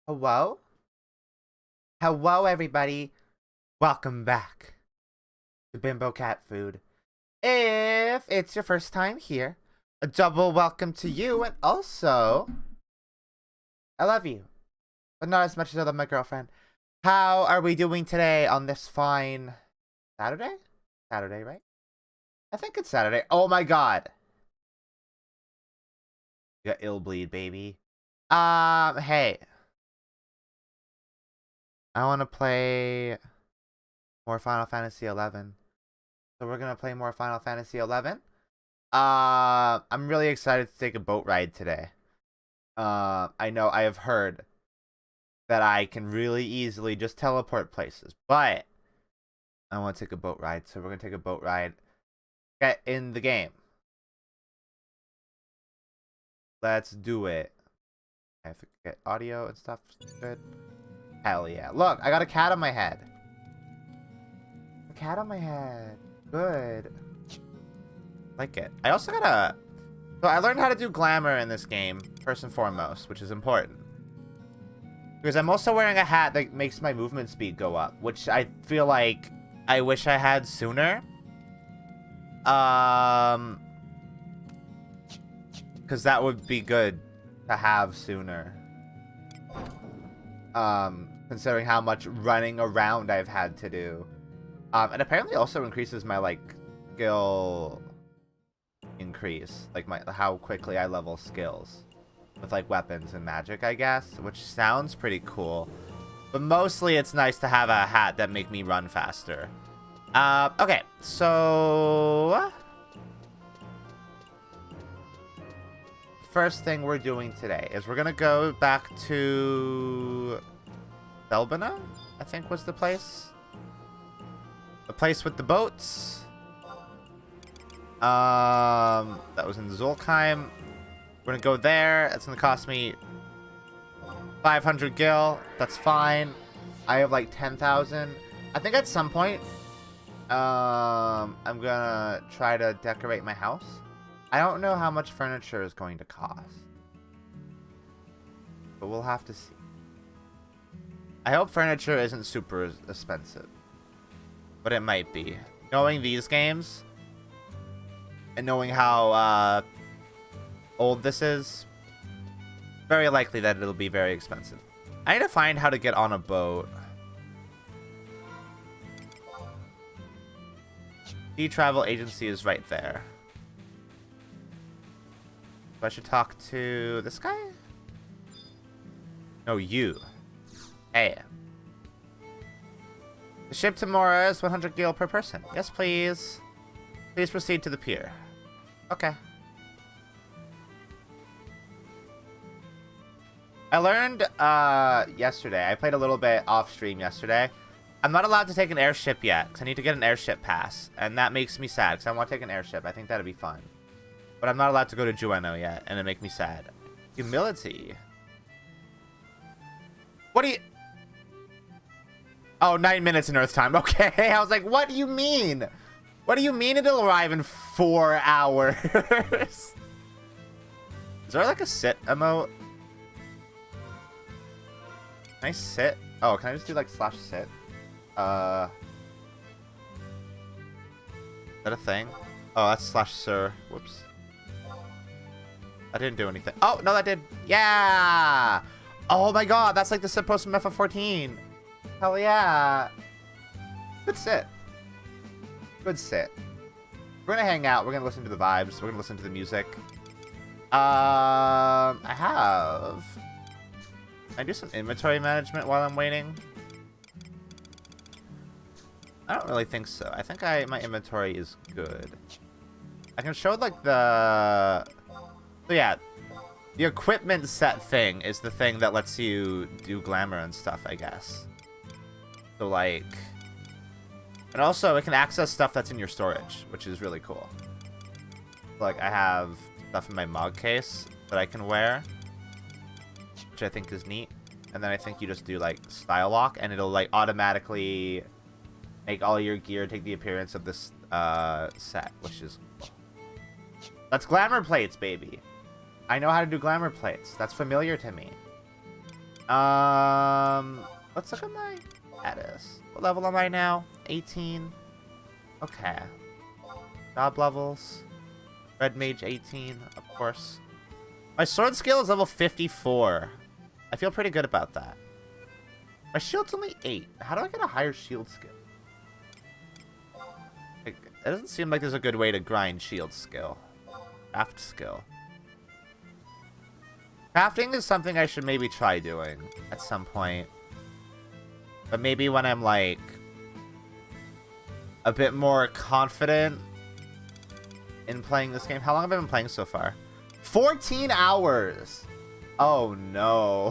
Hello? Hello, everybody. Welcome back to Bimbo Cat Food. If it's your first time here, a double welcome to you, and also, I love you, but not as much as I love my girlfriend. How are we doing today on this fine Saturday? Saturday, right? I think it's Saturday. Oh my god. You got ill bleed, baby. Hey. I want to play more Final Fantasy 11. So we're going to play more Final Fantasy 11. I'm really excited to take a boat ride today. I know I have heard that I can really easily just teleport places, but I want to take a boat ride, so we're going to take a boat ride. Get in the game. Let's do it. I have to get audio and stuff. Good. Hell yeah. Look, I got a cat on my head. A cat on my head. Good. Like it. I also got a... So I learned how to do glamour in this game, first and foremost, which is important. Because I'm also wearing a hat that makes my movement speed go up, which I feel like I wish I had sooner. Because that would be good to have sooner. Considering how much running around I've had to do. And apparently also increases my, like, skill increase. Like, how quickly I level skills. With, like, weapons and magic, I guess. Which sounds pretty cool. But mostly it's nice to have a hat that make me run faster. Okay, so... First thing we're doing today is we're gonna go back to Belbina, I think was the place. The place with the boats. That was in Zulkheim. We're gonna go there. It's gonna cost me 500 gil. That's fine. I have like 10,000. I think at some point, I'm gonna try to decorate my house. I don't know how much furniture is going to cost, but we'll have to see. I hope furniture isn't super expensive, but it might be. Knowing these games, and knowing how old this is, very likely that it'll be very expensive. I need to find how to get on a boat. The travel agency is right there. So I should talk to this guy? No, you. Hey. The ship to Mora is 100 gil per person. Yes, please. Please proceed to the pier. Okay. I learned yesterday. I played a little bit off stream yesterday. I'm not allowed to take an airship yet because I need to get an airship pass. And that makes me sad because I want to take an airship. I think that'd be fun. But I'm not allowed to go to Jueno yet, and it make me sad. Humility. What do you... Oh, 9 minutes in Earth time. Okay, I was like, what do you mean? What do you mean it'll arrive in 4 hours? Is there like a sit emote? Can I sit? Oh, can I just do like /sit? Is that a thing? Oh, that's /sir. Whoops. I didn't do anything. Oh, no, that did. Yeah! Oh my god, that's like the sit post from FF14. Hell yeah. Good sit. Good sit. We're gonna hang out. We're gonna listen to the vibes. We're gonna listen to the music. I have... Can I do some inventory management while I'm waiting? I don't really think so. I think my inventory is good. I can show like the... So yeah, the equipment set thing is the thing that lets you do glamour and stuff, I guess. So like... And also, it can access stuff that's in your storage, which is really cool. Like, I have stuff in my mug case that I can wear, which I think is neat. And then I think you just do, like, style lock, and it'll, like, automatically make all your gear take the appearance of this set, which is cool. That's glamour plates, baby. I know how to do glamour plates. That's familiar to me. Let's look at my status. What level am I now? 18. Okay. Job levels. Red Mage 18, of course. My sword skill is level 54. I feel pretty good about that. My shield's only 8. How do I get a higher shield skill? Like, it doesn't seem like there's a good way to grind shield skill. Craft skill. Crafting is something I should maybe try doing at some point. But maybe when I'm, like, a bit more confident in playing this game. How long have I been playing so far? 14 hours! Oh, no.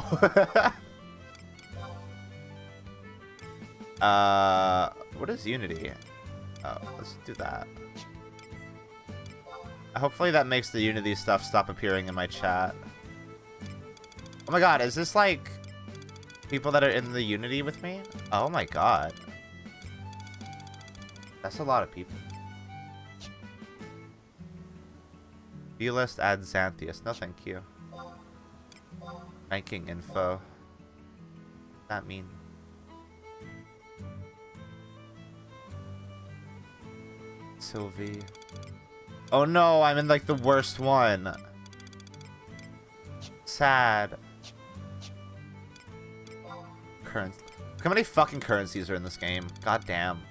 What is Unity? Oh, let's do that. Hopefully that makes the Unity stuff stop appearing in my chat. Oh my god, is this like people that are in the Unity with me? Oh my god. That's a lot of people. View list add Xanthius. No thank you. Ranking info. What does that mean? Sylvie. Oh no, I'm in like the worst one. Sad. Currency. Look how many fucking currencies are in this game. God damn.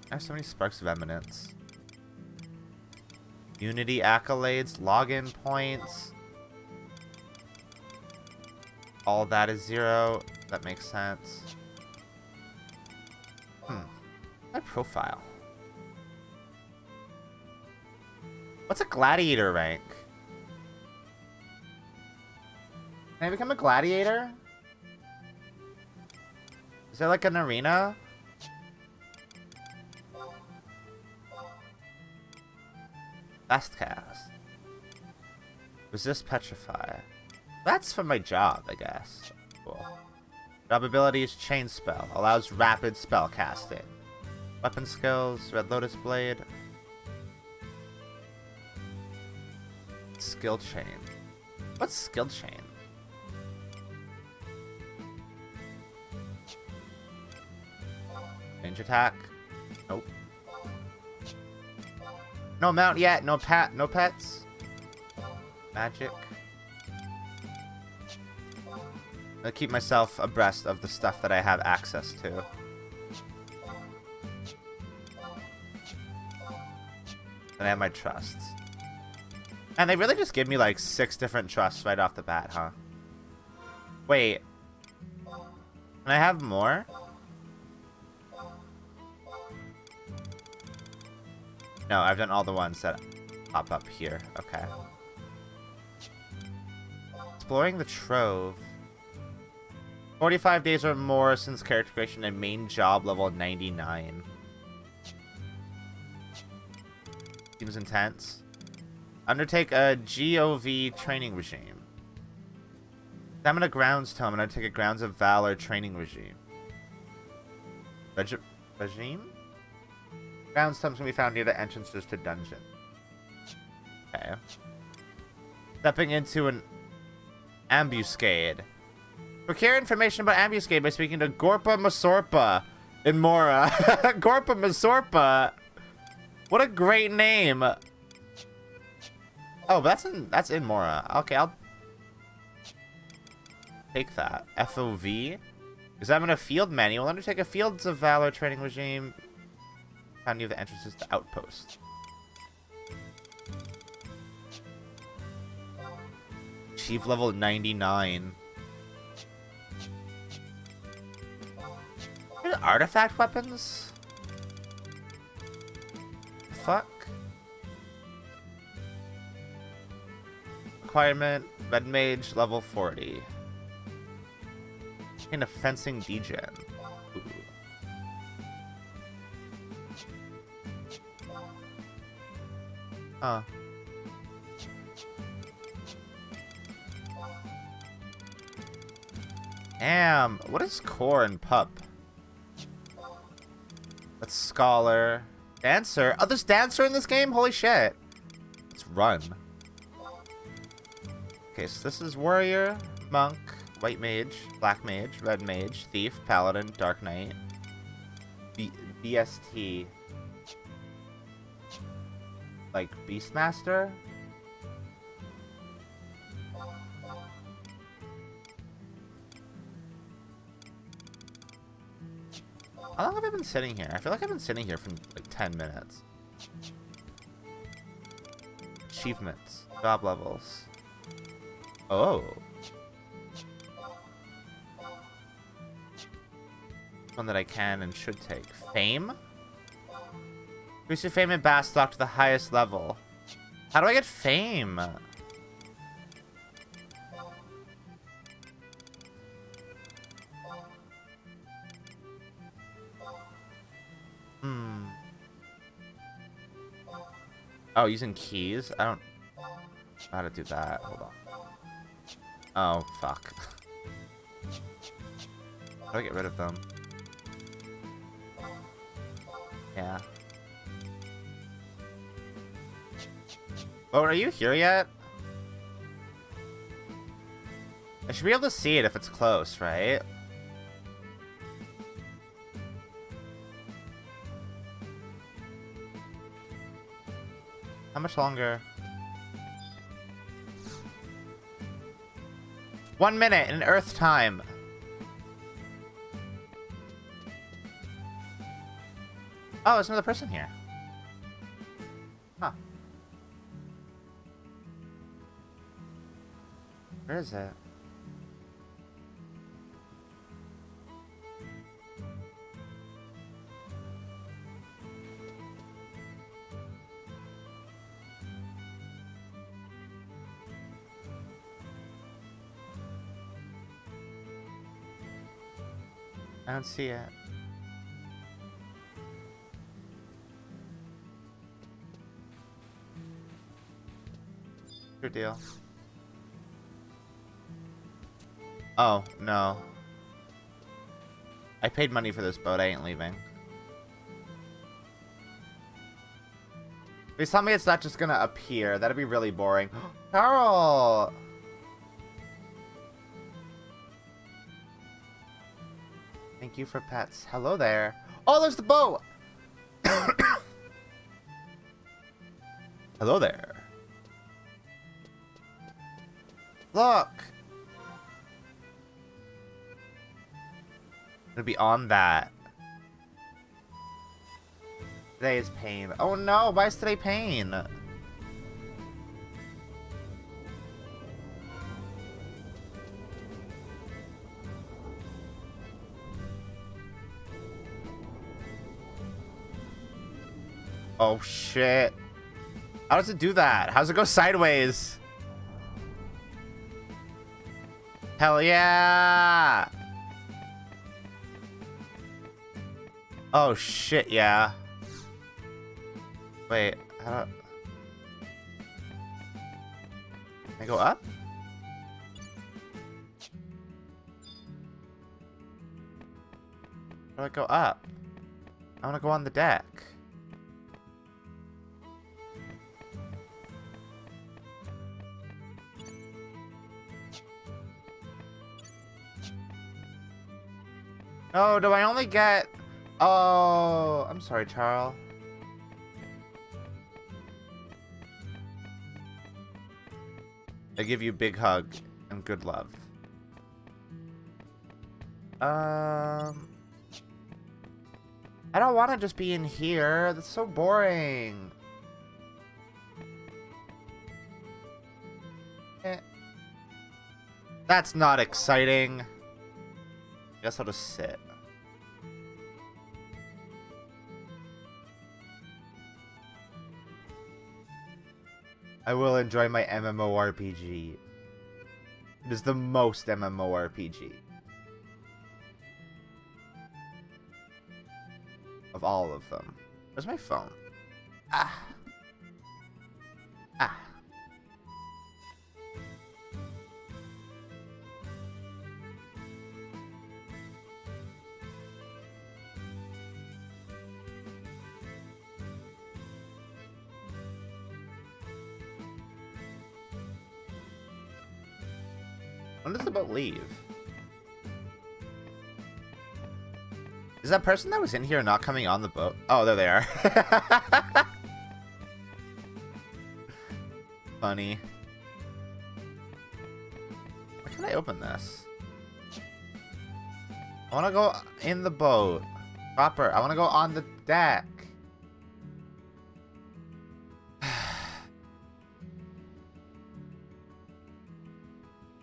I have so many Sparks of Eminence. Unity accolades, login points. All that is 0. That makes sense. My profile. What's a gladiator rank? Can I become a gladiator? Is there like an arena? Fast cast. Resist petrify. That's for my job, I guess. Cool. Job abilities, chain spell. Allows rapid spell casting. Weapon skills, Red Lotus Blade. Skill chain. What's skill chain? Range attack. Nope. No mount yet. No pets. Magic. I'll keep myself abreast of the stuff that I have access to. And I have my trusts. And they really just give me like 6 different trusts right off the bat, huh? Wait. Can I have more? No, I've done all the ones that pop up here. Okay. Exploring the Trove. 45 days or more since character creation and main job level 99. Seems intense. Undertake a GOV training regime. Examine a grounds tome and undertake a grounds of valor training regime. Regime? Grounds tomes can be found near the entrances to dungeon. Okay. Stepping into an ambuscade. Procure information about ambuscade by speaking to Gorpa Masorpa in Mora. Gorpa Masorpa. What a great name. Oh, but that's in Mora. Okay, I'll take that. FOV. Examine a field manual. Undertake a Fields of Valor training regime. Found near the entrances to Outpost. Achieve level 99. What are artifact weapons? Fuck. Requirement, Red Mage, level 40. In a fencing degen. Ooh. Huh. Damn, what is core and pup? That's scholar. Dancer? Oh, there's dancer in this game? Holy shit. Let's run. Okay, so this is warrior, monk, white mage, black mage, red mage, thief, paladin, dark knight, BST, like beastmaster. How long have I been sitting here? I feel like I've been sitting here for like 10 minutes. Achievements, job levels. Oh. One that I can and should take. Fame? Increase your fame in Bastock to the highest level. How do I get fame? Oh, using keys? I don't know how to do that. Hold on. Oh, fuck. How do I get rid of them? Yeah. Oh, are you here yet? I should be able to see it if it's close, right? How much longer? 1 minute in Earth time. Oh, there's another person here. Huh. Where is it? I don't see it. Good deal. Oh, no. I paid money for this boat. I ain't leaving. Please tell me it's not just gonna appear. That'd be really boring. Carl! Thank you for pets. Hello there. Oh, there's the boat! Hello there. Look! I'm gonna be on that. Today is pain. Oh no, why is today pain? Oh shit. How does it do that? How does it go sideways? Hell yeah! Oh shit, yeah. Wait, how do... Can I go up? How do I go up? I wanna go on the deck. Oh, do I only get... Oh, I'm sorry, Charles. I give you a big hug and good love. I don't want to just be in here. That's so boring. That's not exciting. I guess I'll just sit. I will enjoy my MMORPG. It is the most MMORPG of all of them. Where's my phone? Ah. Ah. When does the boat leave? Is that person that was in here not coming on the boat? Oh, there they are. Funny. Why can't I open this? I want to go in the boat. Proper. I want to go on the deck.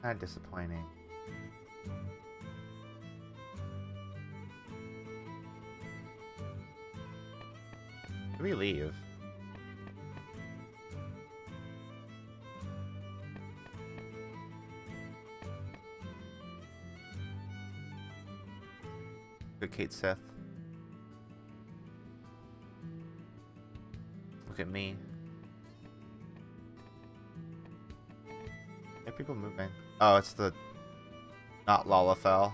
Kind of disappointing. Did we leave? Good Kate Seth. Look at me. Are people moving? Oh, it's the not Lalafell.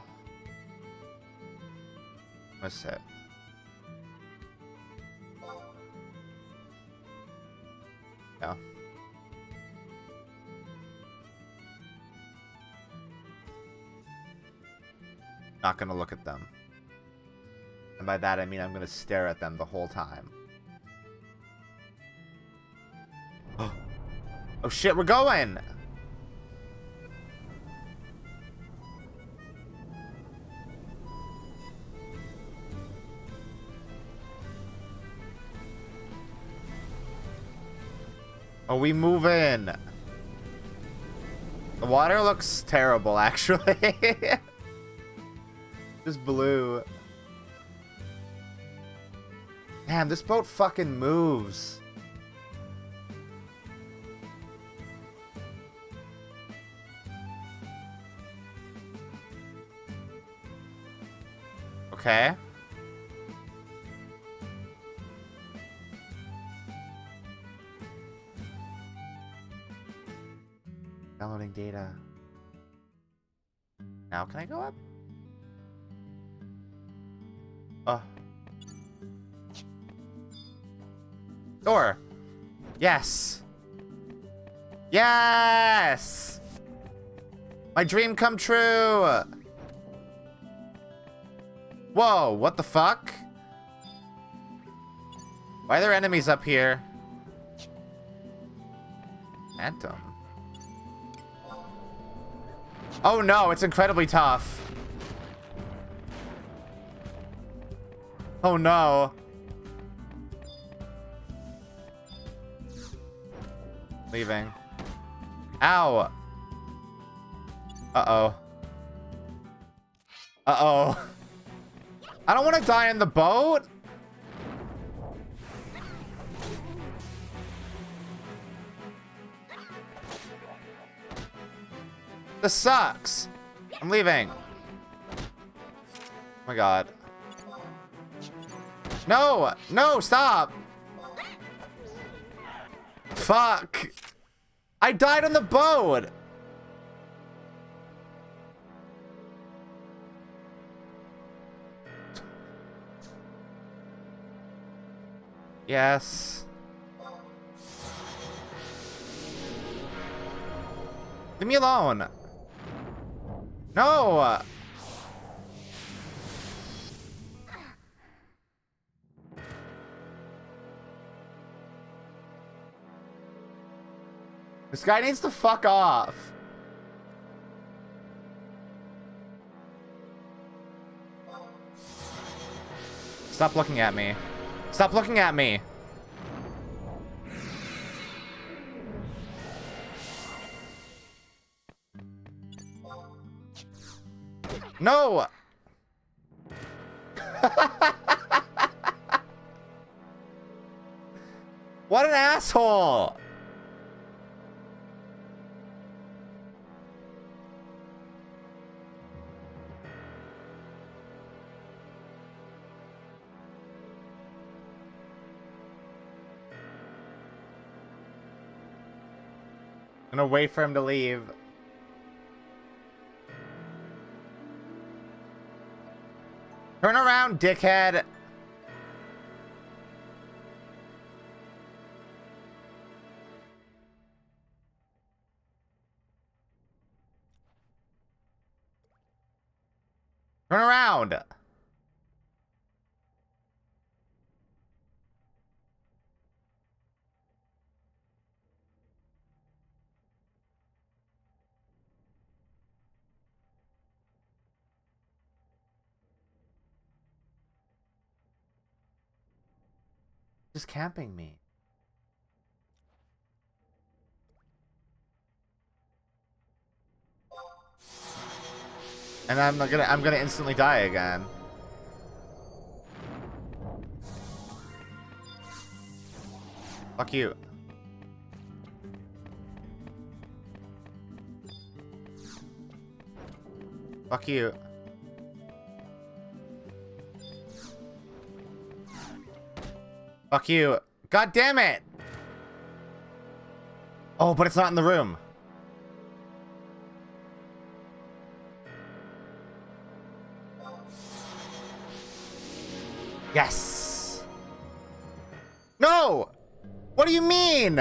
What's it? Yeah. Not gonna look at them. And by that I mean I'm gonna stare at them the whole time. Oh shit, we're going! Oh, we move in. The water looks terrible, actually. Just blue. Damn, this boat fucking moves. Okay. Downloading data. Now can I go up? Oh. Door. Yes. Yes. My dream come true. Whoa, what the fuck? Why are there enemies up here? Phantom. Oh no, it's incredibly tough. Oh no. Leaving. Ow. Uh-oh. Uh-oh. I don't want to die in the boat. This sucks. I'm leaving. Oh my god. No! No, stop! Fuck! I died on the boat! Yes. Leave me alone. No! This guy needs to fuck off. Stop looking at me. Stop looking at me. No! What an asshole! I'm gonna wait for him to leave. Turn around, dickhead! Turn around. Just camping me. And I'm gonna instantly die again. Fuck you. Fuck you. Fuck you. God damn it! Oh, but it's not in the room. Yes! No! What do you mean?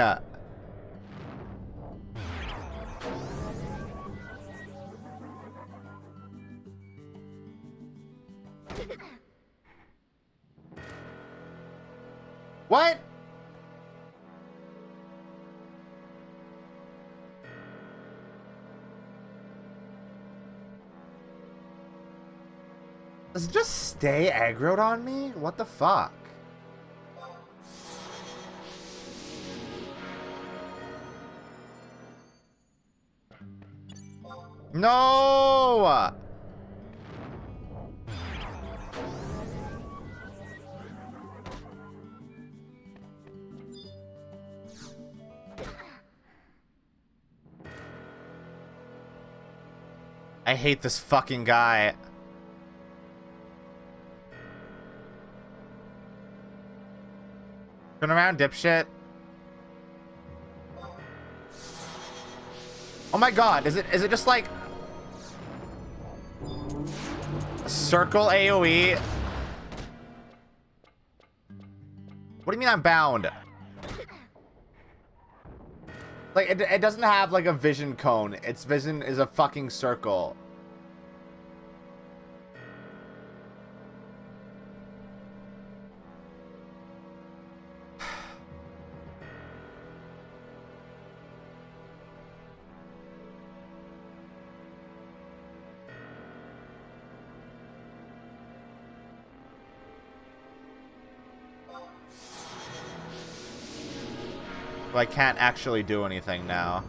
What? Does it just stay aggroed on me? What the fuck? No! I hate this fucking guy. Turn around, dipshit. Oh my god, is it just like a circle AoE? What do you mean I'm bound? Like, it doesn't have like a vision cone. Its vision is a fucking circle. Well, I can't actually do anything now.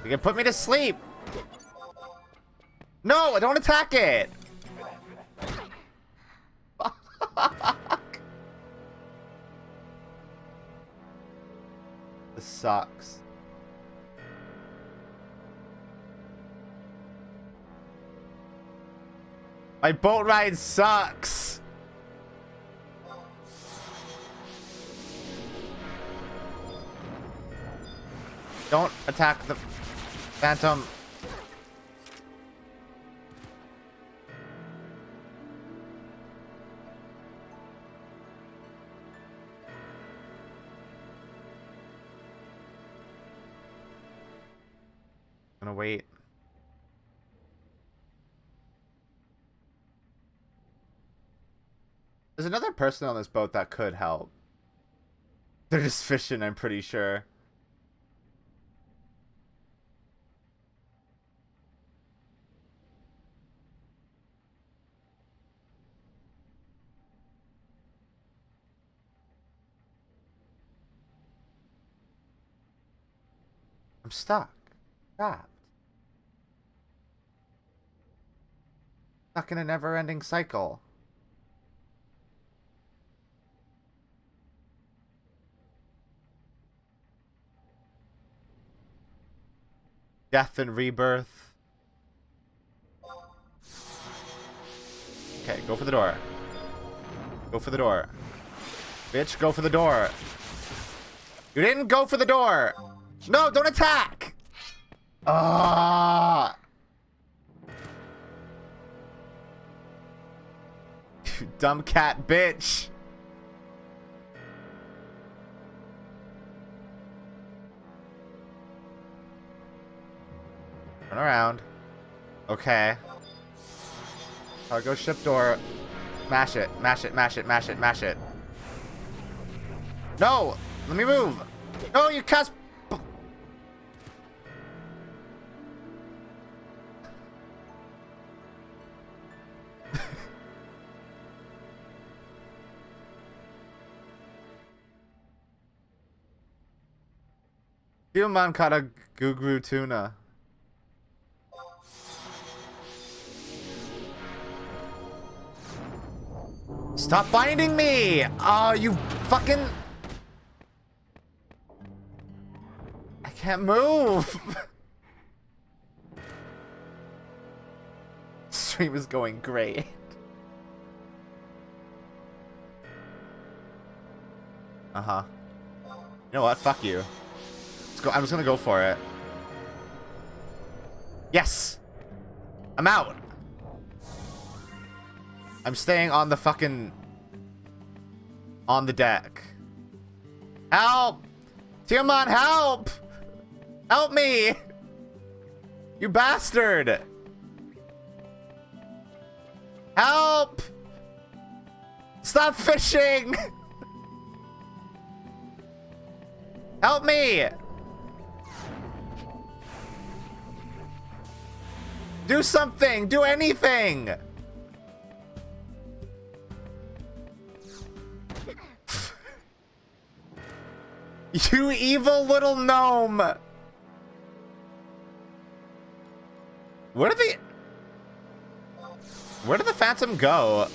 You can put me to sleep. No, don't attack it. Fuck. This sucks. My boat ride sucks. Don't attack the phantom. I'm gonna wait. There's another person on this boat that could help. They're just fishing, I'm pretty sure. I'm stuck. Trapped. Stuck in a never-ending cycle. Death and rebirth. Okay, go for the door. Go for the door. Bitch, go for the door. You didn't go for the door! No, don't attack! Ah! You dumb cat bitch! Turn around. Okay. Cargo ship door. Mash it, mash it, mash it, mash it, mash it. No! Let me move! No, you cast... Human caught a gugru tuna. Stop binding me! Oh, you fucking... I can't move! Stream is going great. Uh-huh. You know what? Fuck you. Let's go. I'm just gonna go for it. Yes! I'm out! I'm staying on the fucking... on the deck. Help! Tiamat, help! Help me! You bastard! Help! Stop fishing! Help me! Do something! Do anything! You evil little gnome! Where did the phantom go?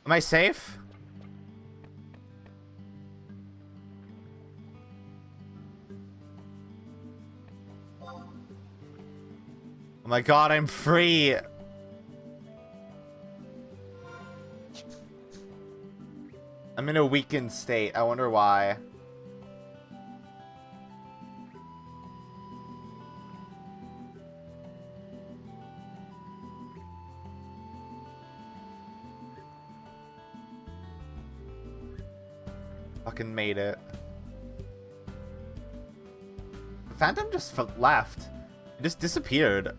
Am I safe? Oh my god, I'm free! I'm in a weakened state. I wonder why. Fucking made it. The phantom just left. It just disappeared.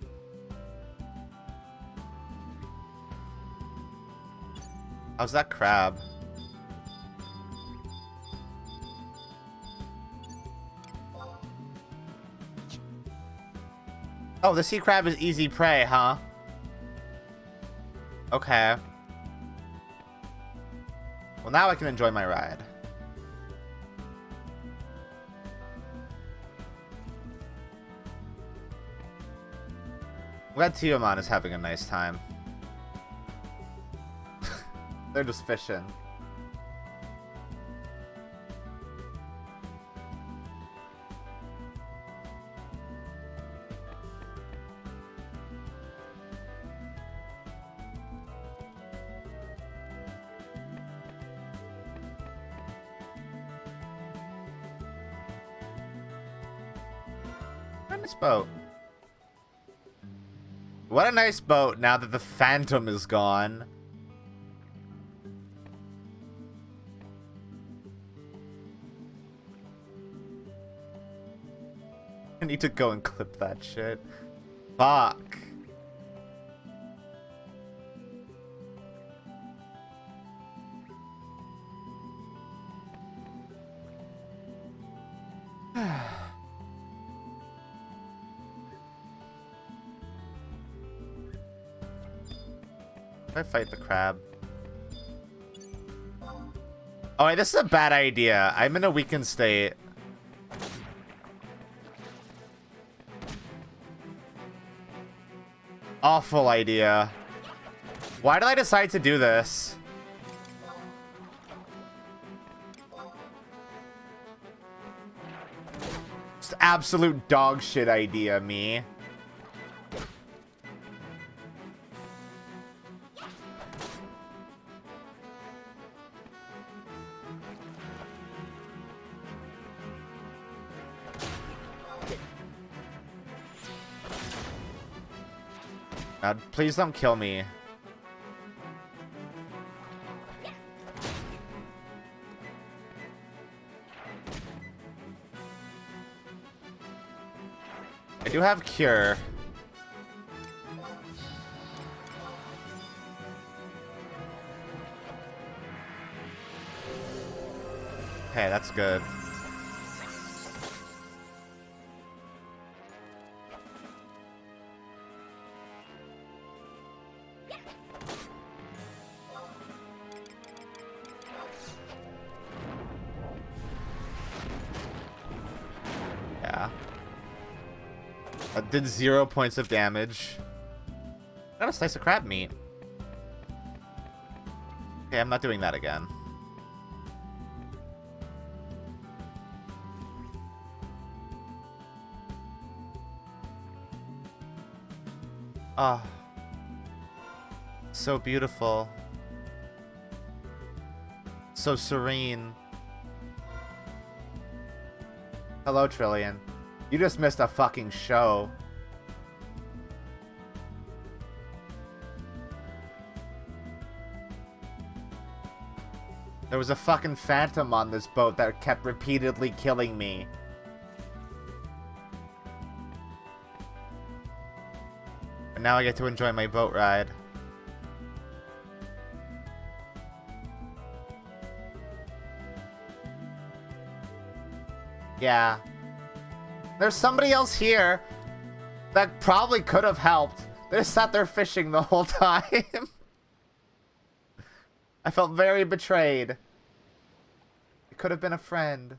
How's that crab? Oh, the sea crab is easy prey, huh? Okay. Well, now I can enjoy my ride. I'm glad Tiamat is having a nice time. They're just fishing. Nice boat. What a nice boat now that the phantom is gone. I need to go and clip that shit. Fuck. I fight the crab. Oh, wait, this is a bad idea. I'm in a weakened state. Awful idea. Why did I decide to do this? Just absolute dog shit idea, me. God, please don't kill me. I do have cure. Okay, that's good. Yeah. That did 0 points of damage. Got a slice of crab meat. Okay, I'm not doing that again. Ah. So beautiful. So serene. Hello, Trillian. You just missed a fucking show. There was a fucking phantom on this boat that kept repeatedly killing me. And now I get to enjoy my boat ride. Yeah. There's somebody else here that probably could have helped. They just sat there fishing the whole time. I felt very betrayed. It could have been a friend.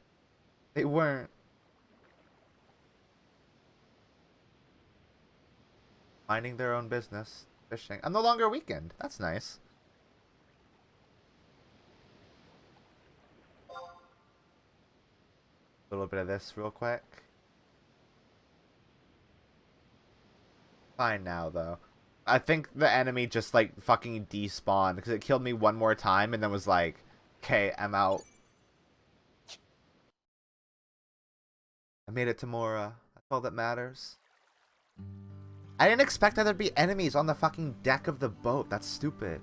They weren't. Minding their own business. Fishing. I'm no longer weakened. That's nice. A little bit of this real quick. Fine now, though. I think the enemy just, like, fucking despawned because it killed me one more time and then was like, okay, I'm out. I made it to Mora. That's all that matters. I didn't expect that there'd be enemies on the fucking deck of the boat. That's stupid.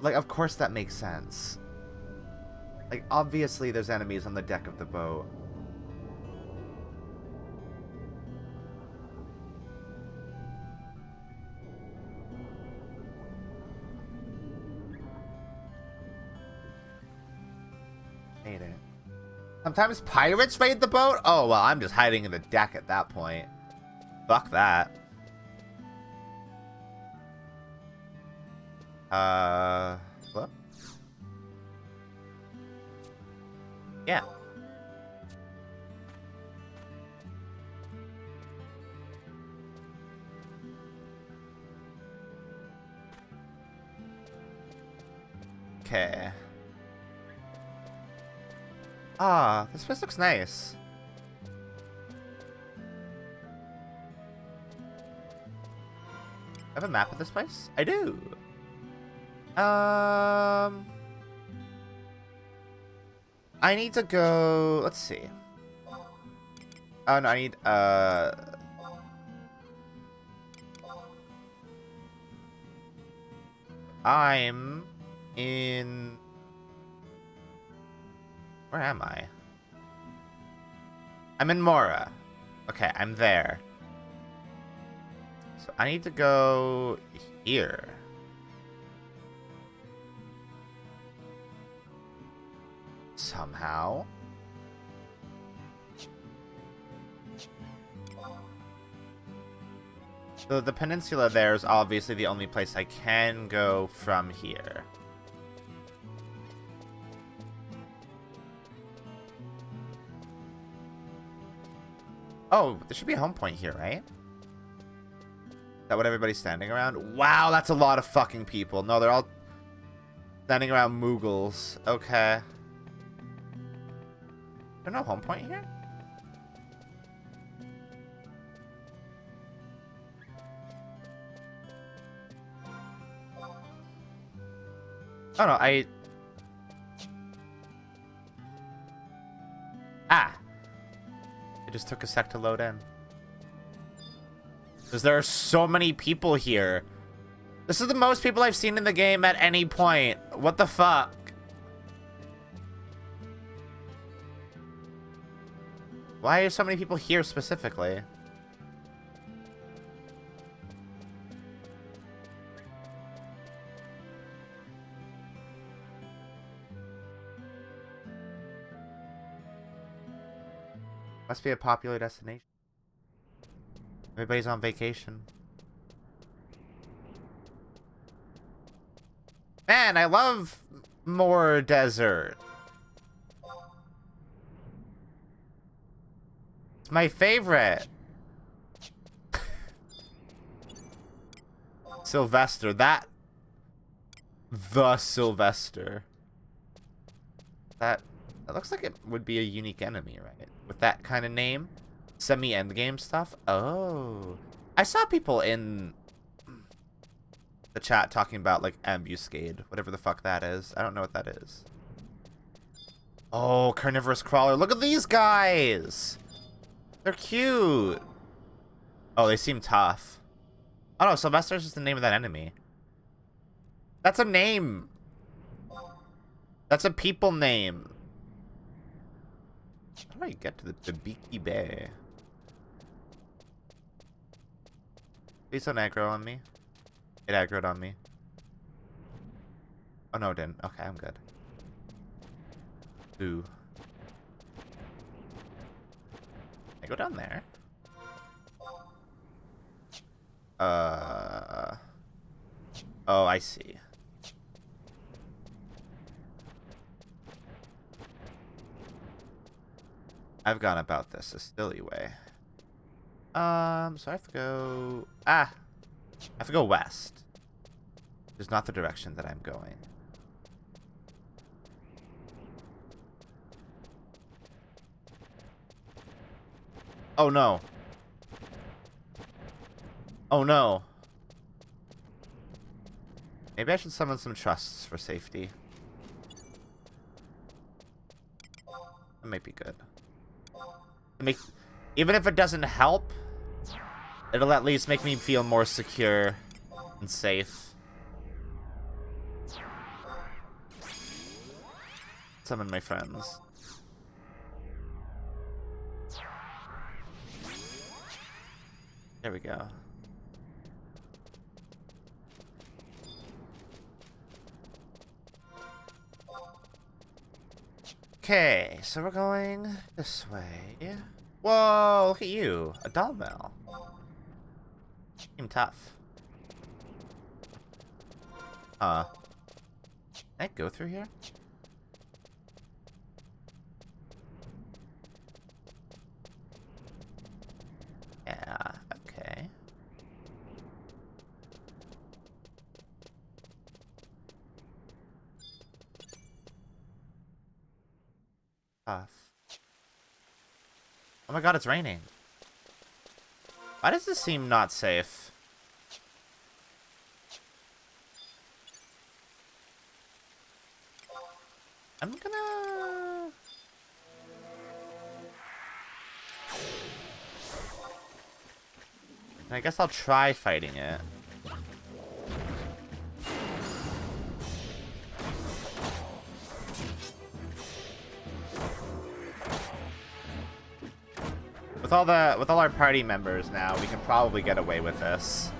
Like, of course that makes sense. Like, obviously there's enemies on the deck of the boat. Made it. Sometimes pirates raid the boat? Oh, well, I'm just hiding in the deck at that point. Fuck that. What? Yeah. Okay. Ah, this place looks nice. I have a map of this place? I do. I need to go... Let's see. Oh, no, I need, I'm in... Where am I? I'm in Mora. Okay, I'm there. So I need to go here. Somehow. So the peninsula there is obviously the only place I can go from here. Oh, there should be a home point here, right? Is that what everybody's standing around? Wow, that's a lot of fucking people. No, they're all standing around Moogles. Okay. Is there no home point here? Oh no, Ah! It just took a sec to load in. Because there are so many people here. This is the most people I've seen in the game at any point. What the fuck? Why are so many people here specifically? Must be a popular destination. Everybody's on vacation. Man, I love more desert. It's my favorite. Sylvester, the Sylvester. That looks like it would be a unique enemy, right? With that kind of name. Semi-endgame stuff. Oh. I saw people in the chat talking about, like, ambuscade. Whatever the fuck that is. I don't know what that is. Oh, carnivorous crawler. Look at these guys! They're cute. Oh, they seem tough. Oh no, Sylvester's just the name of that enemy. That's a name. That's a people name. How do I get to the Beaky Bay? Please don't aggro on me. It aggroed on me. Oh no, it didn't. Okay, I'm good. Ooh. I go down there. Oh, I see. I've gone about this a silly way. So I have to go... I have to go west. Which is not the direction that I'm going. Oh no. Oh no. Maybe I should summon some trusts for safety. That might be good. Even if it doesn't help, it'll at least make me feel more secure and safe. Summon my friends. There we go. Okay, so we're going this way. Whoa, look at you. A dumbbell. Seem tough. Can I go through here? Yeah, okay. Tough. Oh my god, it's raining. Why does this seem not safe? I'm gonna... I guess I'll try fighting it. With all our party members now, we can probably get away with this.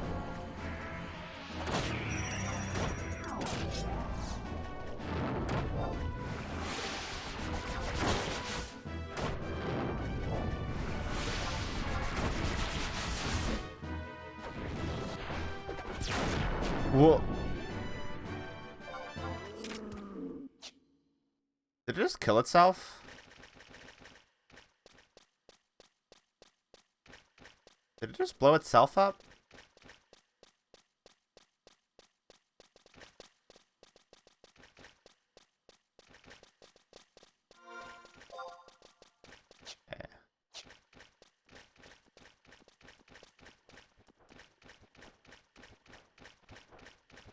Whoa. Did it just kill itself? Did it just blow itself up? Okay.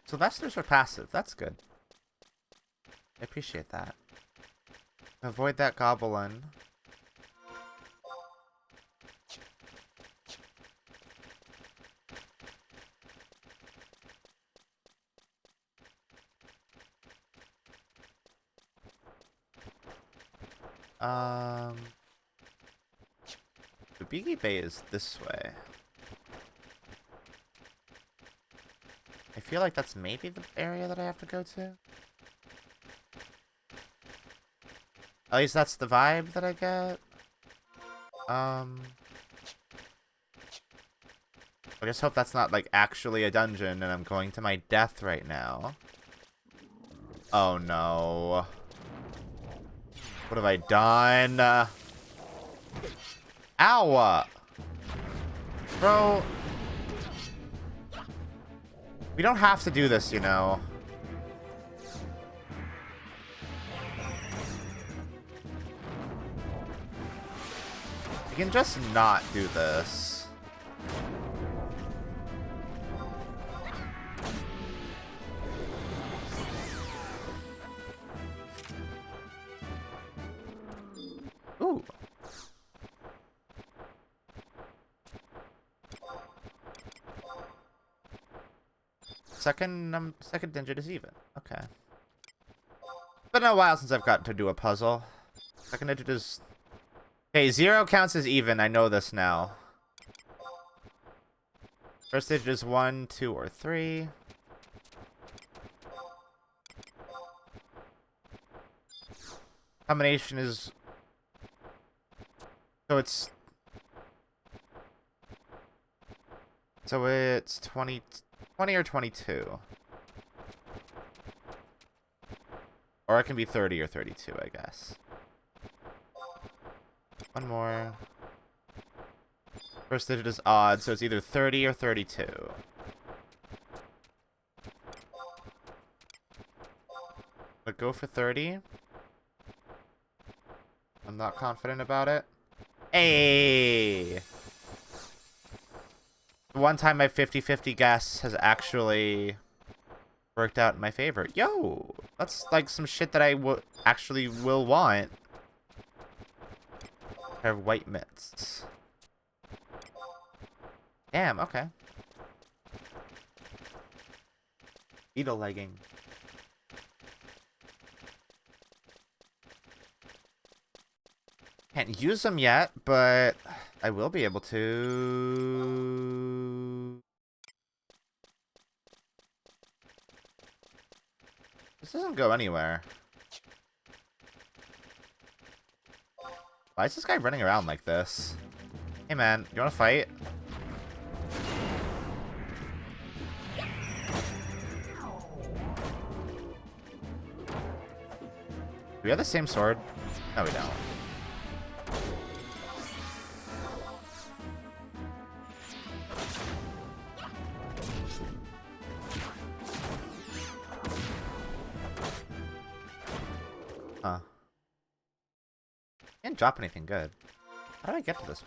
Sylvesters are passive. That's good. I appreciate that. Avoid that goblin. The Beaky Bay is this way. I feel like that's maybe the area that I have to go to. At least that's the vibe that I get. I just hope that's not, like, actually a dungeon and I'm going to my death right now. Oh, no. What have I done? Ow! Bro. We don't have to do this, you know. We can just not do this. Ooh. Second digit is even. Okay. It's been a while since I've gotten to do a puzzle. Second digit is... Okay, 0 counts as even. I know this now. First digit is 1, 2, or 3. Combination is... So it's 20 or 22. Or it can be 30 or 32, I guess. One more. First digit is odd, so it's either 30 or 32. But go for 30. I'm not confident about it. Hey! One time my 50-50 guess has actually worked out in my favor. Yo! That's like some shit that I actually will want. I have white mitts. Damn, okay. Beetle legging. Can't use them yet, but I will be able to. This doesn't go anywhere. Why is this guy running around like this? Hey man, you wanna fight? Do we have the same sword? No, we don't. Huh. Didn't drop anything good. How did I get to this?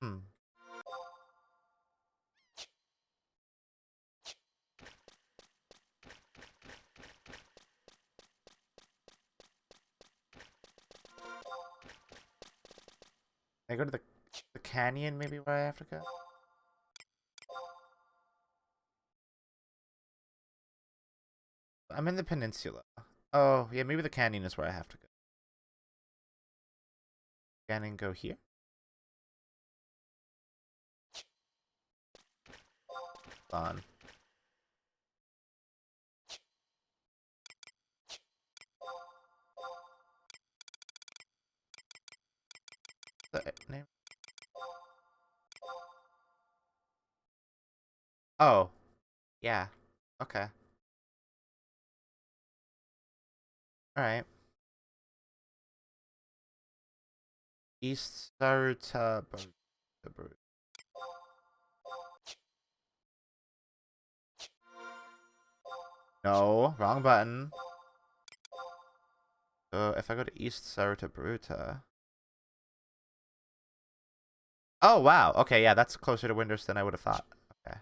Hmm. Can I go to the canyon, maybe, where I have to go? I'm in the peninsula. Oh, yeah, maybe the canyon is where I have to go. Canyon go here? On. The name? Oh. Yeah. Okay. Alright. East Saruta. No, wrong button. So if I go to East Saruta Bruta. Oh wow. Okay, yeah, that's closer to Winders than I would have thought. Okay.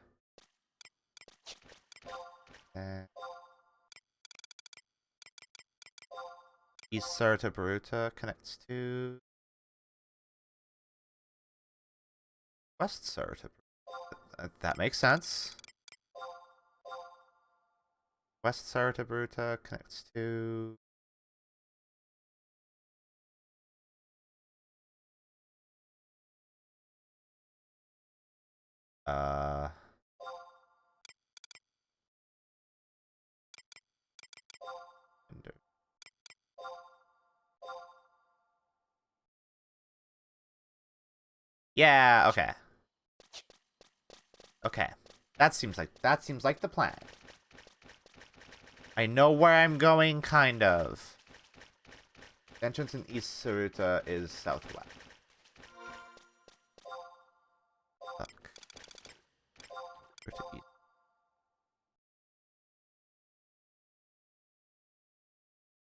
East Saruta Bruta connects to West Saruta. That makes sense. West Saruta Bruta connects to Yeah, okay. Okay. That seems like the plan. I know where I'm going, kind of. The entrance in East Saruta is southwest. Fuck. Saruta East.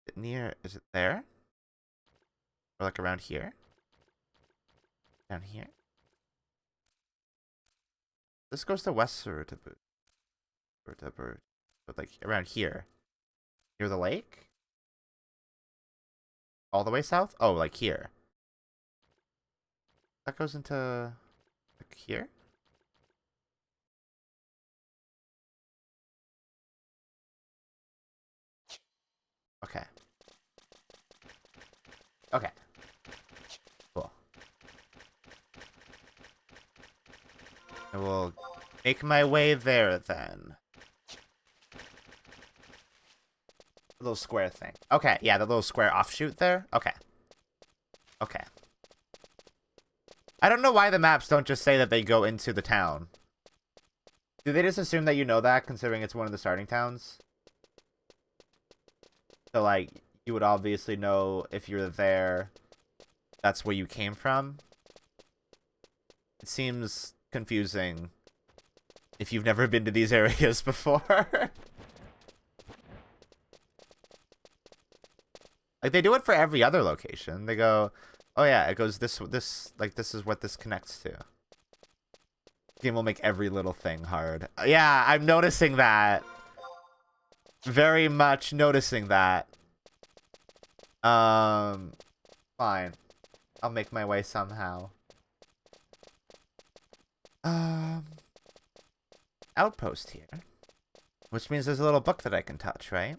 Is it near? Is it there? Or like around here? Down here? This goes to West Saruta, but like around here. Near the lake? All the way south? Oh, like here. That goes into like here? Okay. Okay. Cool. I will make my way there then. The little square thing. Okay, yeah, the little square offshoot there. Okay. Okay. I don't know why the maps don't just say that they go into the town. Do they just assume that you know that, considering it's one of the starting towns? So, like, you would obviously know if you're there, that's where you came from. It seems confusing if you've never been to these areas before. Like, they do it for every other location. They go, oh yeah, it goes this, like, this is what this connects to. Game will make every little thing hard. Yeah, I'm noticing that. Very much noticing that. Fine. I'll make my way somehow. Outpost here. Which means there's a little book that I can touch, right?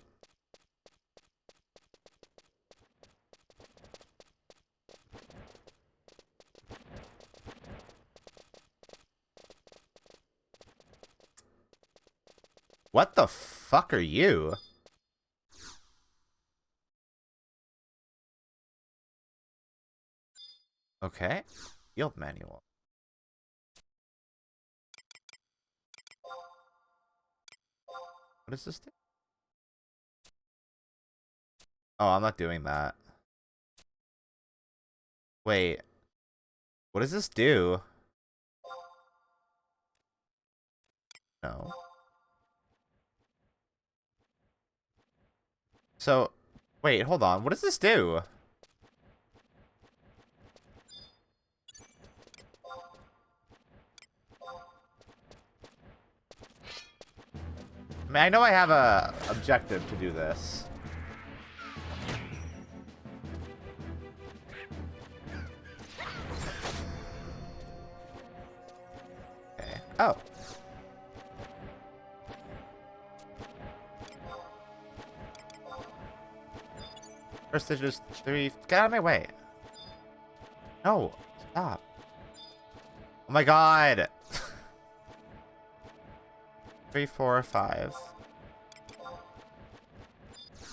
What the fuck are you? Okay. Field manual. What does this do? Oh, I'm not doing that. Wait. What does this do? No. So, wait, hold on. What does this do? I mean, I know I have a objective to do this. Okay. Oh. First digit is 3. Get out of my way. No. Stop. Oh my god. 3, 4, 5.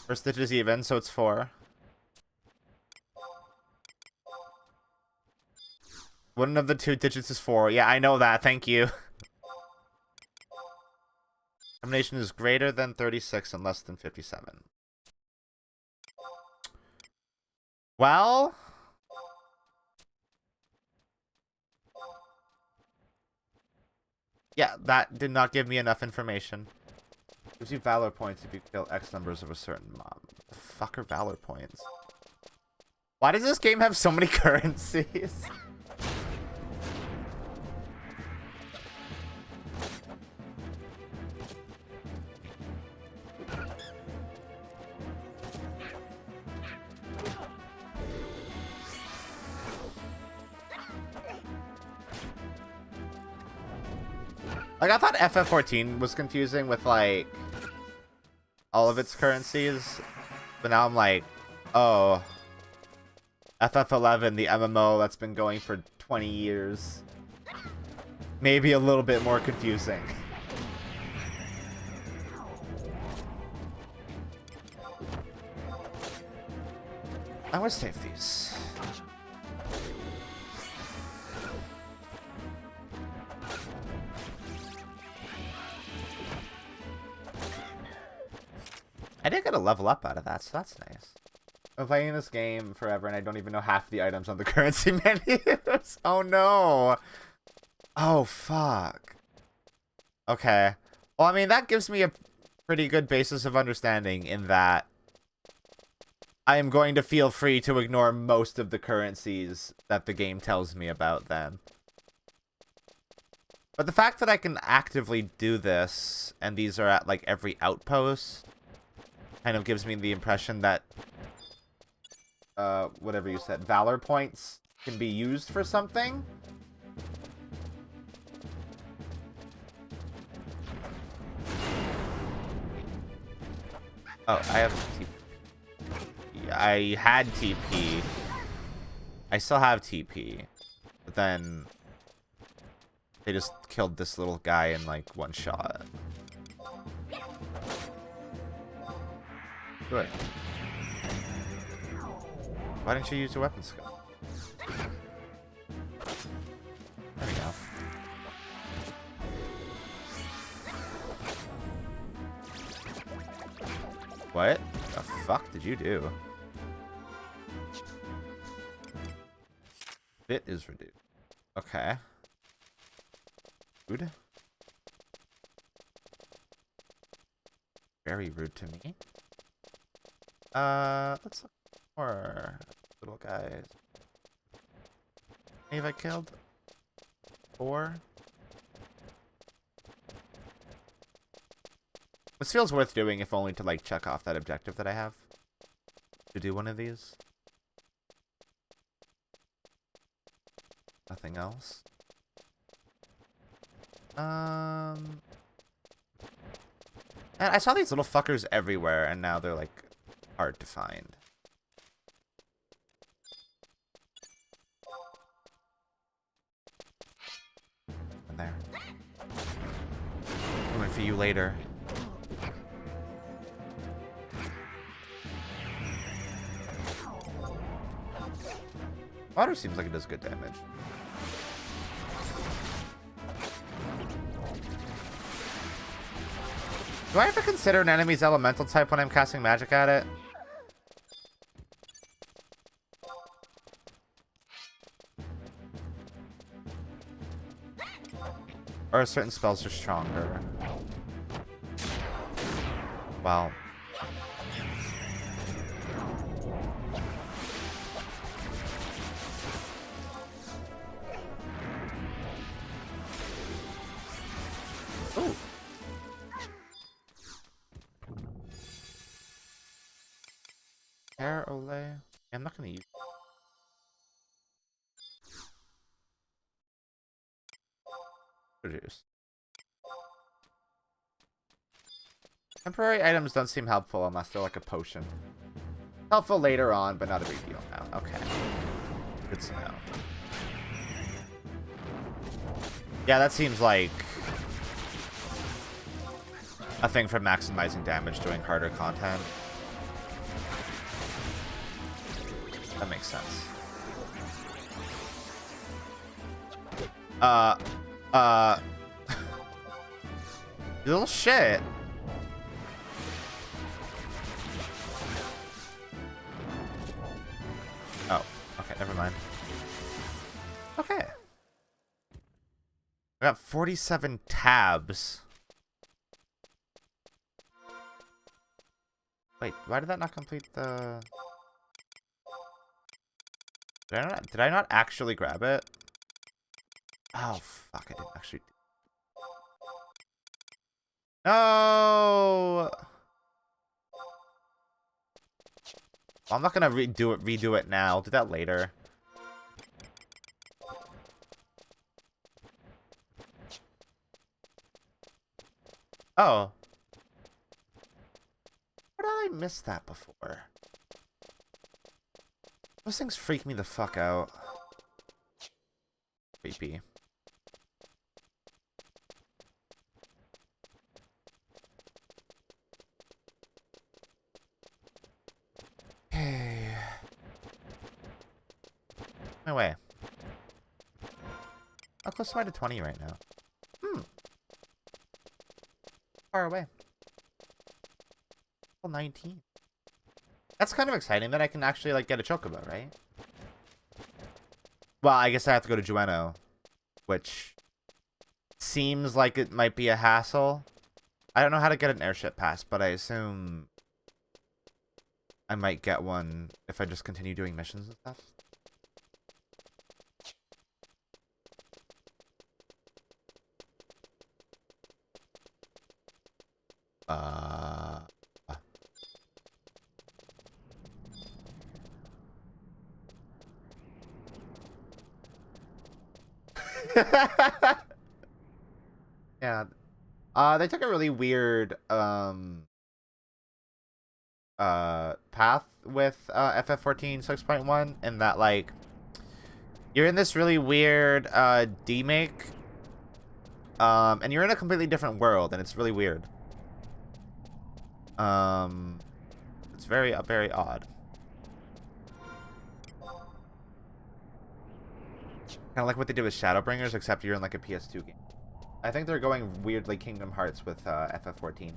First digit is even, so it's 4. One of the two digits is 4. Yeah, I know that. Thank you. Combination is greater than 36 and less than 57. Well... yeah, that did not give me enough information. Gives you valor points if you kill X numbers of a certain mob. The fuck are valor points? Why does this game have so many currencies? Like, I thought FF14 was confusing with, like, all of its currencies. But now I'm like, oh. FF11, the MMO that's been going for 20 years. Maybe a little bit more confusing. I'm gonna save these. I did get a level up out of that, so that's nice. I'm playing this game forever and I don't even know half the items on the currency menus. Oh no. Oh fuck. Okay. Well, I mean, that gives me a pretty good basis of understanding in that I am going to feel free to ignore most of the currencies that the game tells me about then. But the fact that I can actively do this, and these are at, like, every outpost, kind of gives me the impression that, whatever you said, Valor points can be used for something? Oh, I have TP. I had TP. I still have TP. But then they just killed this little guy in like one shot. Good. Why didn't you use your weapon skill? There we go. What the fuck did you do? Bit is reduced. Okay. Rude. Very rude to me. Let's look more little guys. Any have I killed? 4? This feels worth doing, if only to, like, check off that objective that I have. To do one of these. Nothing else. And I saw these little fuckers everywhere, and now they're, like, hard to find. And there. Coming for you later. Water seems like it does good damage. Do I have to consider an enemy's elemental type when I'm casting magic at it? Or certain spells are stronger? Well. Ooh. Hair Olay. I'm not gonna use. Produce. Temporary items don't seem helpful unless they're like a potion. Helpful later on, but not a big deal now. Okay. Good to know. Yeah, that seems like a thing for maximizing damage doing harder content. That makes sense. You little shit. Oh, okay, never mind. Okay. I got 47 tabs. Wait, why did that not complete the... Did I not actually grab it? Oh, fuck, I didn't actually... No! Well, I'm not gonna redo it now. I'll do that later. Oh. Where did I miss that before? Those things freak me the fuck out. Creepy. Okay. No way. How close am I to 20 right now? Far away. Hold level 19. That's kind of exciting that I can actually, like, get a chocobo, right? Well, I guess I have to go to Jueno, which seems like it might be a hassle. I don't know how to get an airship pass, but I assume I might get one if I just continue doing missions and stuff. Yeah. They took a really weird path with FF14 6.1 in that, like, you're in this really weird demake, and you're in a completely different world, and it's really weird. It's very very odd. Kind of like what they did with Shadowbringers, except you're in like a PS2 game. I think they're going weirdly Kingdom Hearts with FF14.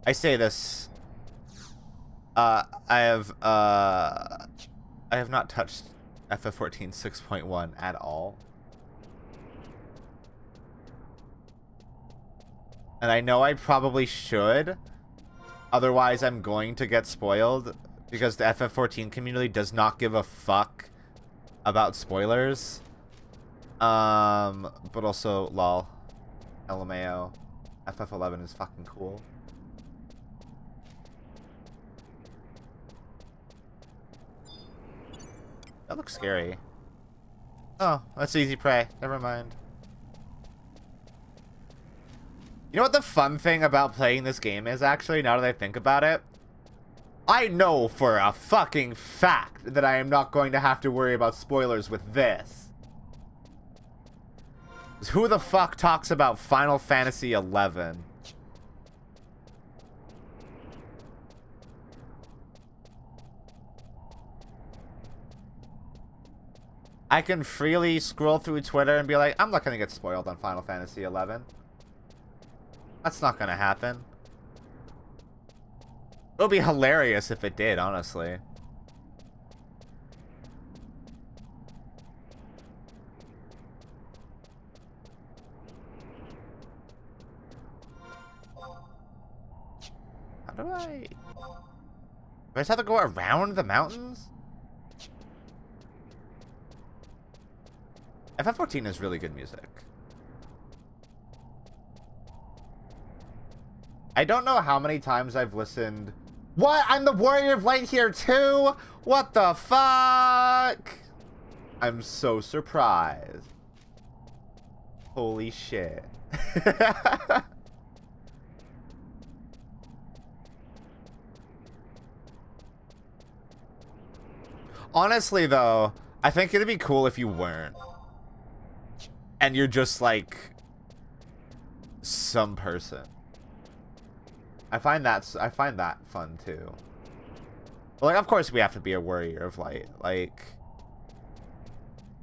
I say this. I have not touched FF14 6.1 at all. And I know I probably should. Otherwise, I'm going to get spoiled. Because the FF14 community does not give a fuck about spoilers. But also, lol. LMAO. FF11 is fucking cool. That looks scary. Oh, that's easy prey. Never mind. You know what the fun thing about playing this game is, actually, now that I think about it? I know for a fucking fact that I am not going to have to worry about spoilers with this. Who the fuck talks about Final Fantasy XI? I can freely scroll through Twitter and be like, I'm not going to get spoiled on Final Fantasy XI. That's not going to happen. It would be hilarious if it did, honestly. How do I... Do I just have to go around the mountains? FF14 is really good music. I don't know how many times I've listened... What? I'm the Warrior of Light here too? What the fuck? I'm so surprised. Holy shit. Honestly, though, I think it'd be cool if you weren't. And you're just, like, some person. I find that fun, too. But, like, of course we have to be a Warrior of Light. Like,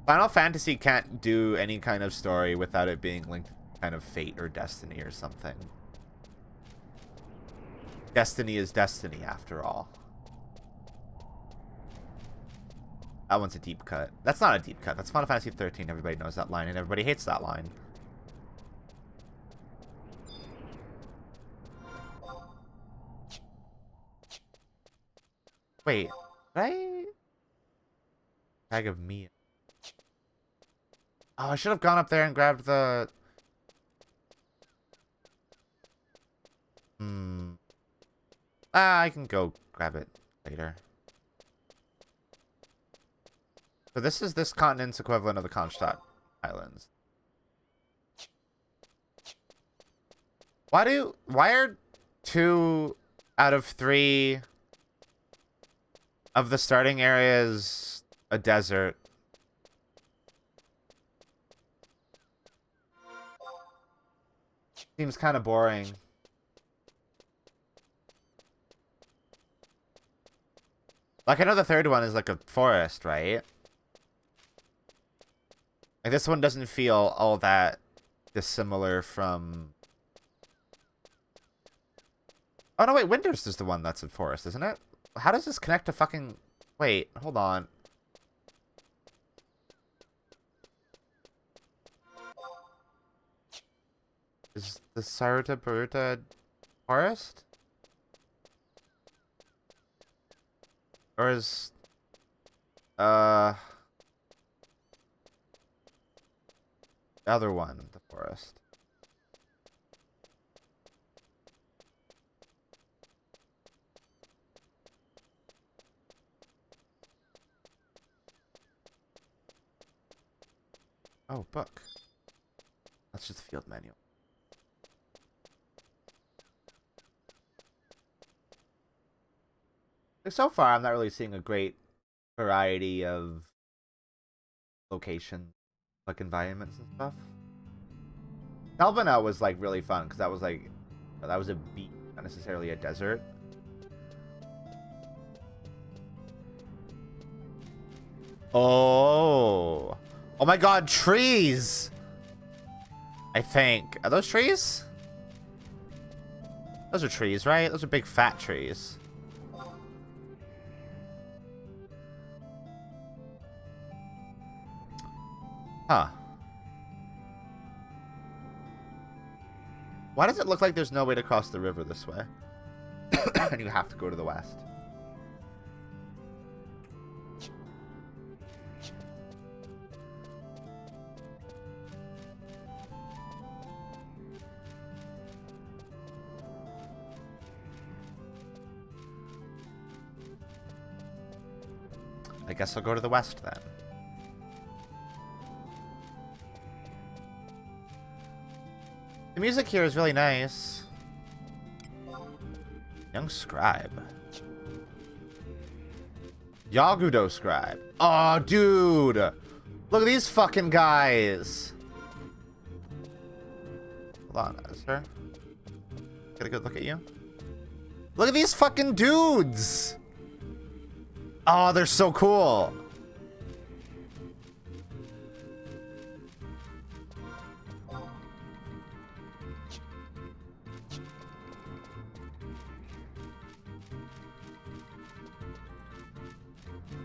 Final Fantasy can't do any kind of story without it being linked to kind of fate or destiny or something. Destiny is destiny, after all. That one's a deep cut. That's not a deep cut. That's Final Fantasy 13. Everybody knows that line, and everybody hates that line. Wait, did I... Bag of meat. Oh, I should have gone up there and grabbed the... I can go grab it later. So this is this continent's equivalent of the Kronstadt Islands. Why are 2 out of 3 of the starting areas a desert? Seems kind of boring. Like, I know the third one is like a forest, right? Like, this one doesn't feel all that dissimilar from... Oh, no, wait, Winters is the one that's in Forest, isn't it? How does this connect to fucking... Wait, hold on. Is the Saruta Baruta Forest? Or is... The other one, the Forest? Oh, book. That's just the field menu. So far, I'm not really seeing a great variety of location, like environments and stuff. Albina was like really fun because that was like a beach, not necessarily a desert. Oh, oh my God, trees! I think are those trees? Those are trees, right? Those are big fat trees. Huh. Why does it look like there's no way to cross the river this way? And you have to go to the west. I guess I'll go to the west then. The music here is really nice. Young Scribe. Yagudo Scribe. Oh, dude. Look at these fucking guys. Hold on, sir. Get a good look at you. Look at these fucking dudes. Oh, they're so cool.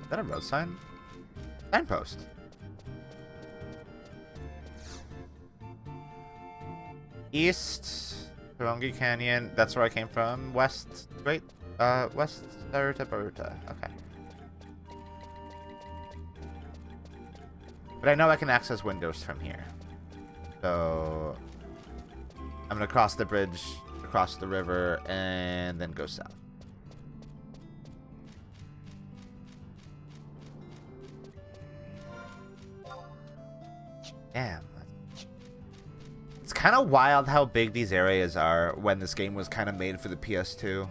Is that a road sign? Signpost. East, Karongi Canyon. That's where I came from. West, west Saruta Baruta. Okay. But I know I can access windows from here. So I'm gonna cross the bridge, across the river, and then go south. Damn. It's kind of wild how big these areas are when this game was kind of made for the PS2.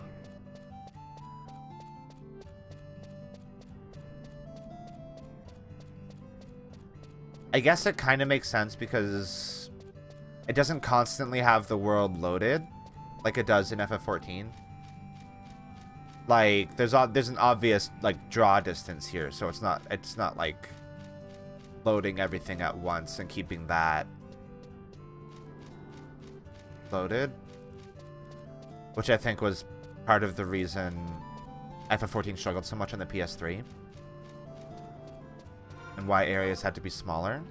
I guess it kind of makes sense because it doesn't constantly have the world loaded like it does in FF14. Like there's an obvious like draw distance here, so it's not like loading everything at once and keeping that loaded, which I think was part of the reason FF14 struggled so much on the PS3 and why areas had to be smaller.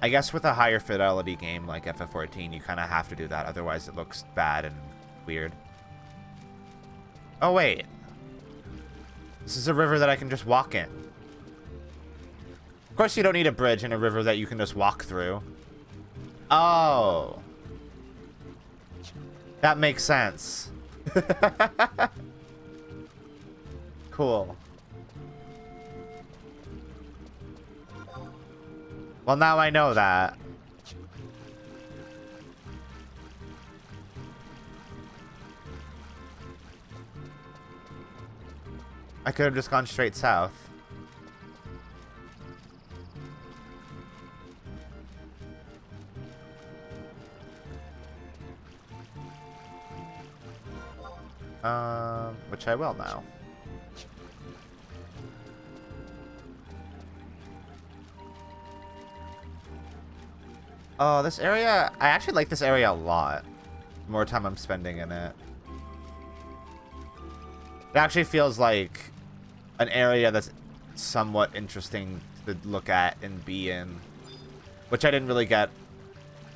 I guess with a higher fidelity game like FF14, you kind of have to do that, otherwise it looks bad and weird. Oh wait, this is a river that I can just walk in. Of course you don't need a bridge in a river that you can just walk through. Oh. That makes sense. Cool. Well, now I know that. I could have just gone straight south. Which I will now. Oh, this area, I actually like this area a lot. The more time I'm spending in it. It actually feels like an area that's somewhat interesting to look at and be in. Which I didn't really get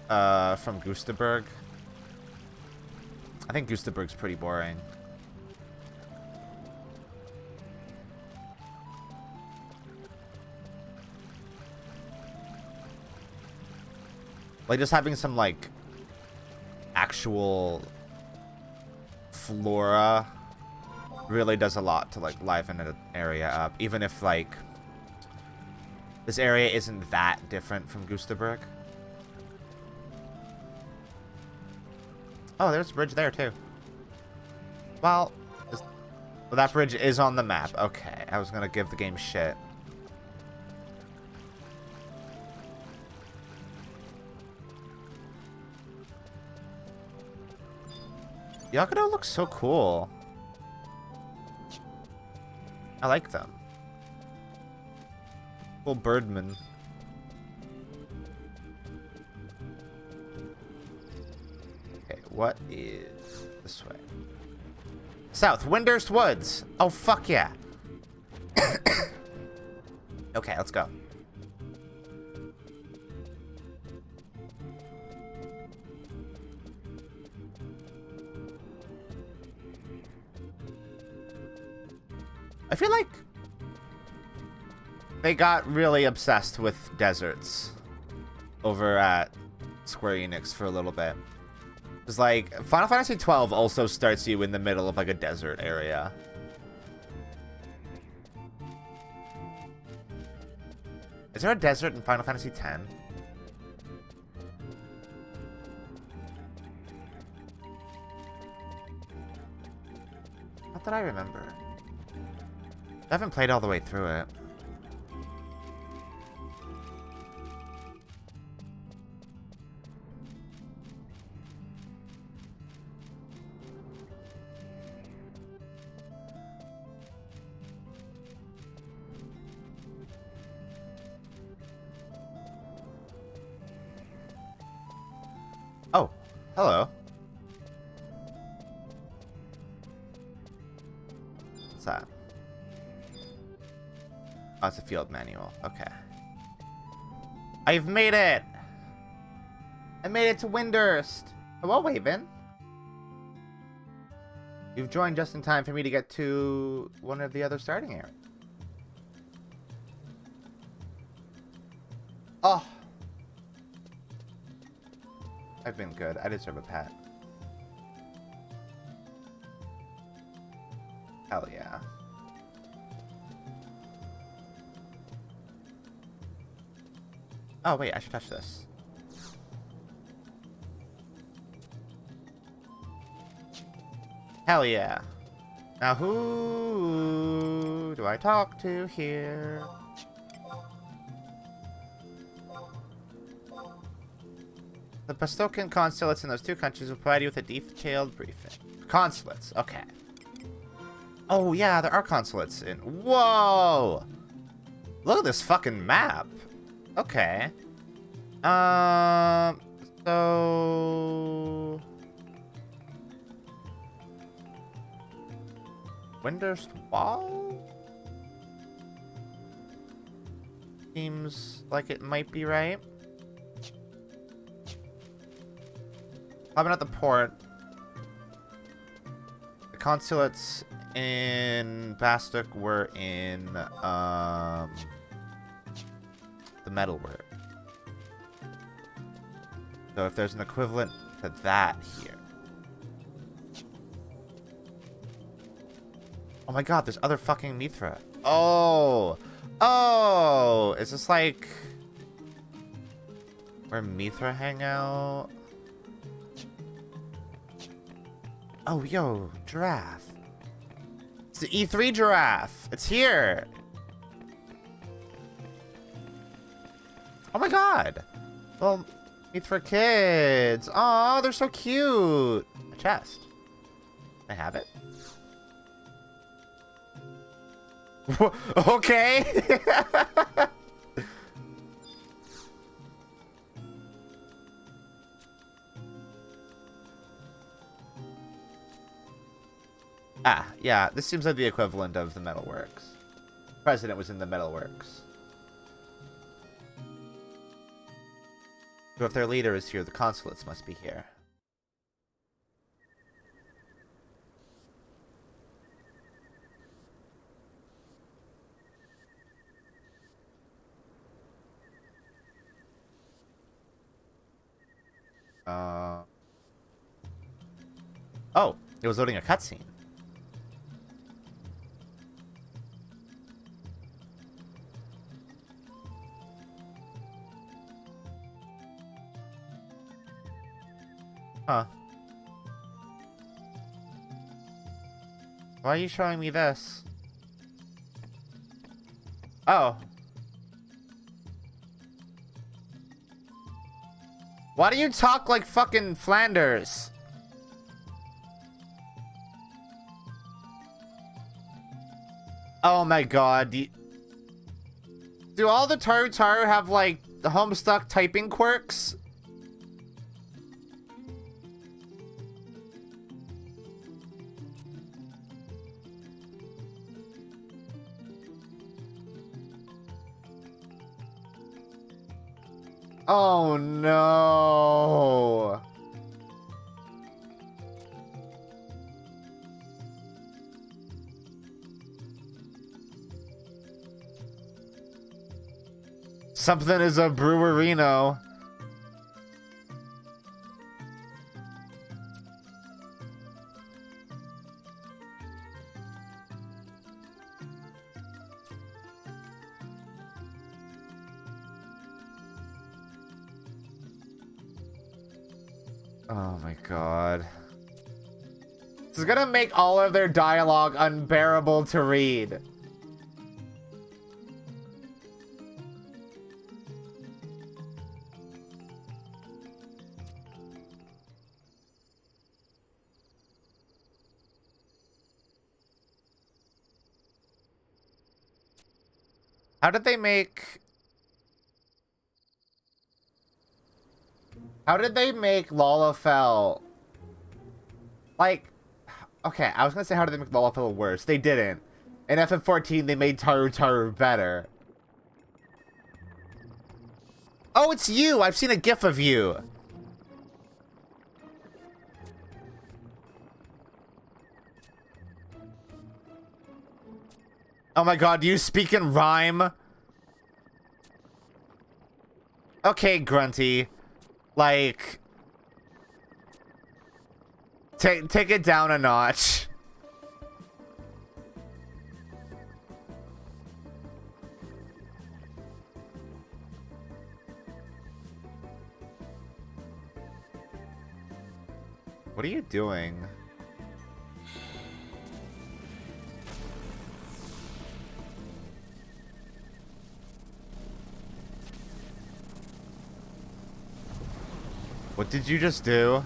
from Gustaberg. I think Gustaberg's pretty boring. Like, just having some, like, actual flora really does a lot to, like, liven an area up. Even if, like, this area isn't that different from Gustaberg. Oh, there's a bridge there, too. Well, that bridge is on the map. Okay, I was gonna give the game shit. Yakudo looks so cool. I like them. Cool birdman. Okay, what is this way? South, Windurst Woods. Oh, fuck yeah. Okay, let's go. I feel like they got really obsessed with deserts over at Square Enix for a little bit. It's like Final Fantasy XII also starts you in the middle of like a desert area. Is there a desert in Final Fantasy X? Not that I remember. I haven't played all the way through it. Oh, hello. What's that? Oh, it's a field manual. Okay. I've made it! I made it to Windurst! Hello, Waven. You've joined just in time for me to get to one of the other starting areas. Oh! I've been good. I deserve a pat. Hell yeah. Oh, wait, I should touch this. Hell yeah. Now who do I talk to here? The Pastokan consulates in those two countries will provide you with a detailed briefing. Consulates, okay. Oh yeah, there are consulates in... Whoa! Look at this fucking map. Okay. So... Windurst Wall? Seems like it might be right. Probably not the port. The consulates in Bastok were in, the metalwork. So if there's an equivalent to that here. Oh my god, there's other fucking Mithra. Oh! Oh! Is this like... where Mithra hang out? Oh, yo, giraffe. It's the E3 giraffe. It's here. Oh my god. Well, Mithra kids. Aw, they're so cute. A chest. I have it. Okay. Ah, yeah, this seems like the equivalent of the metalworks. President was in the metalworks. So if their leader is here, the consulates must be here. Oh, it was loading a cutscene. Huh. Why are you showing me this? Oh. Why do you talk like fucking Flanders? Oh my god. Do all the Taru have like the Homestuck typing quirks? Oh no. Something is a brewerino. Oh my god. This is gonna make all of their dialogue unbearable to read. How did they make Lalafell? Like, okay, I was gonna say how did they make Lalafell worse? They didn't. In FF14, they made Taru better. Oh, it's you! I've seen a gif of you! Oh my god, do you speak in rhyme? Okay, Grunty. Like... Take it down a notch. What are you doing? What did you just do?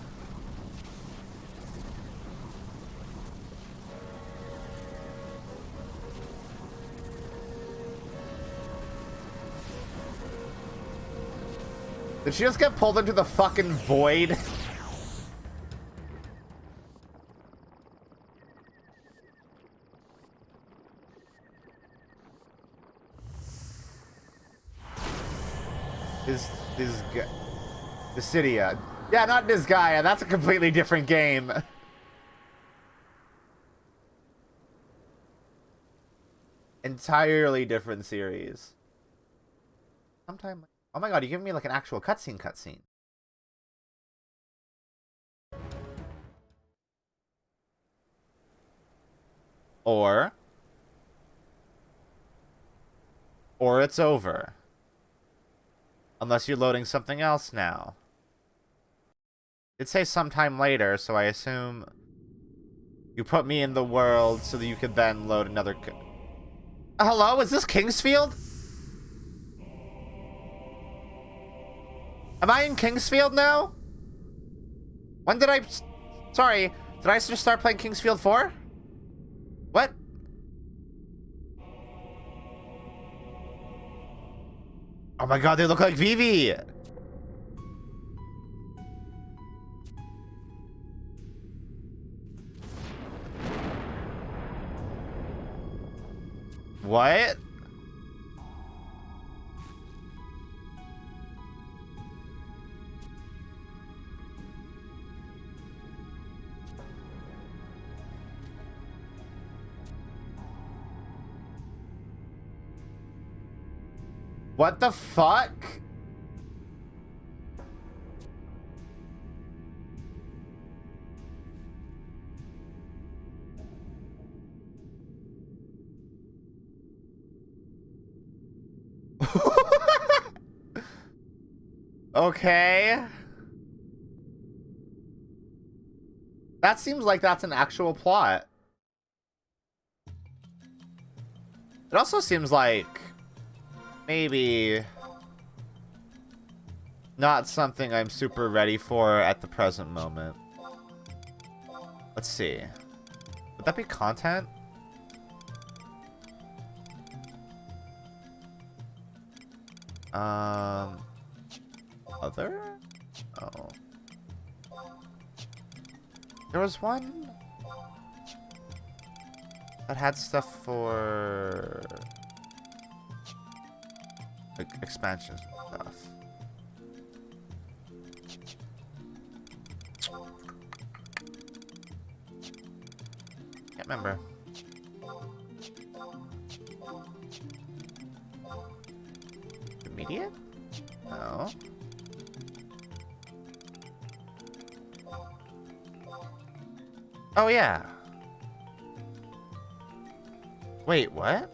Did she just get pulled into the fucking void? This guy. Dissidia. Yeah, not Disgaea. That's a completely different game. Entirely different series. Sometime. Oh my god, you giving me like an actual cutscene. Or it's over. Unless you're loading something else now. It'd say sometime later, so I assume you put me in the world so that you could then load another... Hello? Is this Kingsfield? Am I in Kingsfield now? When did I... Sorry, did I just start playing Kingsfield 4? What? Oh my god, they look like Vivi! What? What the fuck? Okay. That seems like that's an actual plot. It also seems like maybe not something I'm super ready for at the present moment. Let's see. Would that be content? Other? Oh. There was one that had stuff for like expansions and stuff. Can't remember. Immediate? No. Oh, yeah. Wait, what?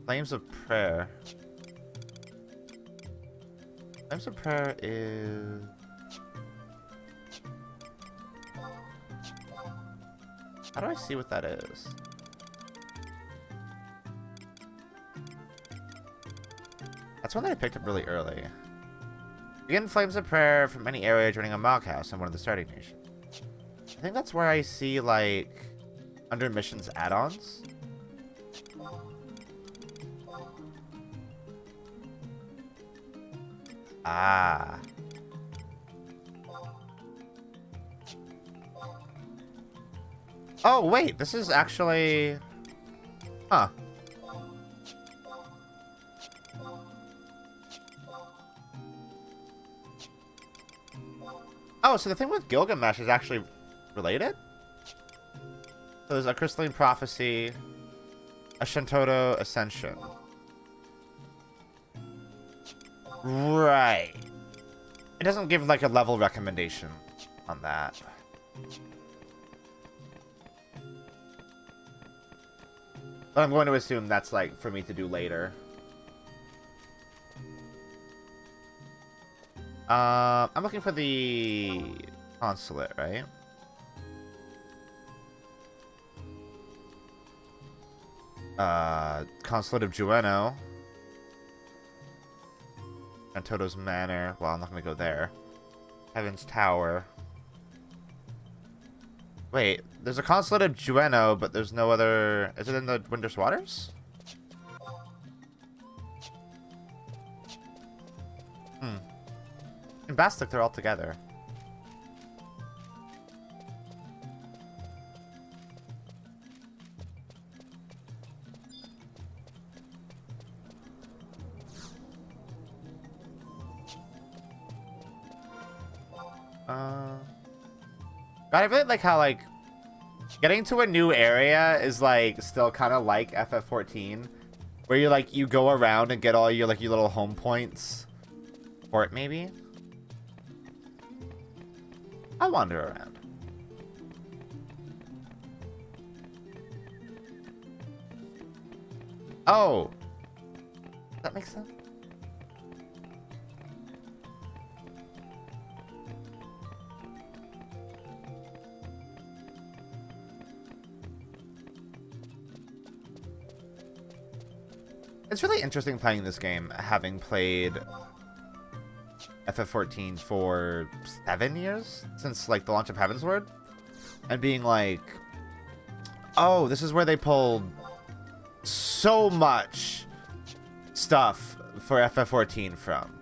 Flames of Prayer. Flames of Prayer is... How do I see what that is? That's one that I picked up really early. Begin Flames of Prayer from any area joining a mock house in one of the starting nations. I think that's where I see, like, under missions add-ons. Ah. Oh, wait, this is actually... Huh. Oh, so the thing with Gilgamesh is actually related? So there's a Crystalline Prophecy, a Shintoto Ascension. Right. It doesn't give, like, a level recommendation on that. But I'm going to assume that's, like, for me to do later. I'm looking for the consulate, right? Consulate of Jueno. And Toto's Manor. Well, I'm not gonna go there. Heaven's Tower. Wait, there's a Consulate of Jueno, but there's no other... Is it in the Windurst Waters? In Bastic, they're all together. God, I really like how, like, getting to a new area is, like, still kind of like FF14, where you, like, you go around and get all your, like, your little home points. Port, maybe? I'll wander around. Oh! Does that make sense? It's really interesting playing this game, having played FF14 for 7 years since, like, the launch of Heavensward, and being like, oh, this is where they pulled so much stuff for FF14 from.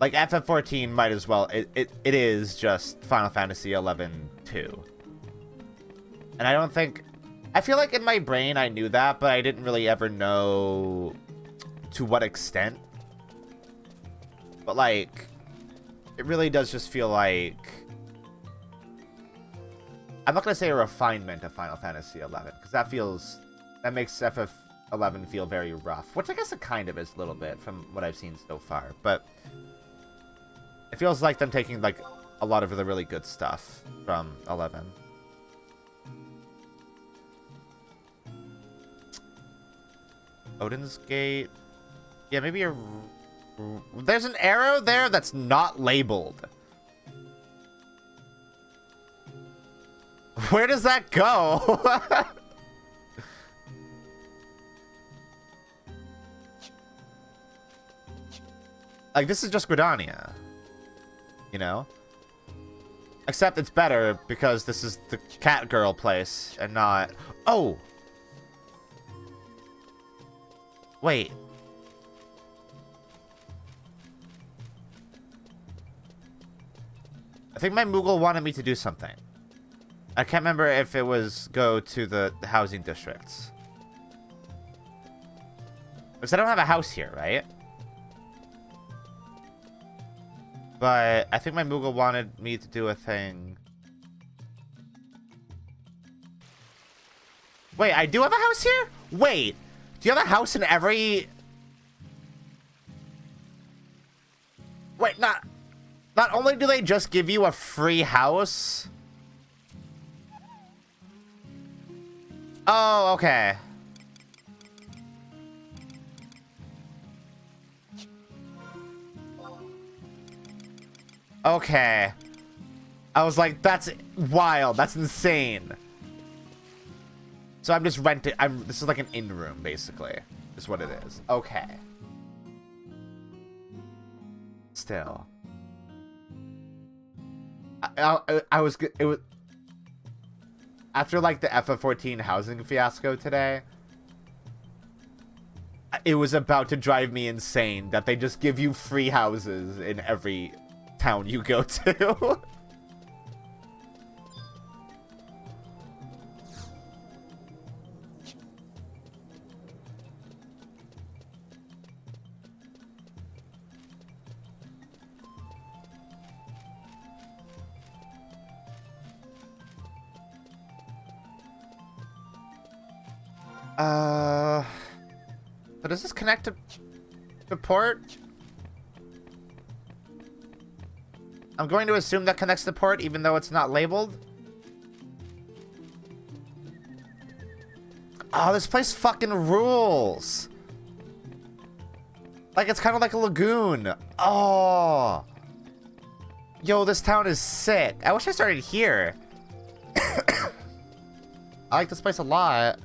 Like, FF14 might as well, it is just Final Fantasy 11-2. And I don't think... I feel like in my brain I knew that, but I didn't really ever know to what extent. But, like, it really does just feel like... I'm not going to say a refinement of Final Fantasy XI, because that feels... That makes FF11 feel very rough, which I guess it kind of is a little bit from what I've seen so far, but... It feels like them taking, like, a lot of the really good stuff from 11. Odin's Gate. Yeah, maybe a... There's an arrow there that's not labeled. Where does that go? Like, this is just Gridania. You know? Except it's better because this is the cat girl place and not... Oh! Wait. I think my Moogle wanted me to do something. I can't remember if it was go to the housing districts. Because I don't have a house here, right? But I think my Moogle wanted me to do a thing. Wait, I do have a house here? Wait, do you have a house in every... Wait, not only do they just give you a free house... Oh, okay. Okay. I was like, that's wild. That's insane. So I'm just renting. This is like an in-room, basically. Is what it is. Okay. Still. I was... It was... After, like, the FF14 housing fiasco today, it was about to drive me insane that they just give you free houses in every town you go to. So does this connect to port? I'm going to assume that connects to port, even though it's not labeled. Oh, this place fucking rules. Like, it's kind of like a lagoon. Oh. Yo, this town is sick. I wish I started here. I like this place a lot.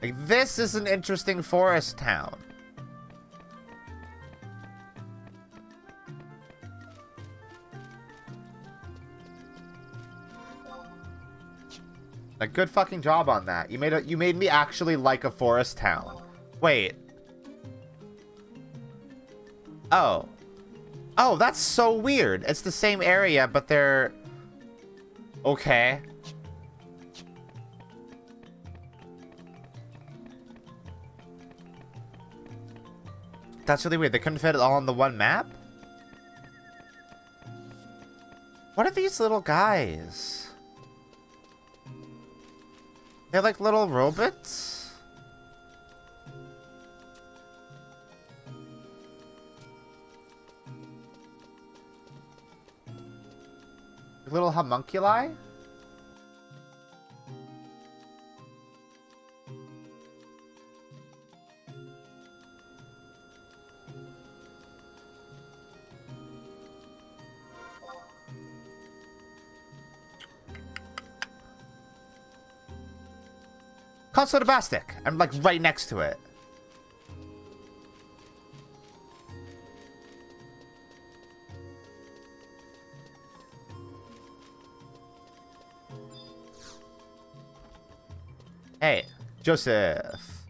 Like, this is an interesting forest town. Like, good fucking job on that. You made me actually like a forest town. Wait. Oh. Oh, that's so weird. It's the same area, but they're... Okay. That's really weird. They couldn't fit it all on the one map? What are these little guys? They're like little robots? Little homunculi? Console to Bastic. I'm like right next to it. Hey, Joseph.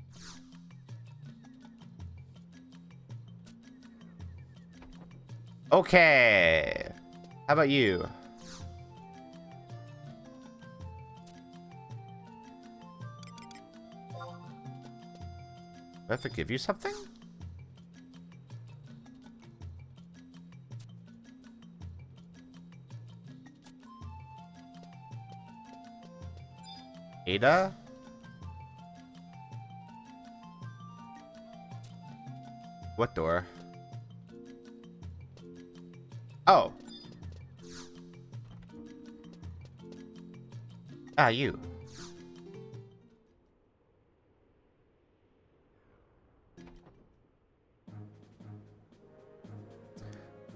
Okay. How about you? Do I have to give you something? Ada? What door? Oh. Ah, you.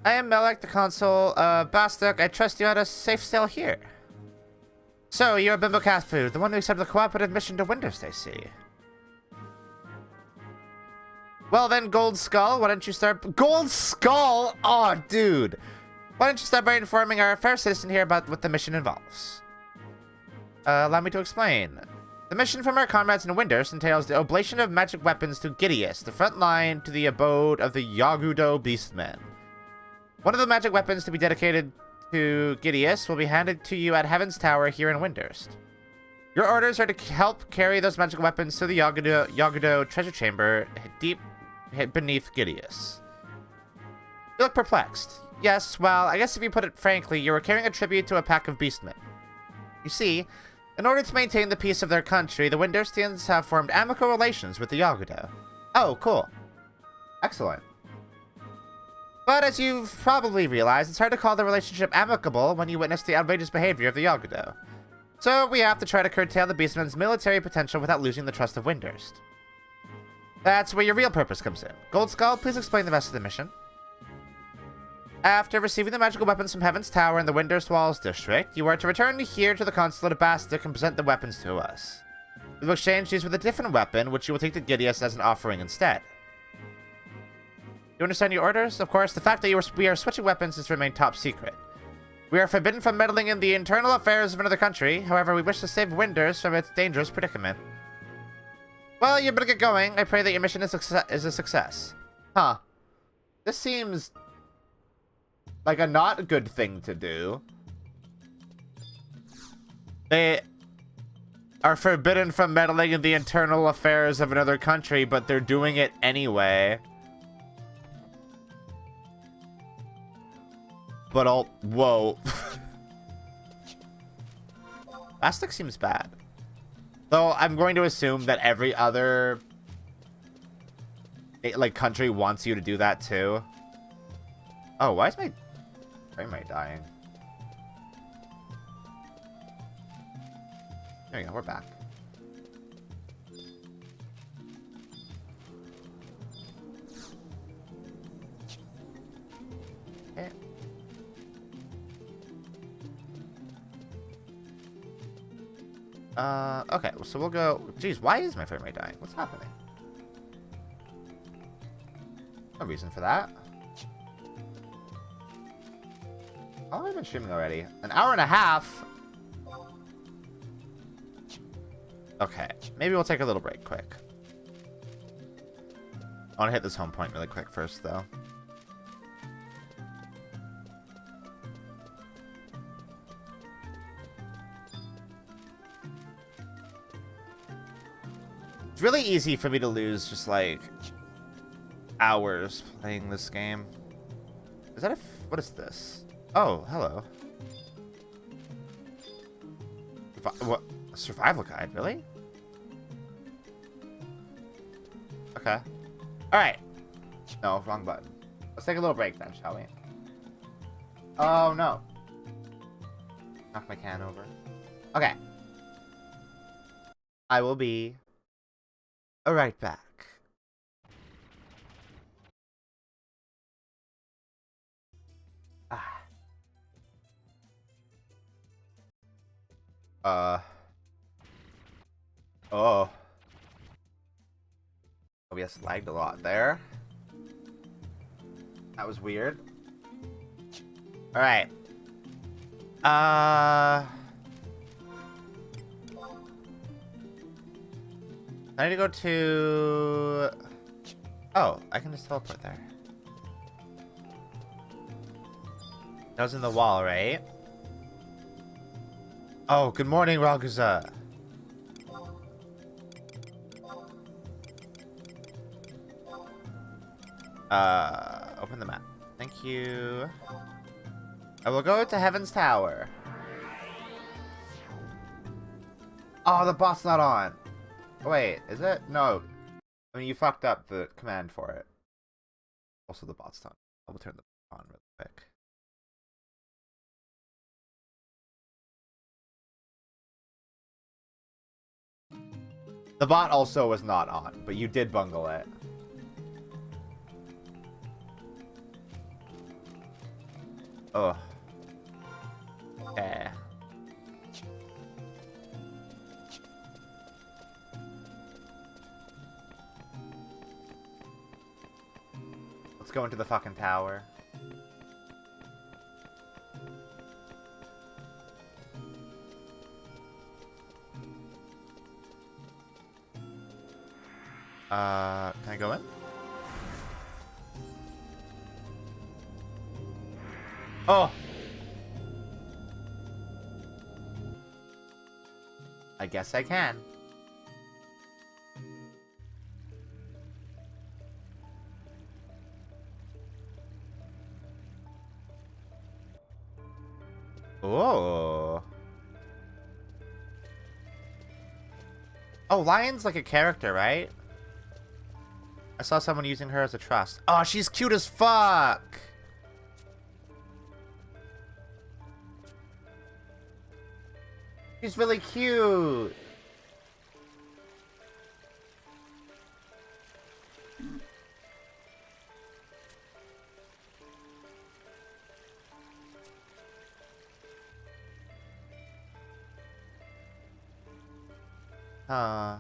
I am Melek, the consul. Bastok, I trust you had a safe sail here. So, you're Bimbo Cat Food, the one who accepted the cooperative mission to Winders, I see. Well then, Gold Skull, why don't you start... Gold Skull? Oh, dude. Why don't you start by informing our fair citizen here about what the mission involves? Allow me to explain. The mission from our comrades in Winders entails the oblation of magic weapons to Gideus, the front line to the abode of the Yagudo Beastmen. One of the magic weapons to be dedicated to Gideus will be handed to you at Heaven's Tower here in Winders. Your orders are to help carry those magic weapons to the Yagudo treasure chamber deep beneath Gideus. You look perplexed. Yes, well, I guess if you put it frankly, you were carrying a tribute to a pack of beastmen. You see, in order to maintain the peace of their country, the Winderstians have formed amicable relations with the Yagudo. Oh, cool. Excellent. But as you've probably realized, it's hard to call the relationship amicable when you witness the outrageous behavior of the Yagudo. So we have to try to curtail the Beastmen's military potential without losing the trust of Winders. That's where your real purpose comes in. Gold Skull, please explain the rest of the mission. After receiving the magical weapons from Heaven's Tower in the Winders Walls district, you are to return here to the Consulate of Bastok and present the weapons to us. We will exchange these with a different weapon, which you will take to Gideus as an offering instead. You understand your orders? Of course, the fact that we are switching weapons is to remain top secret. We are forbidden from meddling in the internal affairs of another country. However, we wish to save Winders from its dangerous predicament. Well, you better get going. I pray that your mission is a success. Huh. This seems like a not good thing to do. They are forbidden from meddling in the internal affairs of another country, but they're doing it anyway. But whoa. Bastok seems bad. Though I'm going to assume that every other country wants you to do that too. Oh, why is my frame rate dying? There we go, we're back. Okay. Okay, so we'll go... Jeez, why is my frame rate dying? What's happening? No reason for that. How long have I been streaming already? An hour and a half? Okay, maybe we'll take a little break quick. I want to hit this home point really quick first, though. It's really easy for me to lose just, like, hours playing this game. Is that what is this? Oh, hello. What? A survival guide, really? Okay. Alright. No, wrong button. Let's take a little break then, shall we? Oh, no. Knock my can over. Okay. I will be right back. Oh. OBS lagged a lot there. That was weird. Alright. I need to go to... Oh, I can just teleport there. That was in the wall, right? Oh, good morning, Raguza. Open the map. Thank you. I will go to Heaven's Tower. Oh, the bot's not on. Wait, is it? No. I mean, you fucked up the command for it. Also, the bot's not. I will turn the bot on real quick. The bot also was not on, but you did bungle it. Oh. Okay. Let's go into the fucking tower. Can I go in? Oh! I guess I can. Oh. Oh, Lion's like a character, right? I saw someone using her as a trust. Oh, she's cute as fuck! She's really cute! Huh.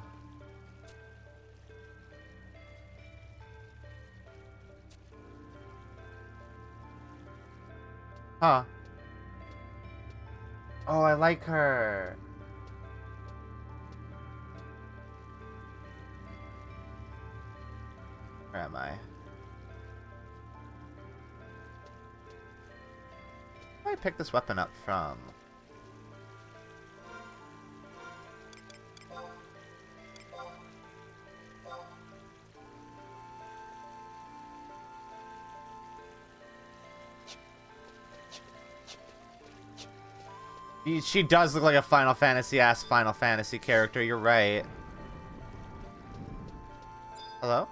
Huh. Oh, I like her. Where am I? Where do I pick this weapon up from? She does look like a Final Fantasy-ass Final Fantasy character, you're right. Hello?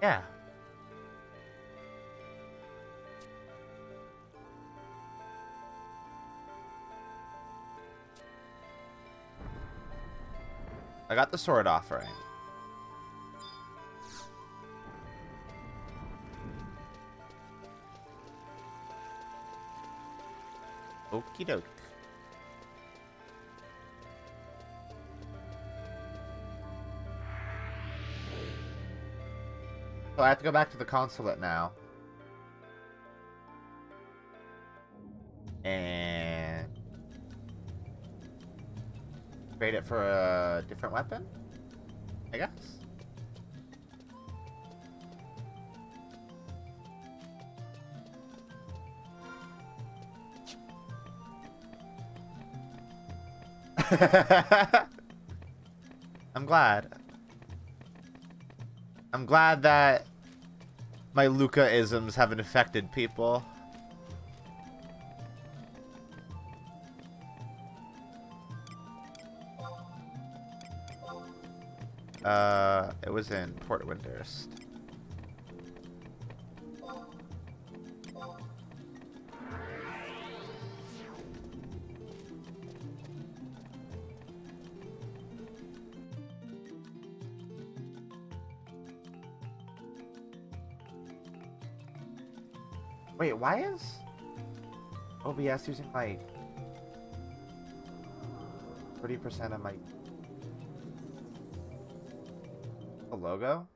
Yeah. I got the sword offering. Okie doke. So I have to go back to the consulate now. And trade it for a different weapon, I guess. I'm glad. I'm glad that my Luka-isms haven't affected people. It was in Port Windurst. Wait, why is OBS using like 30% of my logo?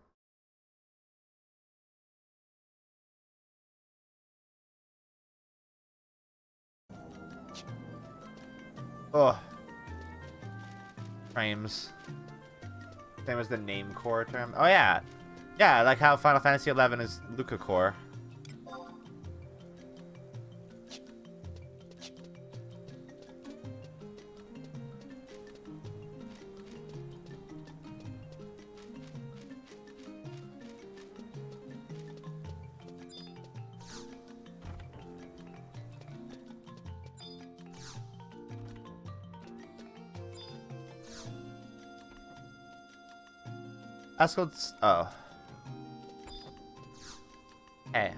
Ugh. Frames. Same as the name core term. Oh yeah. Yeah, like how Final Fantasy 11 is Luka core. Escal's. Oh. Hey.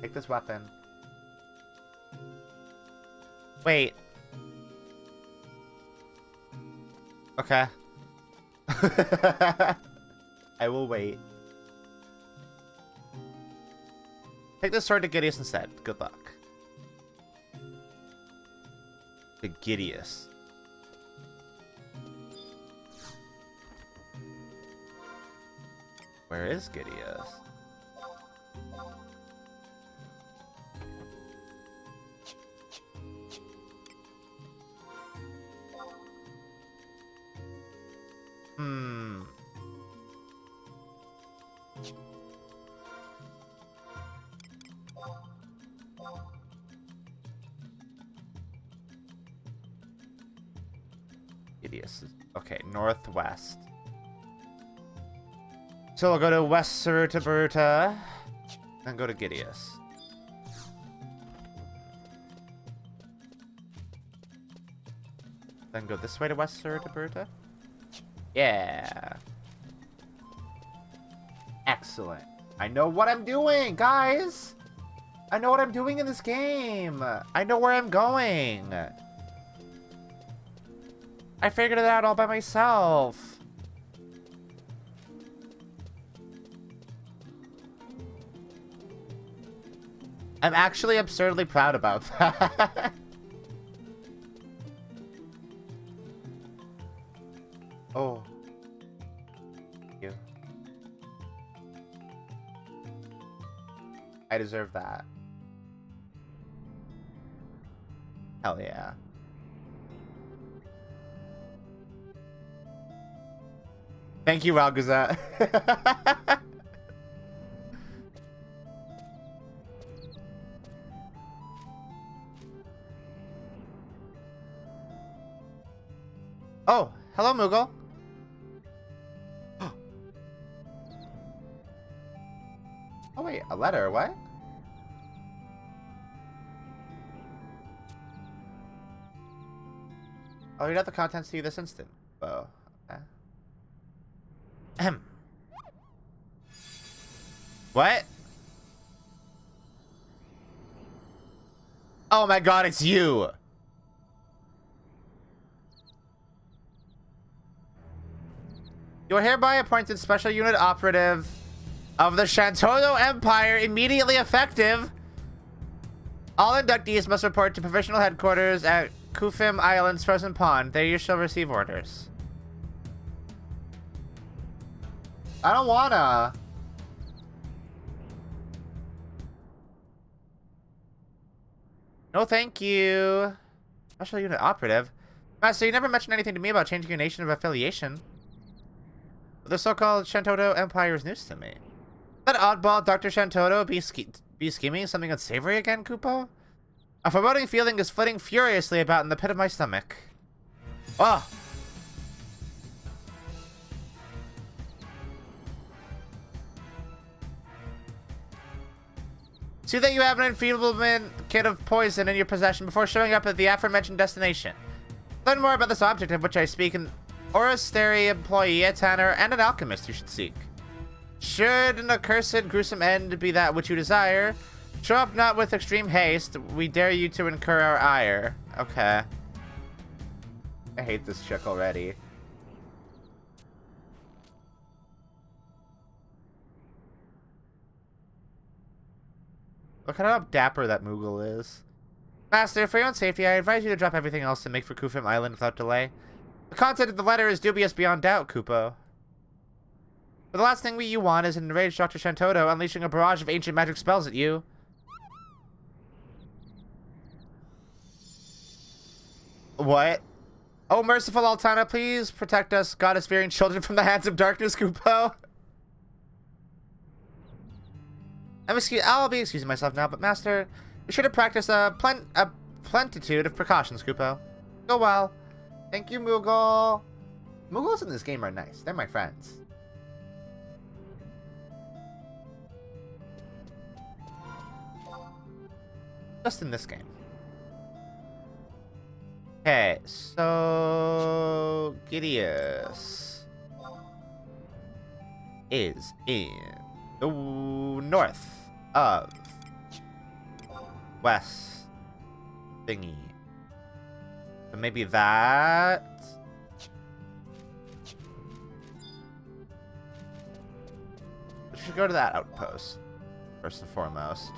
Take this weapon. Wait. Okay. I will wait. Take this sword to Gideus instead. Good luck. To Gideus. Where is Gideus? Gideus is okay, northwest. So we'll go to West Vtuber, then go to Gideus. Then go this way to West Vtuber. Yeah. Excellent. I know what I'm doing, guys. I know what I'm doing in this game. I know where I'm going. I figured it out all by myself. I'm actually absurdly proud about that. Oh. Thank you. I deserve that. Hell yeah. Thank you, Ralgazette. Oh, hello, Moogle. Oh, wait, a letter, what? Oh, you got the contents to you this instant. Oh, okay. Ahem. What? Oh my god, it's you! You are hereby appointed Special Unit Operative of the Shantoto Empire, immediately effective. All inductees must report to Provisional Headquarters at Kufim Island's Frozen Pond. There you shall receive orders. I don't wanna. No, thank you. Special Unit Operative? Master, you never mentioned anything to me about changing your nation of affiliation. The so-called Shantoto Empire is news to me. That oddball Dr. Shantoto be scheming something unsavory again, Kupo? A foreboding feeling is flitting furiously about in the pit of my stomach. Oh! See that you have an enfeeblement kit of poison in your possession before showing up at the aforementioned destination. Learn more about this object of which I speak in Oristeri employee, a tanner, and an alchemist you should seek. Should an accursed, gruesome end be that which you desire, show up not with extreme haste. We dare you to incur our ire. Okay. I hate this chick already. Look at how dapper that Moogle is. Master, for your own safety, I advise you to drop everything else and make for Kufim Island without delay. The content of the letter is dubious beyond doubt, Kupo. But the last thing you want is an enraged Dr. Shantoto unleashing a barrage of ancient magic spells at you. What? Oh, merciful Altana, please protect us, goddess-fearing children, from the hands of darkness, Kupo. I'll be excusing myself now, but Master, be sure to practice a plentitude of precautions, Kupo. Go well. Thank you, Moogle. Moogles in this game are nice. They're my friends. Just in this game. Okay, so Gideus is in the north of West thingy. So maybe that. We should go to that outpost first and foremost.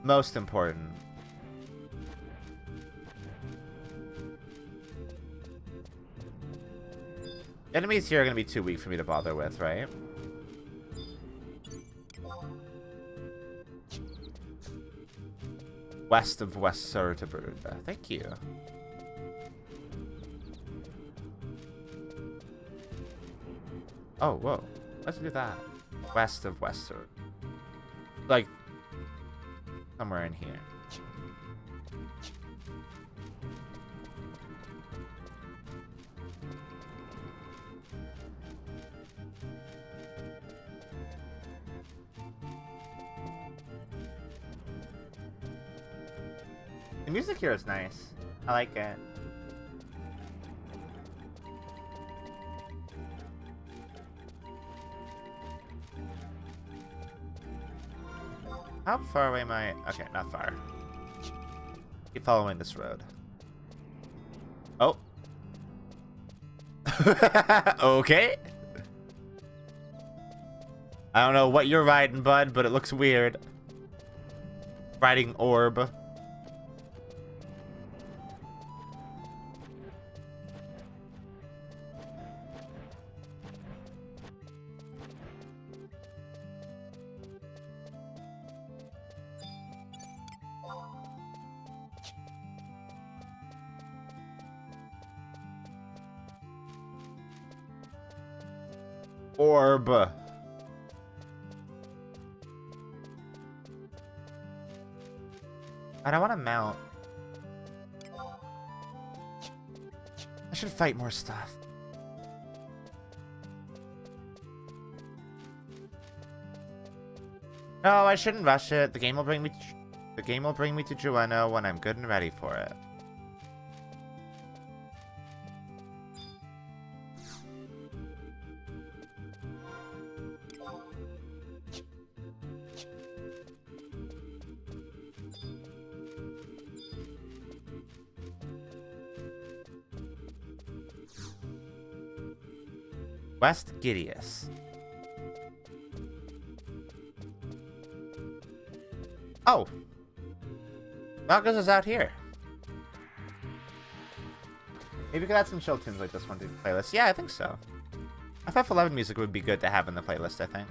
Most important. Enemies here are going to be too weak for me to bother with, right? West of Vtuber. Thank you. Oh, whoa. Let's do that. West of Vtuber. Like, somewhere in here. The music here is nice. I like it. How far away am I? Okay, not far. Keep following this road. Oh. Okay. I don't know what you're riding, bud, but it looks weird. Riding orb. Orb. I don't want to mount. I should fight more stuff. No, I shouldn't rush it. The game will bring me to Jueno when I'm good and ready for it. West Gideus. Oh. Malgus is out here. Maybe we could add some chill tunes like this one to the playlist. Yeah, I think so. FF11 music would be good to have in the playlist, I think.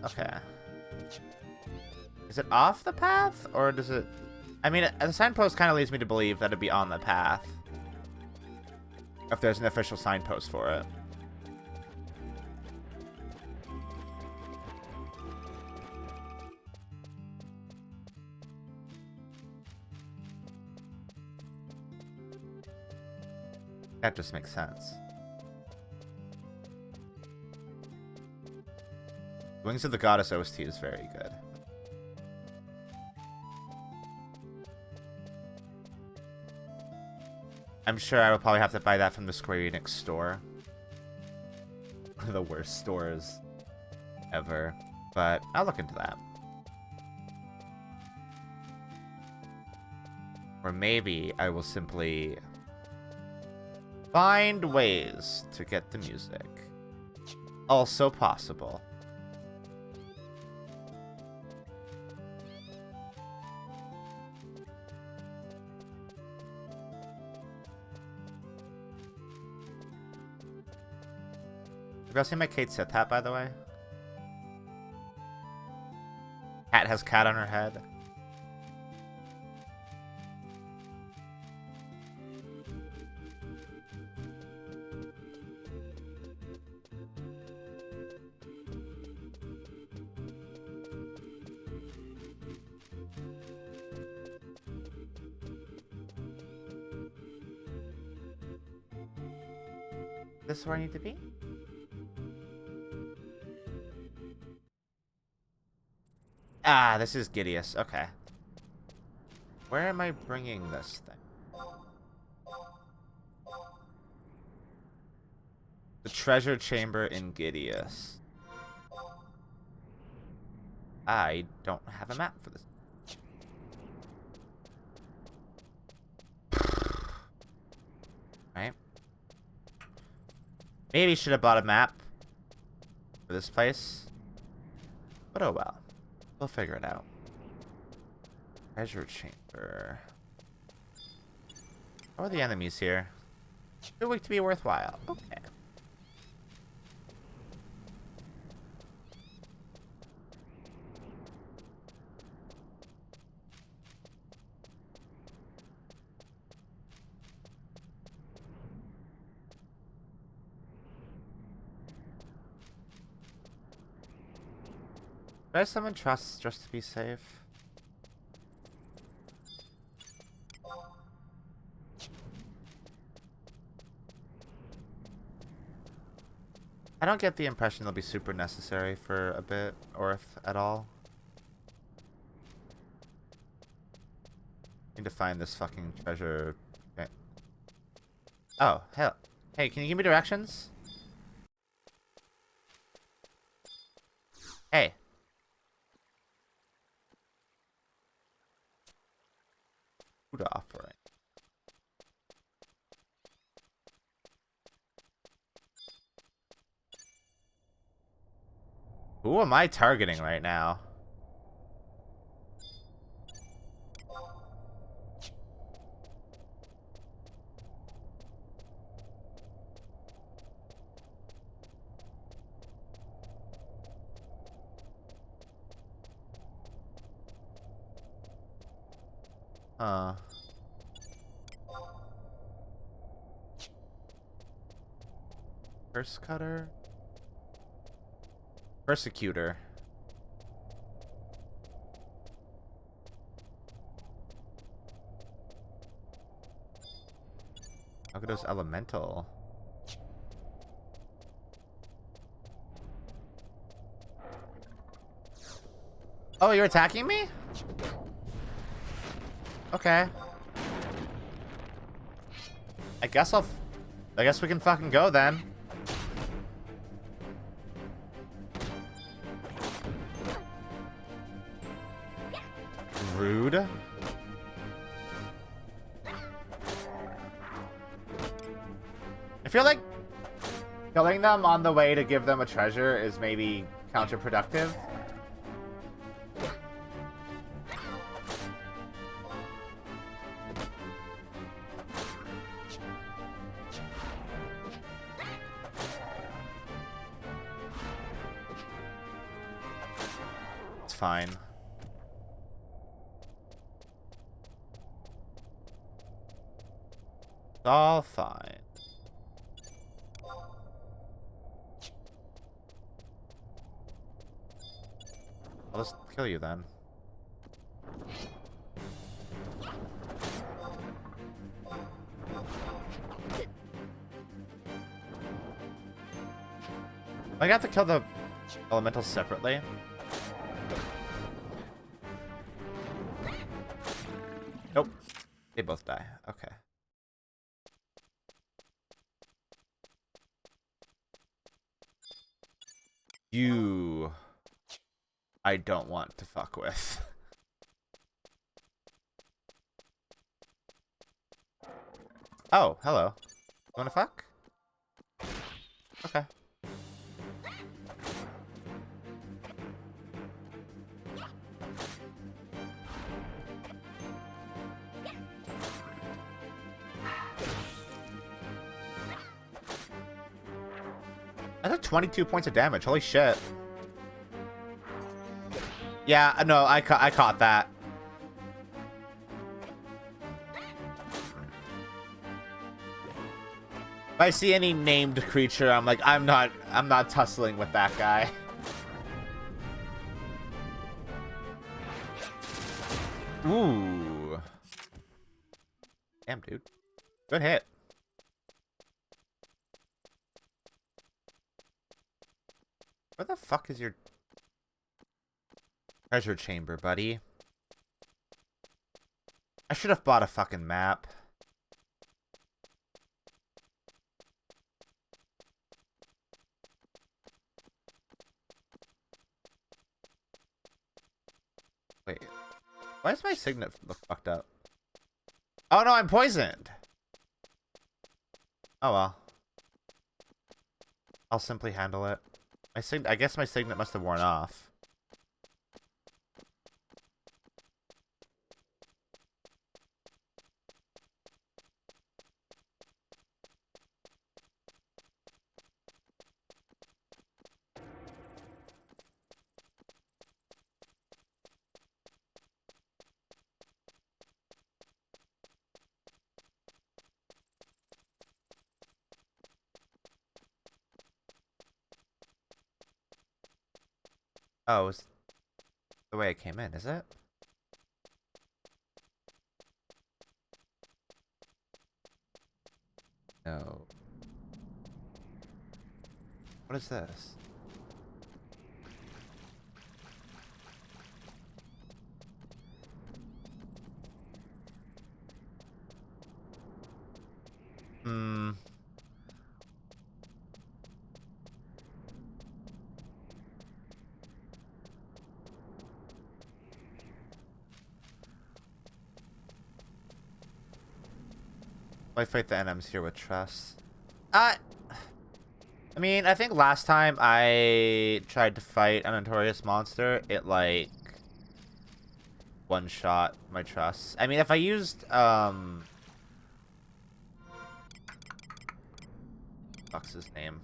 Okay. Is it off the path, or does it... I mean, the signpost kind of leads me to believe that it'd be on the path. If there's an official signpost for it. That just makes sense. Wings of the Goddess OST is very good. I'm sure I will probably have to buy that from the Square Enix store. One of the worst stores ever. But I'll look into that. Or maybe I will simply find ways to get the music. Also possible. Have y'all seen my Kate Sith hat, by the way? Hat has cat on her head. This is where I need to be? Ah, this is Gideus. Okay. Where am I bringing this thing? The treasure chamber in Gideus. I don't have a map for this. Right? Maybe should have bought a map for this place. But oh well. We'll figure it out. Treasure chamber. How are the enemies here? Too weak to be worthwhile. Okay. Should I summon Trust just to be safe? I don't get the impression they'll be super necessary for a bit, or if at all. Need to find this fucking treasure. Okay. Oh, hell. Hey, can you give me directions? Hey. Food offering. Who am I targeting right now? Curse cutter? Persecutor. Agado's elemental. Oh, you're attacking me? Okay. I guess we can fucking go then. Rude. I feel like killing them on the way to give them a treasure is maybe counterproductive. It's fine. It's all fine. I'll just kill you then. I got to kill the elementals separately. Nope. They both die. Okay. You... I don't want to fuck with. Oh, hello. You wanna fuck? Okay. I took 22 points of damage. Holy shit. Yeah, no, I caught that. If I see any named creature, I'm like, I'm not tussling with that guy. Ooh. Damn, dude. Good hit. Where the fuck is your treasure chamber, buddy? I should have bought a fucking map. Wait. Why does my signet look fucked up? Oh no, I'm poisoned! Oh well. I'll simply handle it. I guess my signet must have worn off. Oh, it's the way it came in, is it? No. What is this? Hmm. I fight the NMs here with trust. I mean, I think last time I tried to fight a notorious monster, it like one-shot my trust. I mean, if I used what's his name?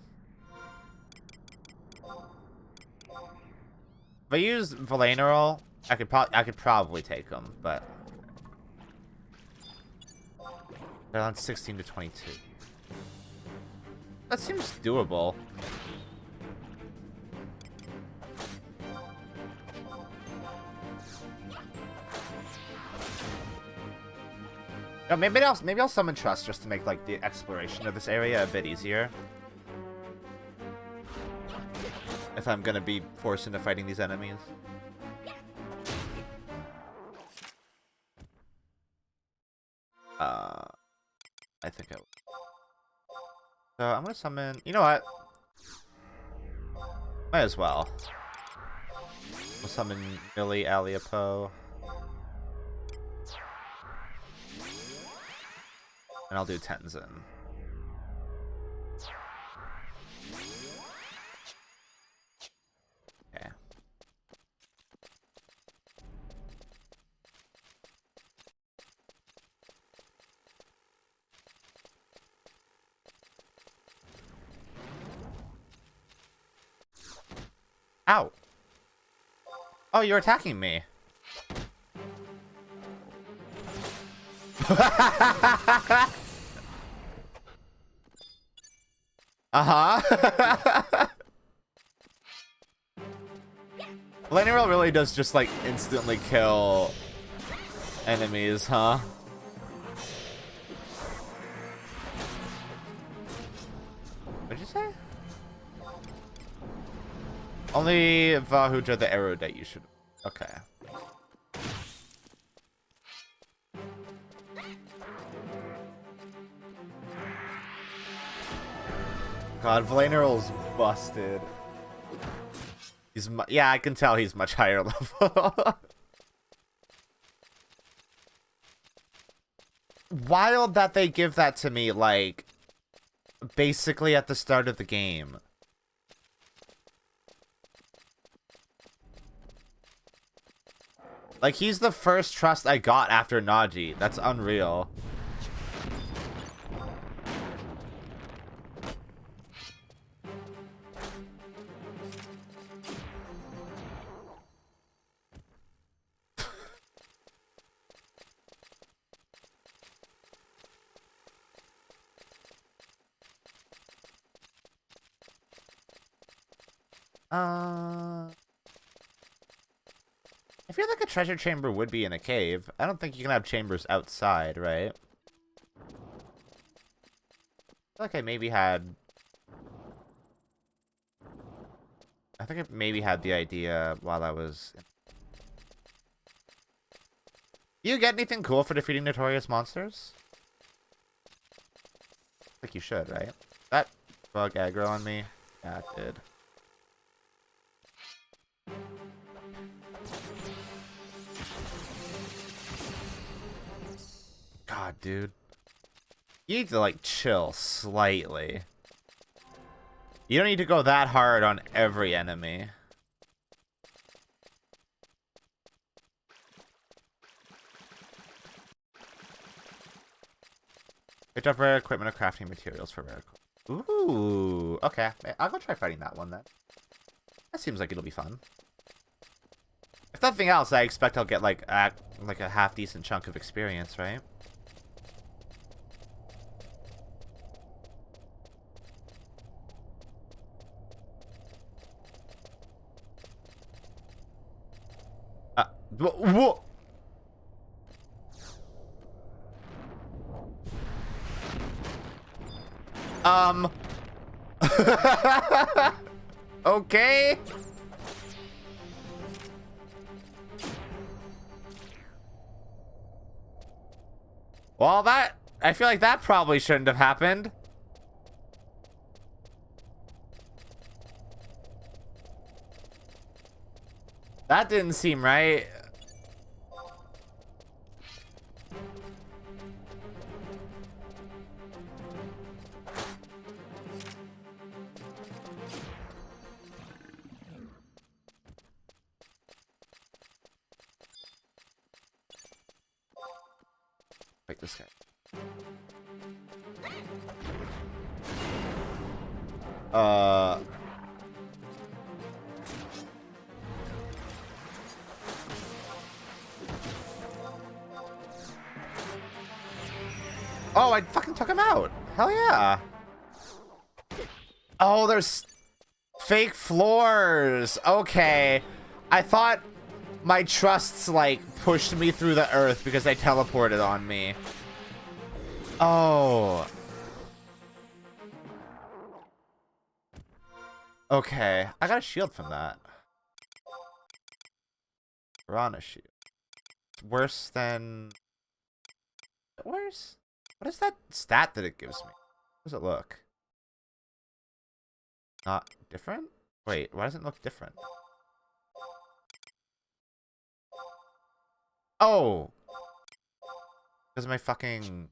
If I used vana'diel, I could probably take him, but they're on 16 to 22. That seems doable. No, maybe I'll summon trust just to make like the exploration of this area a bit easier. If I'm gonna be forced into fighting these enemies. I think I will. So I'm gonna summon. You know what? Might as well. We'll summon Millie Aliapo. And I'll do Tenzin. Okay. Ow! Oh, you're attacking me. Uh-huh. vana'diel really does just like instantly kill enemies, huh? What'd you say? Only Vtuber the erudite you should. Okay. God, vana'diel's busted. Yeah, I can tell he's much higher level. Wild that they give that to me, like, basically at the start of the game. Like, he's the first trust I got after Naji. That's unreal. I feel like a treasure chamber would be in a cave. I don't think you can have chambers outside, right? I feel like I maybe had... I think I maybe had the idea while I was... You get anything cool for defeating notorious monsters? I think you should, right? That bug aggro on me? Yeah, it did. God, dude. You need to, like, chill slightly. You don't need to go that hard on every enemy. Picked up rare equipment or crafting materials for rare equipment. Ooh, okay. I'll go try fighting that one then. That seems like it'll be fun. If nothing else, I expect I'll get like a half decent chunk of experience, right? Whoa! Okay. Well, I feel like that probably shouldn't have happened. That didn't seem right. Wait, this guy. Oh, I fucking took him out. Hell yeah. Oh, there's fake floors. Okay. I thought my trusts, like, pushed me through the earth because they teleported on me. Oh. Okay. I got a shield from that. Piranha shield. It's worse than... Worse? What is that stat that it gives me? How does it look? Not different? Wait, why does it look different? Oh! Because my fucking...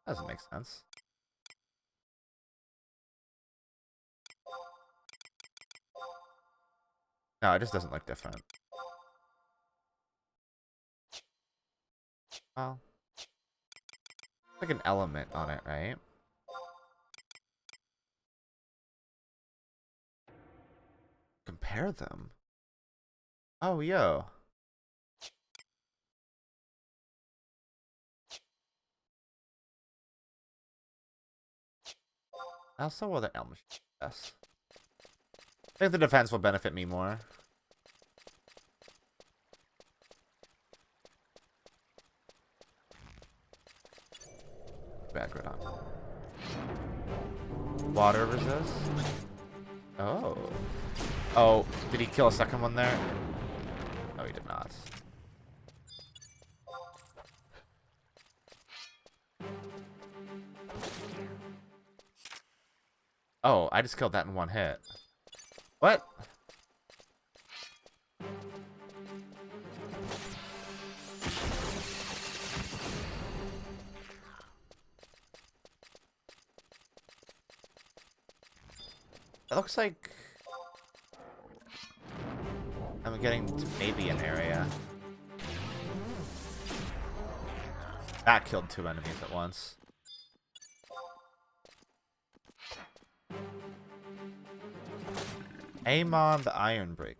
Doesn't make sense. No, it just doesn't look different. Well, like an element on it, right? Compare them. Oh, yo. Also, well, the element. Yes. I think the defense will benefit me more. Background on. Water resist. Oh. Oh, did he kill a second one there? No, he did not. Oh, I just killed that in one hit. What? It looks like I'm getting to maybe an area. That killed 2 enemies at once. Aim on the iron break.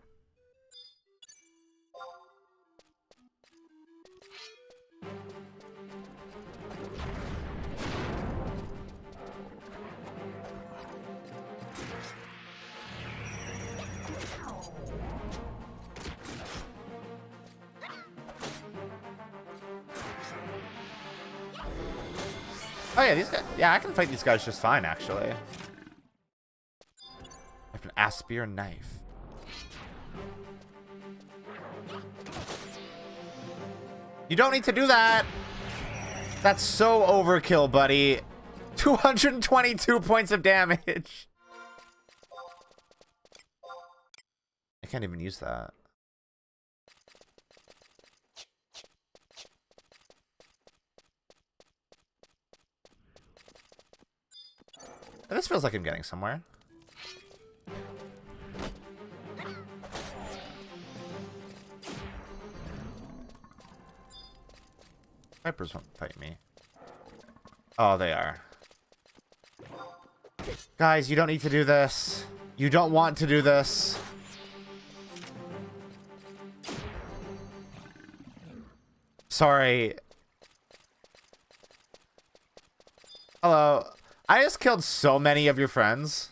Oh yeah, these guys. Yeah, I can fight these guys just fine, actually. I have an Aspir knife. You don't need to do that. That's so overkill, buddy. 222 points of damage. I can't even use that. This feels like I'm getting somewhere. Vipers won't fight me. Oh, they are. Guys, you don't need to do this. You don't want to do this. Sorry. Hello. I just killed so many of your friends.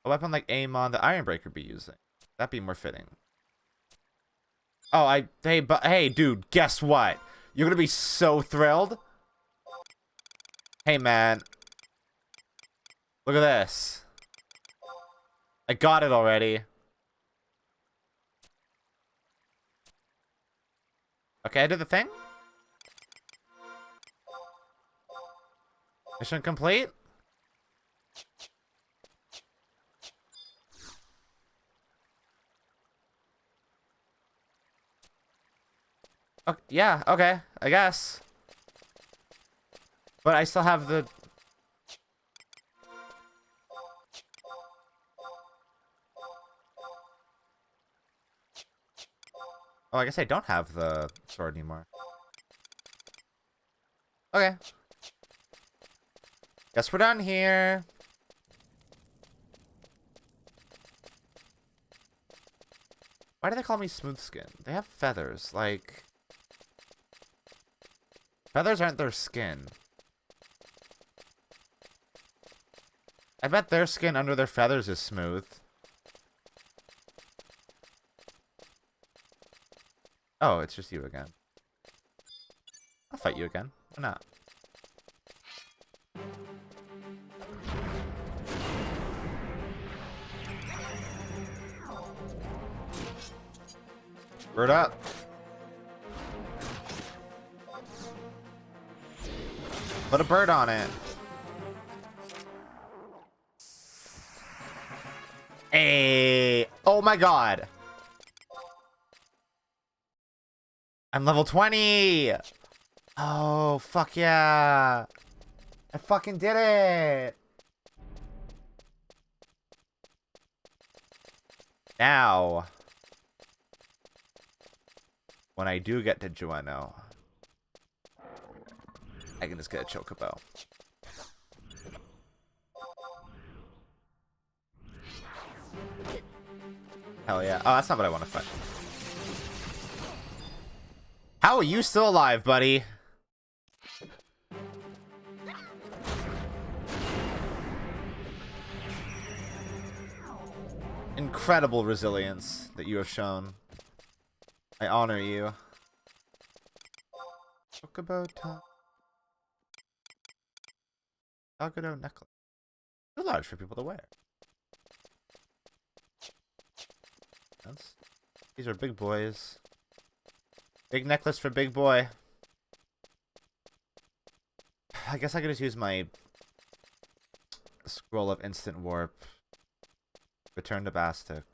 A weapon like Amon the Ironbreaker be using. That'd be more fitting. Oh, hey, dude, guess what? You're gonna be so thrilled. Hey, man. Look at this. I got it already. Okay, I did the thing. Mission complete. Okay, yeah, okay, I guess. But I still have the... Oh, I guess I don't have the sword anymore. Okay. Guess we're done here. Why do they call me smooth skin? They have feathers, like... Feathers aren't their skin. I bet their skin under their feathers is smooth. Oh, it's just you again. I'll fight you again. Why not? Bird up. Put a bird on it. Hey. Oh my god. I'm level 20. Oh, fuck yeah. I fucking did it. Now, when I do get to Juano, I can just get a chocobo. Hell yeah. Oh, that's not what I want to fight. How are you still alive, buddy? Incredible resilience that you have shown. I honor you. Chocobo top. Agado necklace. Too large for people to wear. These are big boys. Big necklace for big boy. I guess I could just use my scroll of instant warp. Return to Bastic.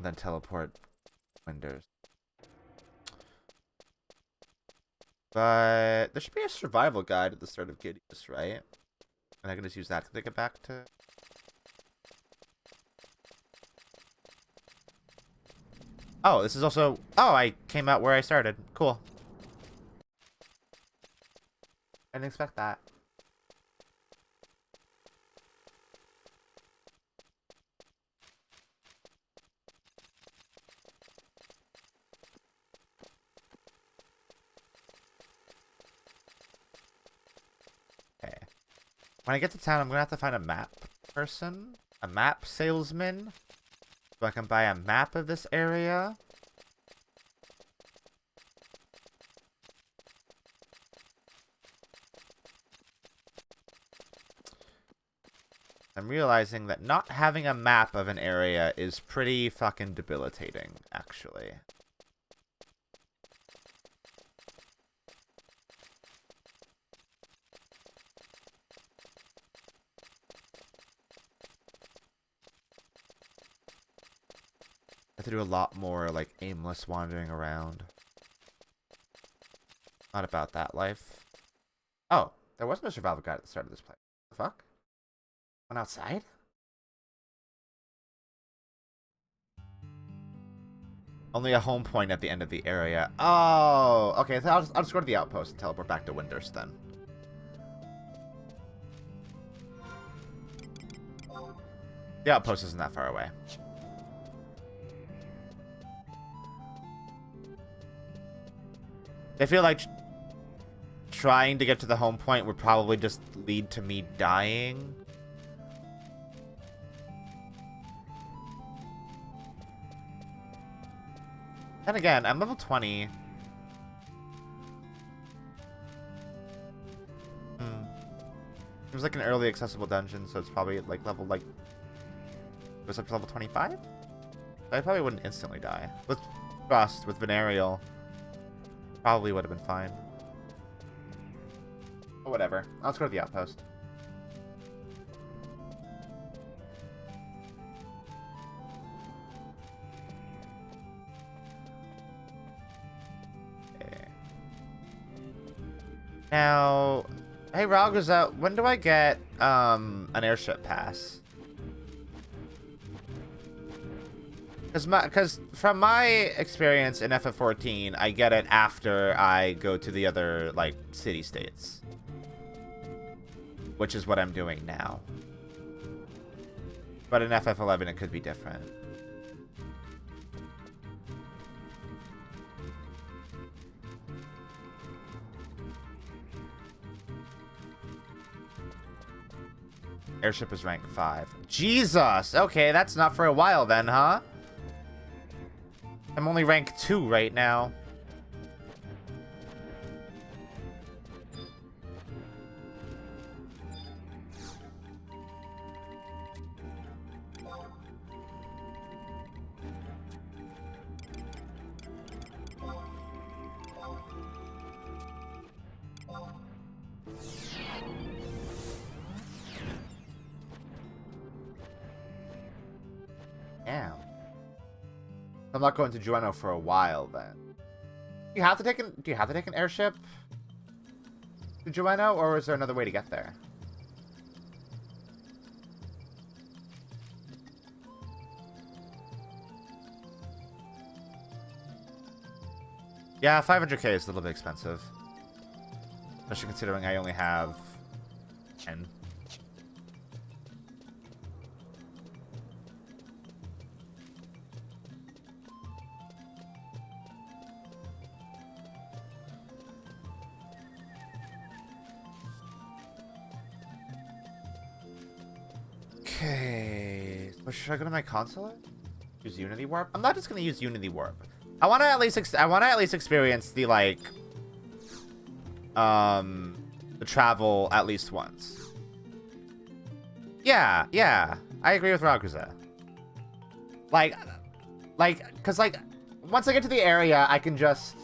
Then teleport Winders. But there should be a survival guide at the start of Gideus, right? And I can just use that to get back to... Oh, this is also... Oh, I came out where I started. Cool. I didn't expect that. Okay. When I get to town, I'm gonna have to find a map person. a map salesman. So I can buy a map of this area. I'm realizing that not having a map of an area is pretty fucking debilitating, actually. I have to do a lot more, like, aimless wandering around. Not about that life. Oh, there was no survival guide at the start of this play. What the fuck? Went outside? Only a home point at the end of the area. Oh, okay. So I'll just go to the outpost and teleport back to Windurst then. The outpost isn't that far away. I feel like trying to get to the home point would probably just lead to me dying. And again, I'm level 20. It was like an early accessible dungeon, so it's probably like level like... It was up to level 25? I probably wouldn't instantly die. With Trust, with vana'diel, probably would have been fine. But whatever. Let's go to the outpost. Now, hey Ralgaza, when do I get an airship pass? Because from my experience in FF14, I get it after I go to the other like city states, which is what I'm doing now. But in FF11, it could be different. Airship is rank 5. Jesus! Okay, that's not for a while then, huh? I'm only rank 2 right now. Damn. I'm not going to Jueno for a while then. Do you have to take an airship to Jueno, or is there another way to get there? Yeah, 500k is a little bit expensive. Especially considering I only have 10. Okay, so should I go to my console? Use Unity Warp? I'm not just gonna use Unity Warp. I want to at least experience the like the travel at least once. Yeah, I agree with Rakuza. Cause once I get to the area, I can just,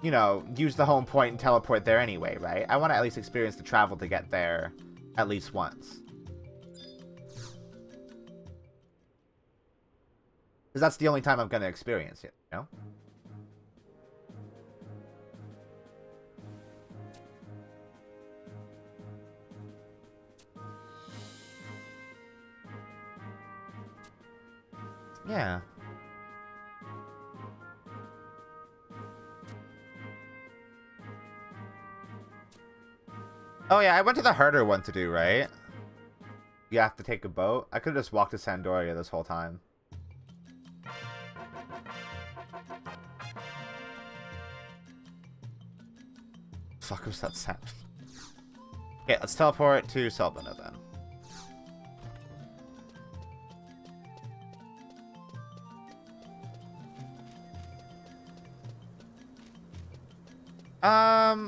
you know, use the home point and teleport there anyway, right? I want to at least experience the travel to get there at least once. Because that's the only time I'm going to experience it, you know? Yeah. Oh yeah, I went to the harder one to do, right? You have to take a boat. I could have just walked to Sandoria this whole time. Fuck was that sound? Okay, let's teleport to Selbina then. Let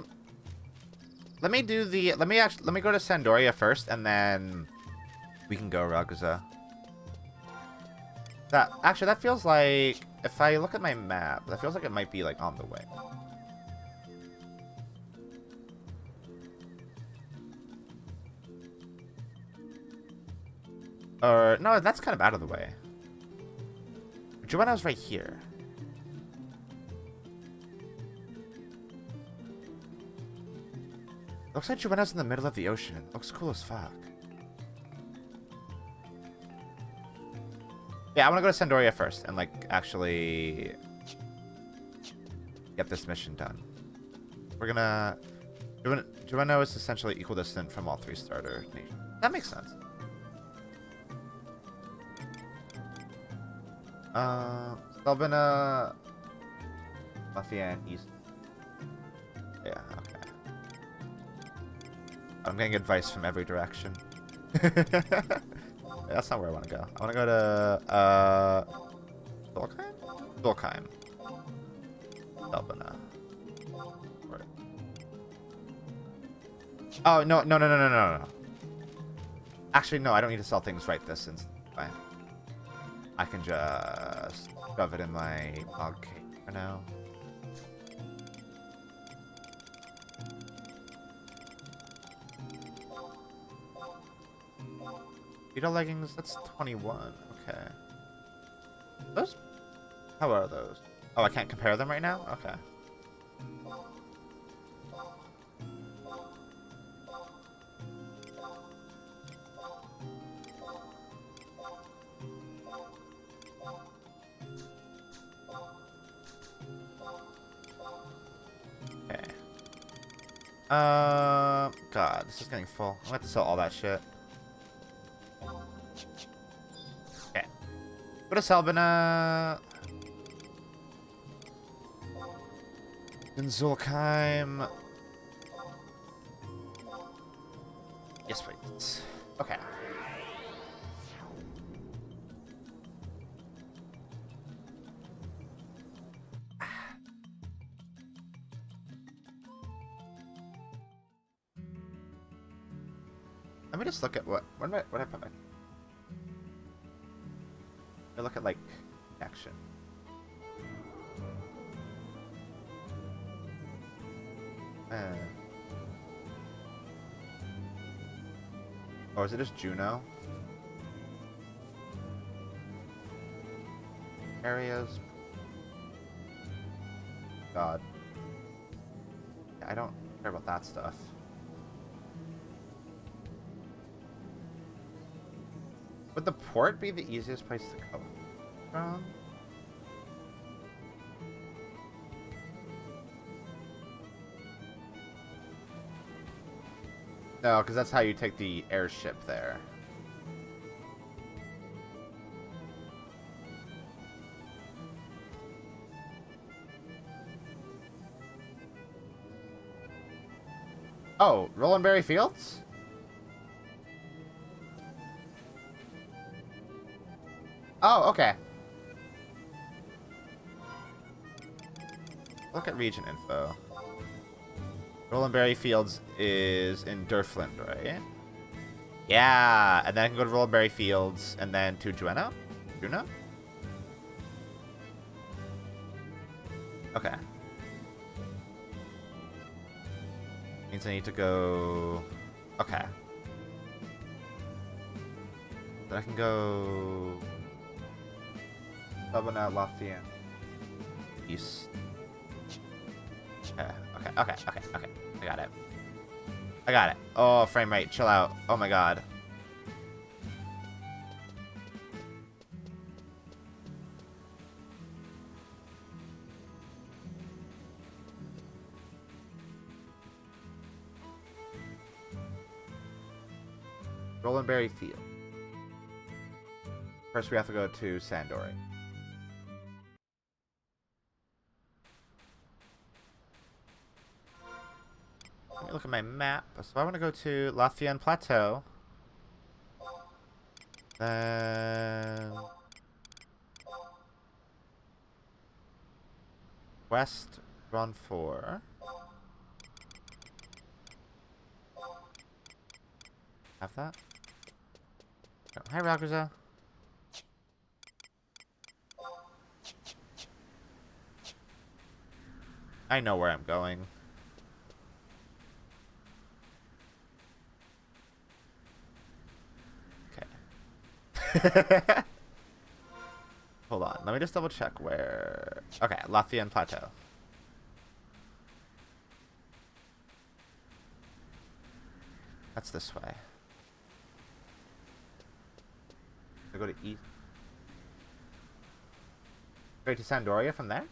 me do the. Let me go to Sandoria first, and then we can go Ragusa. That feels like, if I look at my map, that feels like it might be like on the way. Or no, that's kind of out of the way. Joanna's right here. Looks like Joanna's in the middle of the ocean. It looks cool as fuck. Yeah, I want to go to Sandoria first and, like, actually get this mission done. We're gonna... Joanna is essentially equidistant from all three starter nations. That makes sense. Selbina... Lafayette, East. Yeah, okay. I'm getting advice from every direction. That's not where I want to go. I want to go to, Dulkheim? Dulkheim. Selbina. Oh, no. Actually, no, I don't need to sell things right this instant. I can just shove it in my log cake for now. Beetle leggings, that's 21. Okay. Those? How are those? Oh, I can't compare them right now? Okay. Okay. God, this is getting full. I'm gonna have to sell all that shit. Okay. Go to Selbina. Then Zulkheim. Yes, please. Okay. Let me just look at what I put my... I look at, like, action. Or is it just Juno? Areas. God. I don't care about that stuff. Would the port be the easiest place to go from? No, because that's how you take the airship there. Oh, Rolandberry Fields? Oh, okay. Look at region info. Rolandberry Fields is in Durfland, right? Yeah, and then I can go to Rolandberry Fields and then to Juno? Juno? Okay. Means I need to go... Okay. Then I can go... Selbina, Lothian. East. Okay. I got it. Oh, frame rate. Chill out. Oh my god. Rolandberry Field. First we have to go to Sandoria. Let me look at my map. So I want to go to Lothian Plateau. Then... West, run 4. Have that? Oh, hi, Rakuza. I know where I'm going. Okay. Hold on. Let me just double check where... Okay, Lathian Plateau. That's this way. I go to east. Straight to Sandoria from there?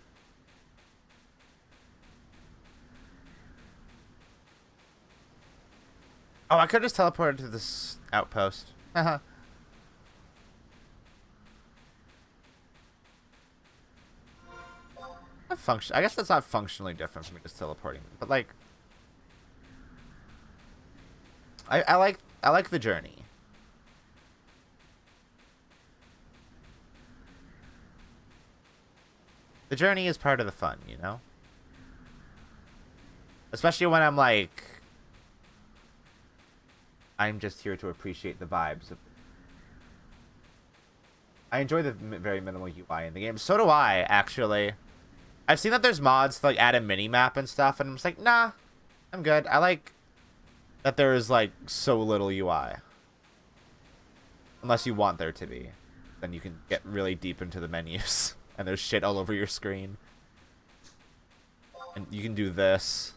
Oh, I could just teleported to this outpost. Haha. I guess that's not functionally different from me just teleporting, but like, I like the journey. The journey is part of the fun, you know? Especially when I'm like, I'm just here to appreciate the vibes of... I enjoy the very minimal UI in the game. So do I, actually. I've seen that there's mods to like add a mini map and stuff, and I'm just like, nah, I'm good. I like that there is like so little UI. Unless you want there to be. Then you can get really deep into the menus. And there's shit all over your screen. And you can do this.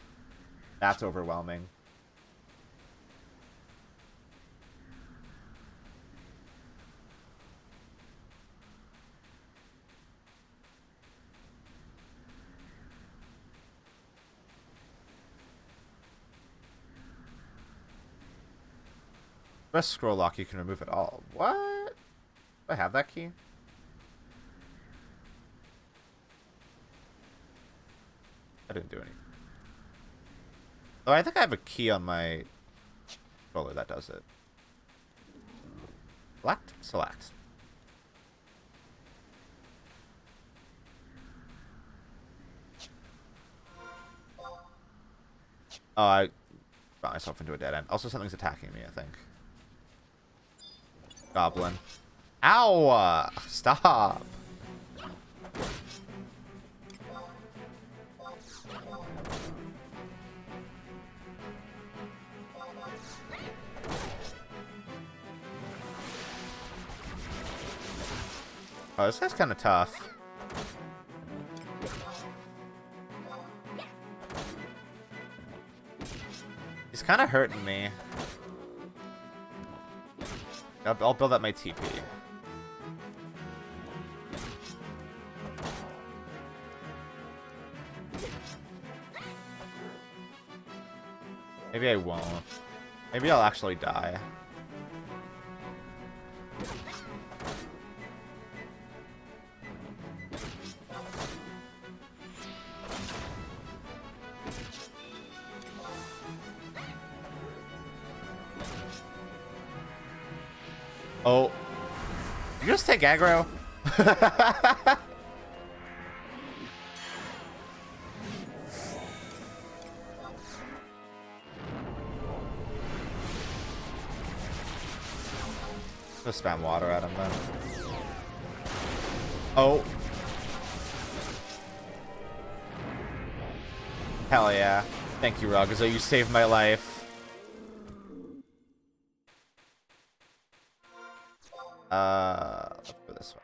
That's overwhelming. Press scroll lock, you can remove it all. What? Do I have that key? I didn't do anything. Oh, I think I have a key on my controller that does it. Select? Select. Oh, I got myself into a dead end. Also, something's attacking me, I think. Goblin. Ow! Stop! Oh, this guy's kind of tough. He's kind of hurting me. I'll build up my TP. Maybe I won't. Maybe I'll actually die. Oh. You just take aggro? Just spam water at him then. Oh. Hell yeah. Thank you, Ragazo. You saved my life. Let's go this way.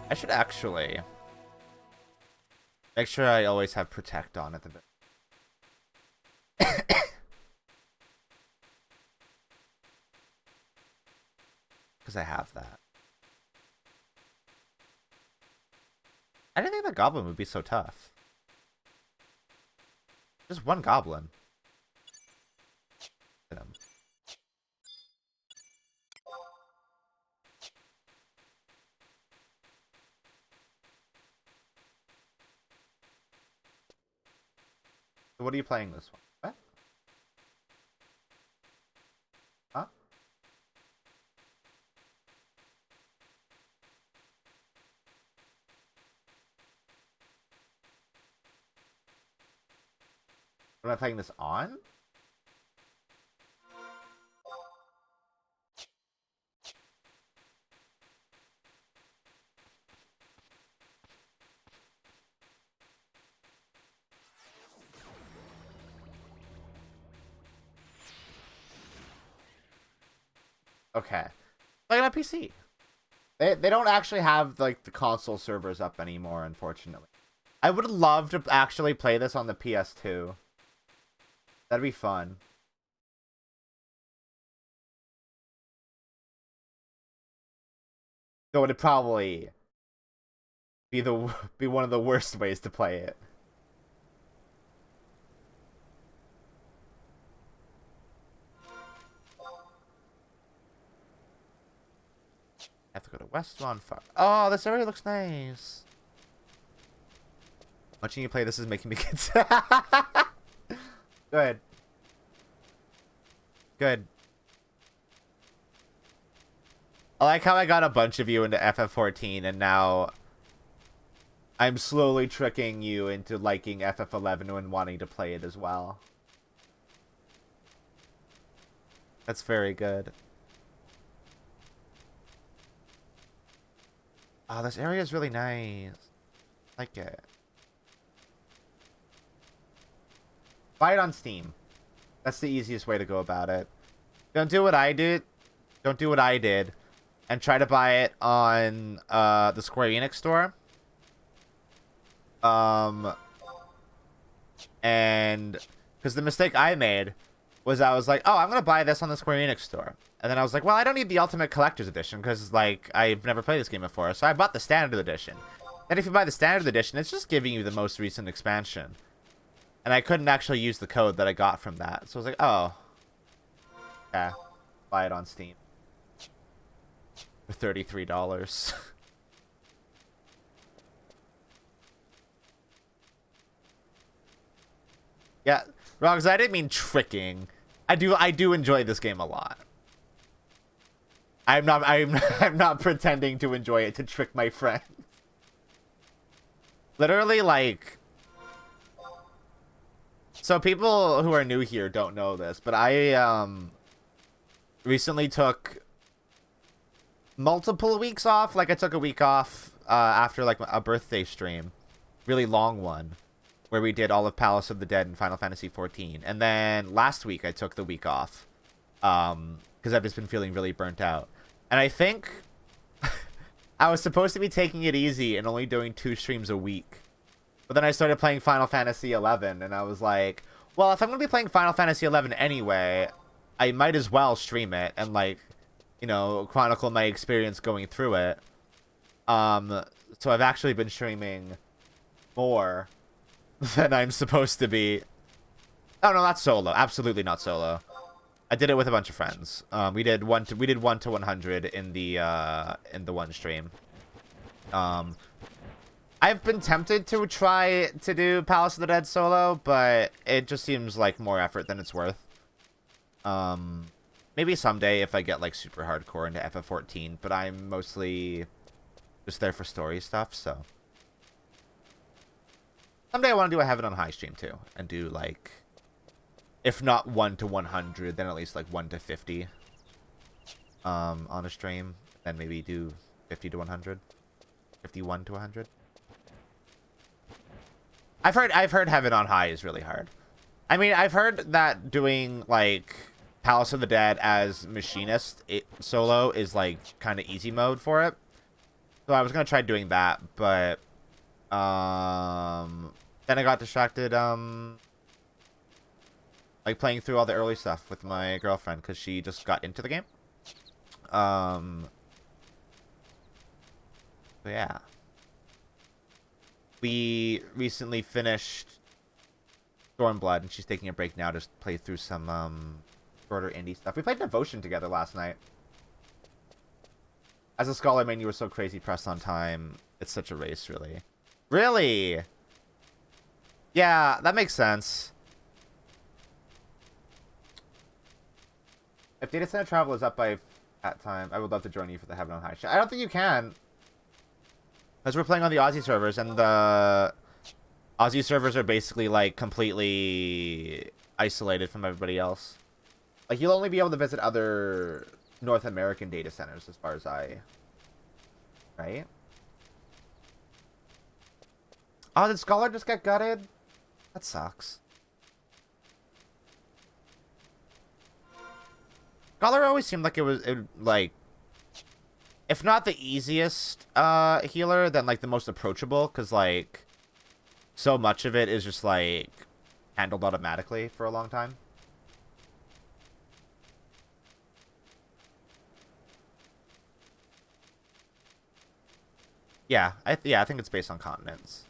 I should actually make sure I always have protect on at the bit. Because I have that. I didn't think the goblin would be so tough. Just one goblin. Hit him. So what are you playing this one? What? Huh? Am I playing this on? Okay. Like on a PC. They don't actually have like the console servers up anymore, unfortunately. I would love to actually play this on the PS2. That'd be fun. Though it'd probably be one of the worst ways to play it. I have to go to West Lawn Farm. Oh, this area looks nice. Watching you play this is making me get Good. Good. I like how I got a bunch of you into FF14 and now I'm slowly tricking you into liking FF11 and wanting to play it as well. That's very good. Oh, this area is really nice. I like it. Buy it on Steam. That's the easiest way to go about it. Don't do what I did. Don't do what I did. And try to buy it on the Square Enix store. And because the mistake I made was I was like, oh, I'm going to buy this on the Square Enix store. And then I was like, well, I don't need the Ultimate Collector's Edition because, like, I've never played this game before. So I bought the Standard Edition. And if you buy the Standard Edition, it's just giving you the most recent expansion. And I couldn't actually use the code that I got from that. So I was like, oh. Yeah. Buy it on Steam. For $33. Yeah. Rogs, I didn't mean tricking. I do enjoy this game a lot. I'm not pretending to enjoy it to trick my friends. Literally, like, so people who are new here don't know this, but I recently took multiple weeks off. Like, I took a week off after like a birthday stream, really long one, where we did all of Palace of the Dead and Final Fantasy XIV. And then last week I took the week off because I've just been feeling really burnt out. And I think I was supposed to be taking it easy and only doing 2 streams a week. But then I started playing Final Fantasy XI, and I was like, well, if I'm going to be playing Final Fantasy XI anyway, I might as well stream it and, like, you know, chronicle my experience going through it. So I've actually been streaming more than I'm supposed to be. Oh, no, not solo. Absolutely not solo. I did it with a bunch of friends. We did 1 to 100 in the one stream. I've been tempted to try to do Palace of the Dead solo, but it just seems like more effort than it's worth. Maybe someday if I get like super hardcore into FF14, but I'm mostly just there for story stuff, so. Someday I want to do a Heaven on High stream too, and do like, if not 1 to 100, then at least like 1 to 50 on a stream. Then maybe do 50 to 100, 51 to 100. I've heard Heaven on High is really hard. I mean, I've heard that doing like Palace of the Dead as Machinist solo is like kind of easy mode for it. So I was gonna try doing that, but then I got distracted like playing through all the early stuff with my girlfriend because she just got into the game. So yeah. We recently finished Stormblood, and she's taking a break now to play through some shorter indie stuff. We played Devotion together last night. As a scholar, man, you were so crazy pressed on time. It's such a race, really. Really? Yeah, that makes sense. If Data Center Travel is up by that time, I would love to join you for the Heaven on High show. I don't think you can. Because we're playing on the Aussie servers, and the Aussie servers are basically, like, completely isolated from everybody else. Like, you'll only be able to visit other North American data centers, as far as Right? Oh, did Scholar just get gutted? That sucks. Scholar always seemed like it like, if not the easiest healer, then like the most approachable, because like so much of it is just like handled automatically for a long time. Yeah, I think it's based on continents.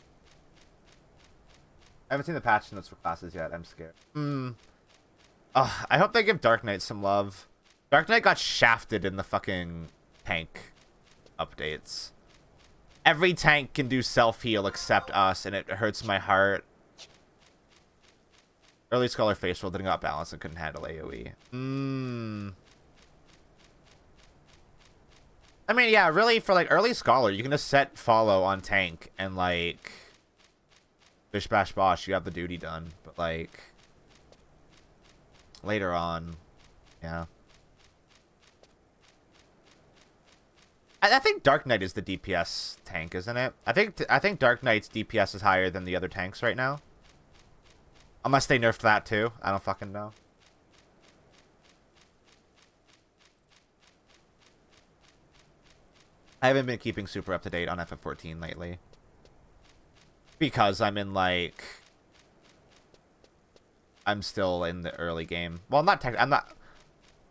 I haven't seen the patch notes for classes yet. I'm scared. I hope they give Dark Knight some love. Dark Knight got shafted in the fucking tank updates. Every tank can do self-heal except us, and it hurts my heart. Early Scholar face roll didn't got balance and couldn't handle AoE. I mean, yeah, really, for like early Scholar, you can just set follow on tank and like bish bash bosh, you have the duty done. But like later on, yeah. I think Dark Knight is the DPS tank, isn't it? I think Dark Knight's DPS is higher than the other tanks right now. Unless they nerfed that too. I don't fucking know. I haven't been keeping super up to date on FF14 lately. Because I'm in like... I'm still in the early game. Well, I'm not...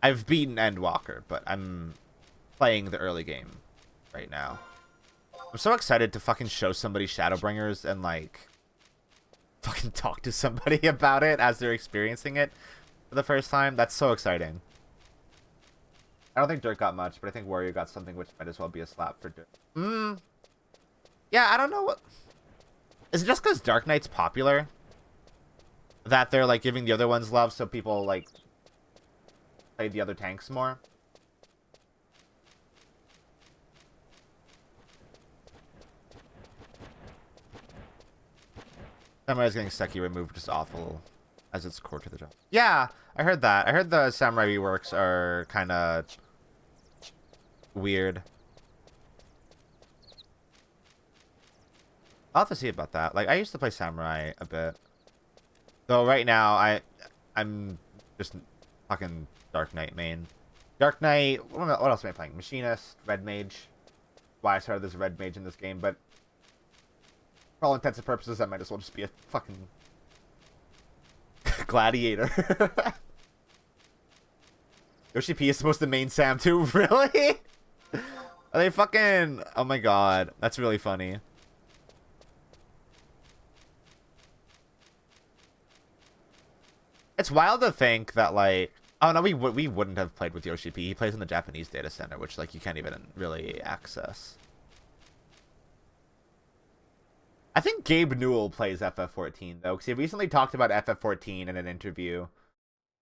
I've beaten Endwalker, but I'm playing the early game right now. I'm so excited to fucking show somebody Shadowbringers and like fucking talk to somebody about it as they're experiencing it for the first time. That's so exciting. I don't think Dirt got much, but I think Warrior got something which might as well be a slap for Dirt. Yeah, I don't know what... Is it just because Dark Knight's popular that they're like giving the other ones love so people like play the other tanks more? Samurai's getting Seki removed just awful as it's core to the job. Yeah, I heard that. I heard the Samurai reworks are kind of weird. I'll have to see about that. Like, I used to play Samurai a bit. Though right now, I'm just fucking Dark Knight main. Dark Knight, what else am I playing? Machinist, Red Mage. Why I started this Red Mage in this game, but for all intents and purposes, that might as well just be a fucking gladiator. Yoshi P is supposed to main Sam too? Really? Are they fucking... Oh my god. That's really funny. It's wild to think that, like... Oh, no, we wouldn't have played with Yoshi P. He plays in the Japanese data center, which, like, you can't even really access. I think Gabe Newell plays FF14, though, because he recently talked about FF14 in an interview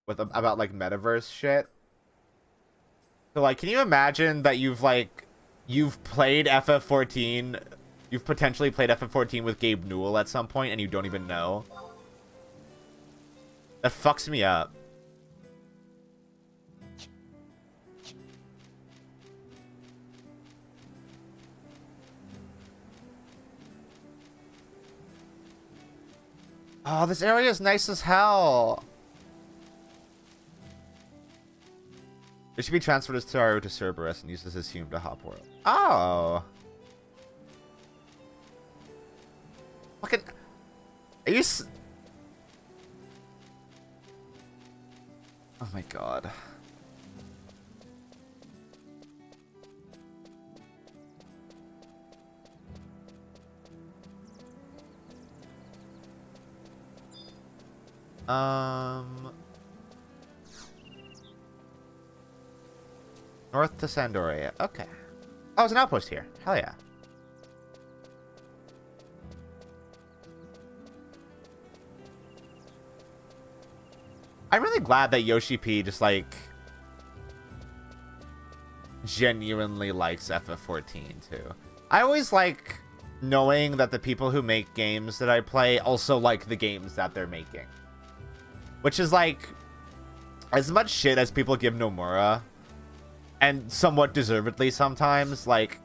with about, like, metaverse shit. So, like, can you imagine that you've played FF14, you've potentially played FF14 with Gabe Newell at some point, and you don't even know? That fucks me up. Oh, this area is nice as hell. It should be transferred as Taru to Cerberus and used as his hume to Hop World. Oh. Fucking... Are you... Oh my god. North to Sandoria. Okay. Oh, there's an outpost here. Hell yeah. I'm really glad that Yoshi P just, like, genuinely likes FF14, too. I always like knowing that the people who make games that I play also like the games that they're making. Which is, like, as much shit as people give Nomura, and somewhat deservedly sometimes, like,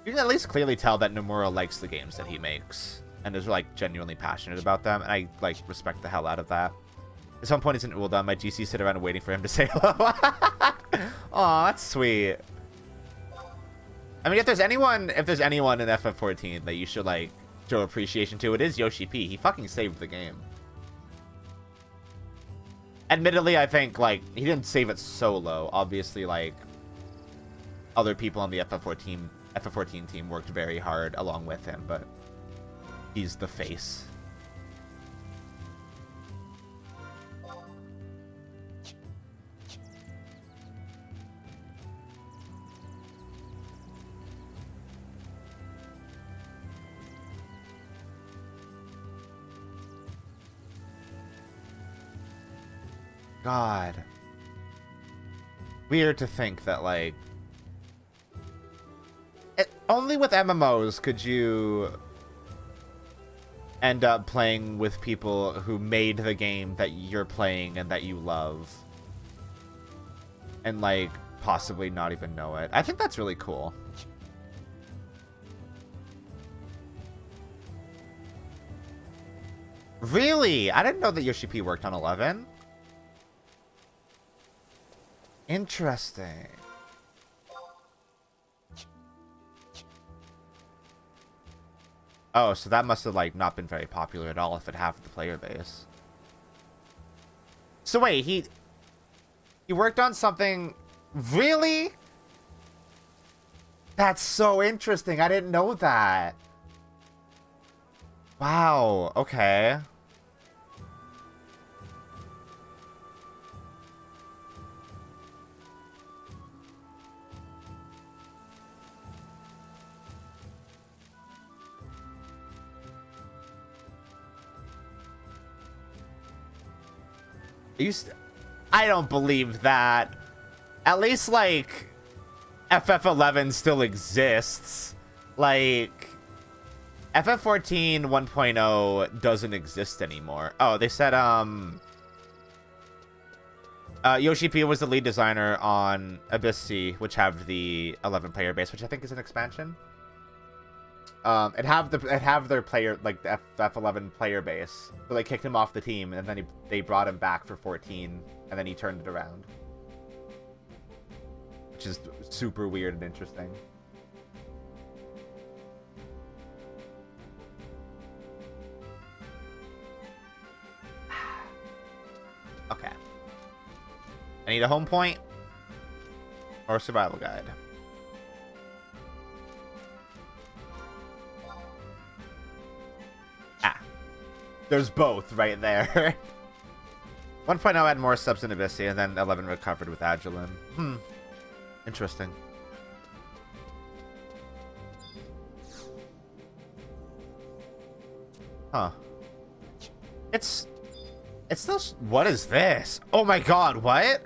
you can at least clearly tell that Nomura likes the games that he makes, and is, like, genuinely passionate about them, and I, like, respect the hell out of that. At some point, it's an Ulda. My GC sit around waiting for him to say hello. Aw, that's sweet. I mean, if there's anyone in FF14 that you should, like, show appreciation to, it is Yoshi P. He fucking saved the game. Admittedly, I think, like, he didn't save it solo. Obviously, like, other people on the FF14 team worked very hard along with him, but he's the face. God. Weird to think that, like... only with MMOs could you end up playing with people who made the game that you're playing and that you love. And, like, possibly not even know it. I think that's really cool. Really? I didn't know that Yoshi P worked on 11. Interesting. Oh, so that must have, like, not been very popular at all if it halved the player base. So wait, he worked on something... Really? That's so interesting. I didn't know that. Wow, okay. I don't believe that. At least, like, FF11 still exists. Like, FF14 1.0 doesn't exist anymore. Oh, they said, Yoshi P was the lead designer on Abyss Sea, which have the 11 player base, which I think is an expansion. It have their player, like, the FF11 player base. So they kicked him off the team, and then they brought him back for 14, and then he turned it around. Which is super weird and interesting. Okay. I need a home point or a survival guide. There's both right there. 1.0 had more subs than Abyss, and then 11 recovered with Agilin. Interesting. Huh. It's still... What is this? Oh my god, what?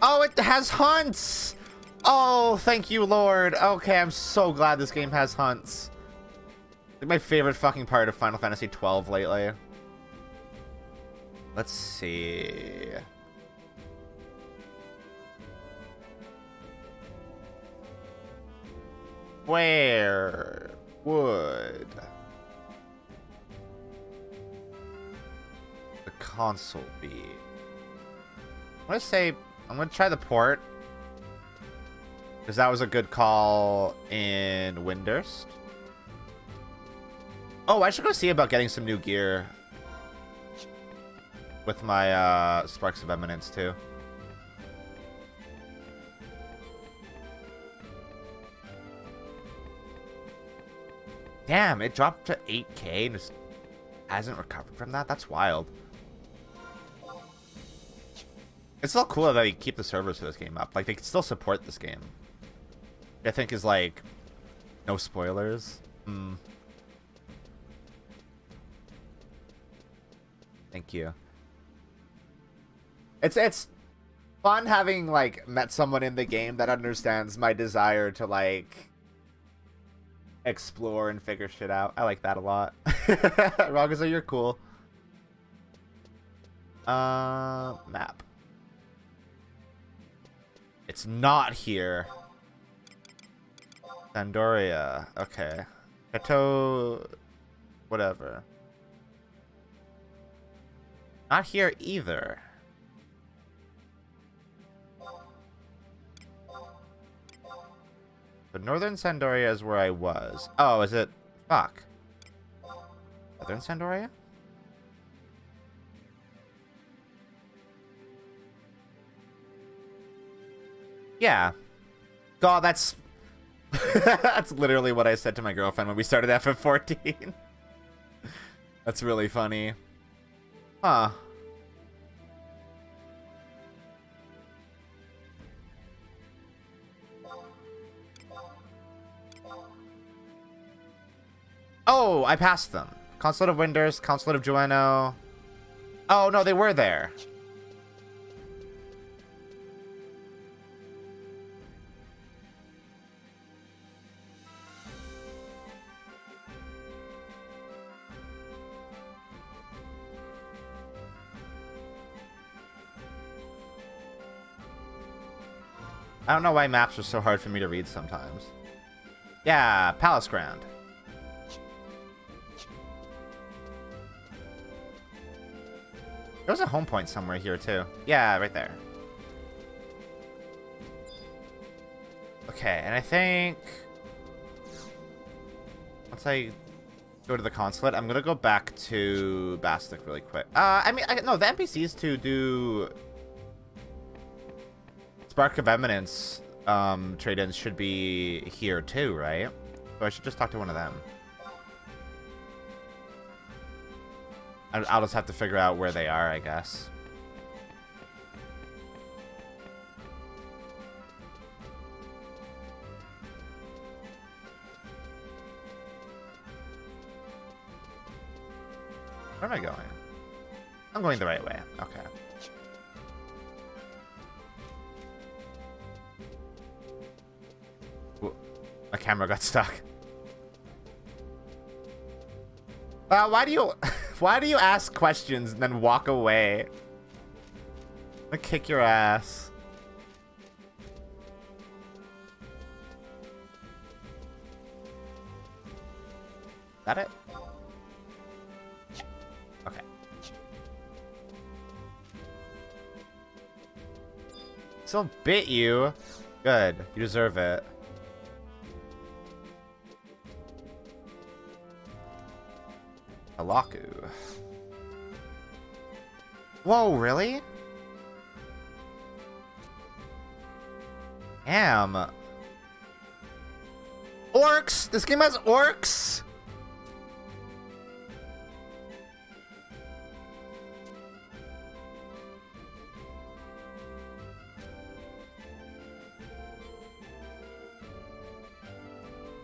Oh, it has hunts! Oh, thank you, Lord. Okay, I'm so glad this game has hunts. Like my favorite fucking part of Final Fantasy XII lately. Let's see. Where would the console be? I'm gonna try the port. Because that was a good call in Windurst. Oh, I should go see about getting some new gear. With my Sparks of Eminence, too. Damn, it dropped to 8K and just hasn't recovered from that? That's wild. It's still cool that they keep the servers for this game up. Like, they can still support this game. I think is like no spoilers. Thank you. It's fun having like met someone in the game that understands my desire to like explore and figure shit out. I like that a lot. Ragaza, you're cool. Map. It's not here. Sandoria. Okay. Kato... Whatever. Not here either. But Northern Sandoria is where I was. Oh, is it? Fuck. Southern Sandoria? Yeah. God, that's... that's literally what I said to my girlfriend when we started FF14. That's really funny. Huh. Oh, I passed them. Consulate of Winders, Consulate of Jueno. Oh, no, they were there. I don't know why maps are so hard for me to read sometimes. Yeah, Palace Ground. There's a home point somewhere here, too. Yeah, right there. Okay, and I think... once I go to the consulate, I'm gonna go back to Bastic really quick. I mean, no, the NPCs to do... Spark of Eminence trade-ins should be here too, right? So I should just talk to one of them. I'll just have to figure out where they are, I guess. Where am I going? I'm going the right way. Okay. My camera got stuck. Why do you ask questions and then walk away? I'm gonna kick your ass. Is that it? Okay. Still bit you. Good. You deserve it. Alaku. Whoa, really? Damn. Orcs! This game has orcs!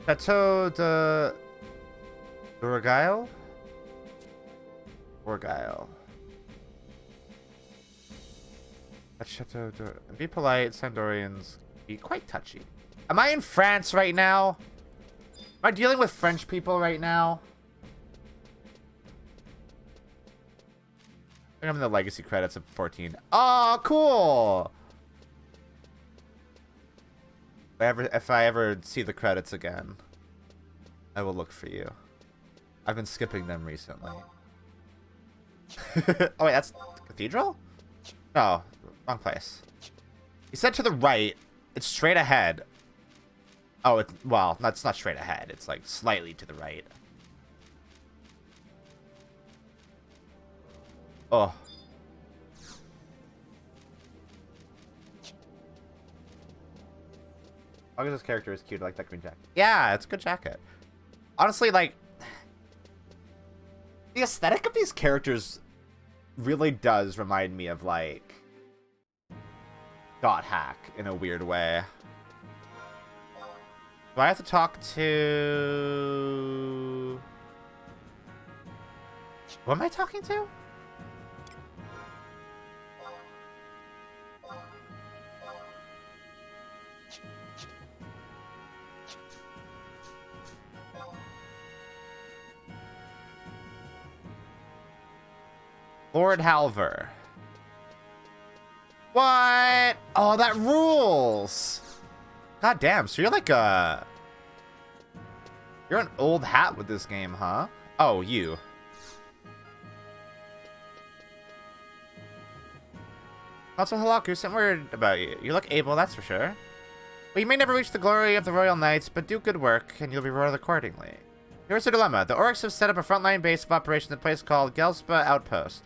Chateau de Duragail? Orgyle. At Chateau de... Be polite, Sandorians. Be quite touchy. Am I in France right now? Am I dealing with French people right now? I think I'm in the legacy credits of 14. Oh, cool! If I ever see the credits again, I will look for you. I've been skipping them recently. Oh, wait, that's the cathedral? No, wrong place. He said to the right. It's straight ahead. Oh, well, that's not straight ahead. It's like slightly to the right. Oh. Augustus' character is cute. I like that green jacket. Yeah, it's a good jacket. Honestly, like... the aesthetic of these characters really does remind me of, like... Dot Hack in a weird way. Do I have to talk to... Who am I talking to? Lord Halver. What? Oh, that rules. God damn, so you're like a... You're an old hat with this game, huh? Oh, you. Also, Halaku, sent word about you. You look able, that's for sure. Well, you may never reach the glory of the Royal Knights, but do good work, and you'll be rewarded accordingly. Here's the dilemma. The Orcs have set up a frontline base of operations in a place called Gelspa Outpost,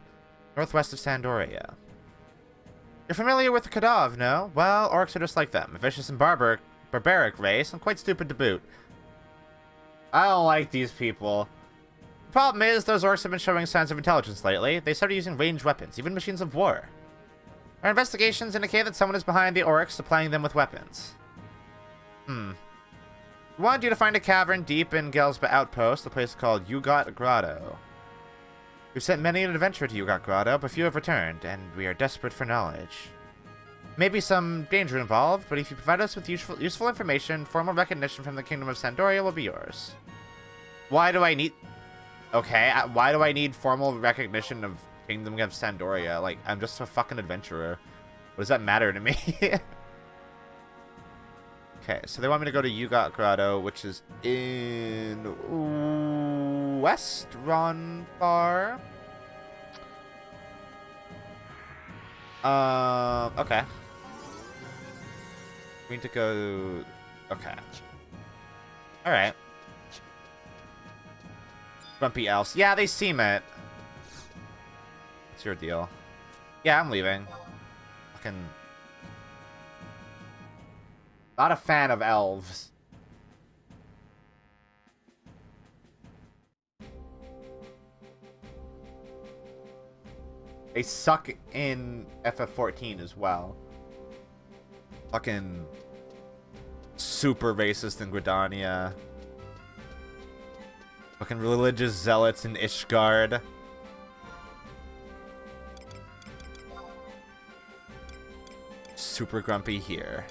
northwest of Sandoria. You're familiar with the Kadav, no? Well, Orcs are just like them. A vicious and barbaric race, and quite stupid to boot. I don't like these people. The problem is, those Orcs have been showing signs of intelligence lately. They started using ranged weapons, even machines of war. Our investigations indicate that someone is behind the Orcs, supplying them with weapons. We wanted you to find a cavern deep in Gelsba Outpost, a place called Yugot Grotto. We've sent many an adventurer to Yugot Grotto, but few have returned, and we are desperate for knowledge. Maybe some danger involved, but if you provide us with useful information, formal recognition from the Kingdom of Sandoria will be yours. Why do I need... Okay, why do I need formal recognition of Kingdom of Sandoria? Like, I'm just a fucking adventurer. What does that matter to me? Okay, so they want me to go to Yugot Grotto, which is in West Ronfar. Okay. We need to go... Okay. Alright. Grumpy Elves. Yeah, they seem it. What's your deal? Yeah, I'm leaving. Fucking... Not a fan of elves. They suck in FF14 as well. Fucking super racist in Gridania. Fucking religious zealots in Ishgard. Super grumpy here.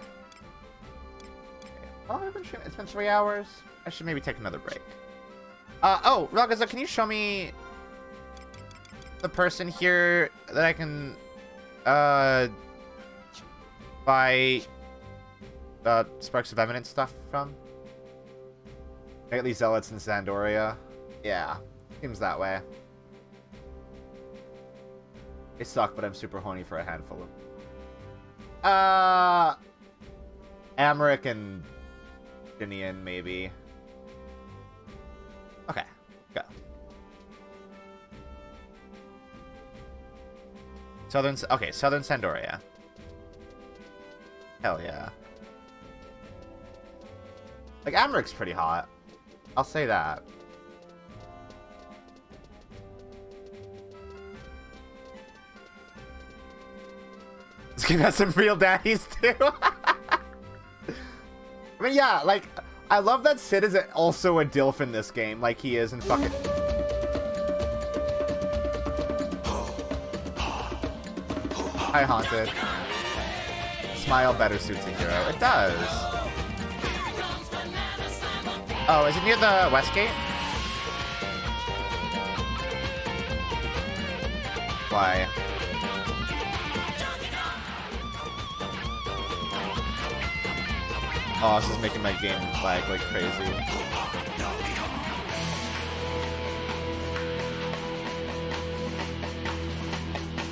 Oh, it's been 3 hours. I should maybe take another break. Oh, Ragaza, can you show me the person here that I can, buy, Sparks of Eminence stuff from? At least Zealots in Sandoria. Yeah, seems that way. They suck, but I'm super horny for a handful of... Amric and... Dinian, maybe. Okay, go. Southern Sandoria. Hell yeah. Like, Amric's pretty hot. I'll say that. This game has some real daddies, too. I mean, yeah, like, I love that Sid is also a DILF in this game, like he is in fucking... Hi, Haunted. Smile better suits a hero. It does. Oh, is it near the West Gate? Why? Oh, this is making my game lag like crazy.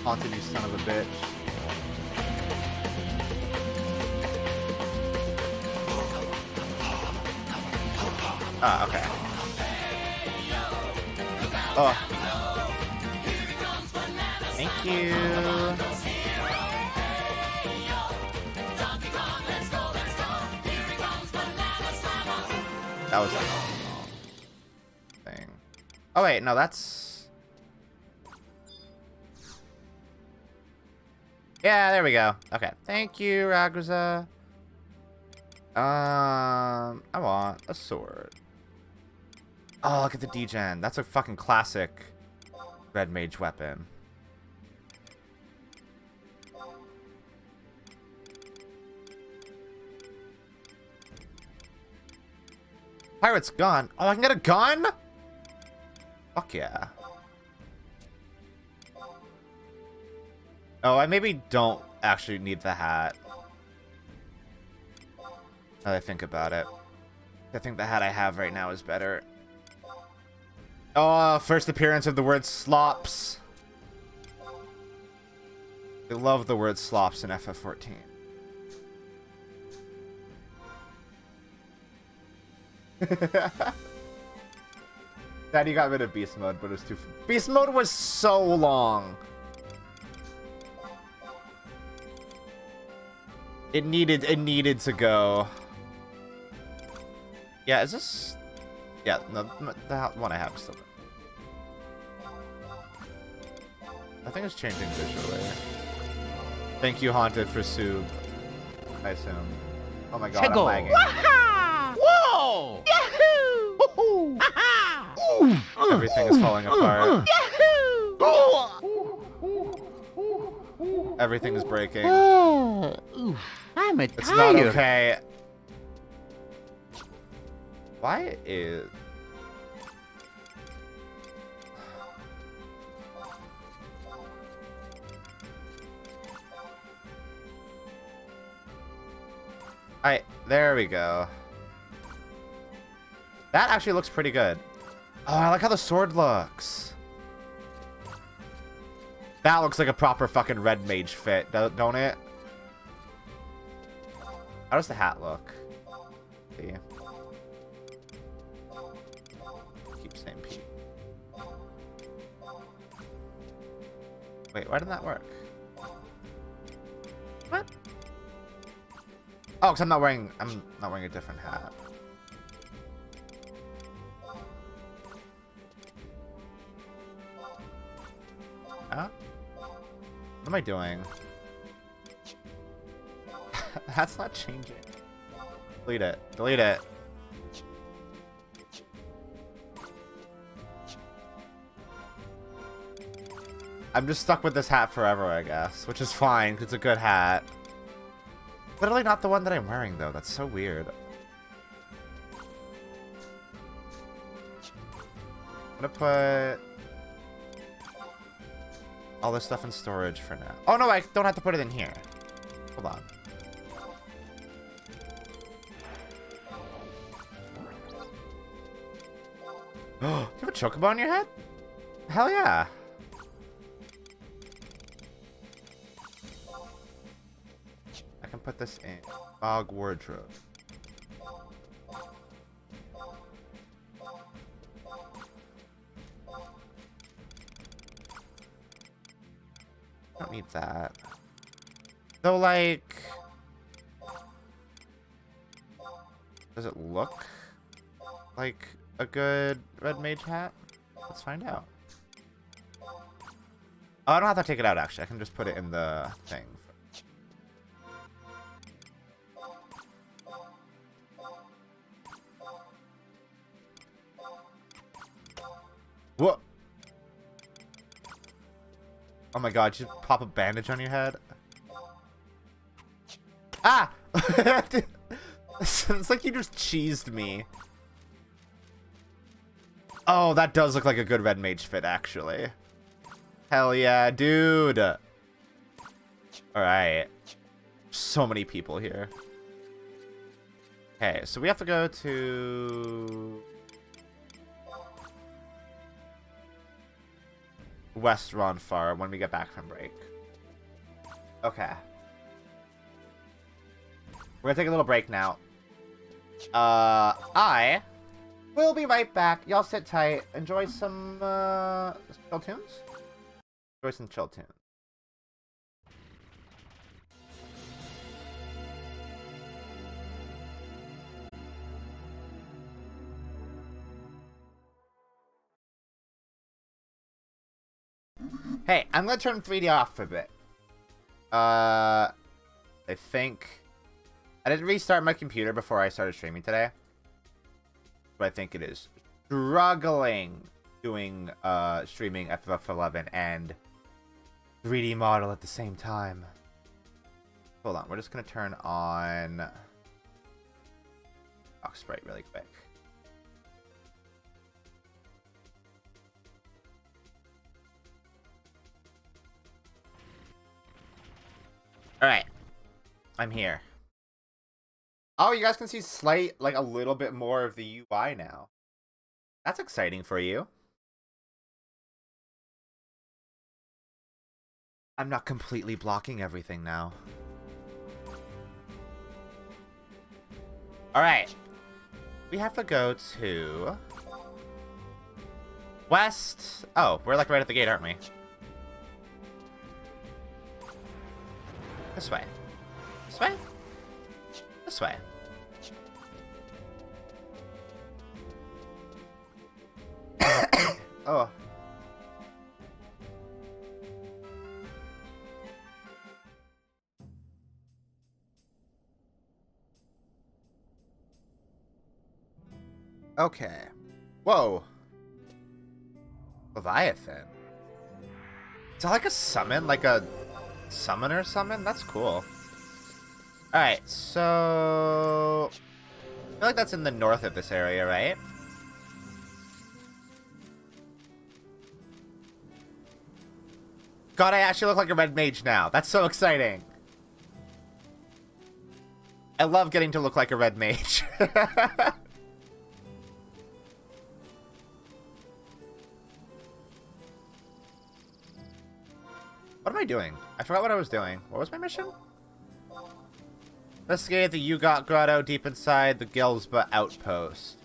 Haunted, you son of a bitch. Ah, okay. Oh. Thank you. That was like a thing. Oh wait, no, that's... Yeah, there we go. Okay. Thank you, Raguza. I want a sword. Oh, look at the degen. That's a fucking classic red mage weapon. Pirate's gun. Oh, I can get a gun? Fuck yeah. Oh, I maybe don't actually need the hat. Now that I think about it. I think the hat I have right now is better. Oh, first appearance of the word slops. They love the word slops in FF14. Daddy got rid of beast mode, but it was too. Beast mode was so long. It needed to go. Yeah, is this? Yeah, no, the one I have is still. I think it's changing visually. Thank you, Haunted, for sub. I assume. Oh my god, I'm lagging. Whoa! Yahoo! Everything is falling apart. Everything is breaking. I'm tired. It's not okay. Why is... Alright, there we go. That actually looks pretty good. Oh, I like how the sword looks. That looks like a proper fucking red mage fit, don't it? How does the hat look? See. Keep saying P. Wait, why didn't that work? What? Oh, because I'm not wearing a different hat. Huh? What am I doing? That's not changing. Delete it. Delete it. I'm just stuck with this hat forever, I guess. Which is fine, because it's a good hat. Literally not the one that I'm wearing, though. That's so weird. I'm gonna put all this stuff in storage for now. Oh, no, I don't have to put it in here. Hold on. Do you have a chocobo on your head? Hell yeah. I can put this in fog wardrobe. Don't need that. So, like, does it look like a good red mage hat? Let's find out. Oh, I don't have to take it out, actually. I can just put it in the thing. What? Oh my god, you just pop a bandage on your head? Ah! It's like you just cheesed me. Oh, that does look like a good red mage fit, actually. Hell yeah, dude! Alright. So many people here. Okay, so we have to go to West Ronfar when we get back from break. Okay. We're gonna take a little break now. I will be right back. Y'all sit tight. Enjoy some chill tunes. Enjoy some chill tunes. Hey, I'm gonna turn 3D off for a bit. I think I didn't restart my computer before I started streaming today, but I think it is struggling doing streaming FF11 and 3D model at the same time. Hold on, we're just gonna turn on Box Sprite really quick. Alright. I'm here. Oh, you guys can see like a little bit more of the UI now. That's exciting for you. I'm not completely blocking everything now. Alright. We have to go to... west. Oh, we're like right at the gate, aren't we? This way. This way? This way. Oh. Okay. Whoa. Leviathan. Is that like a summon? Like a summoner summon? That's cool. Alright, so... I feel like that's in the north of this area, right? God, I actually look like a red mage now. That's so exciting. I love getting to look like a red mage. What am I doing? I forgot what I was doing. What was my mission? Investigate the Yugot Grotto deep inside the Gilsba outpost.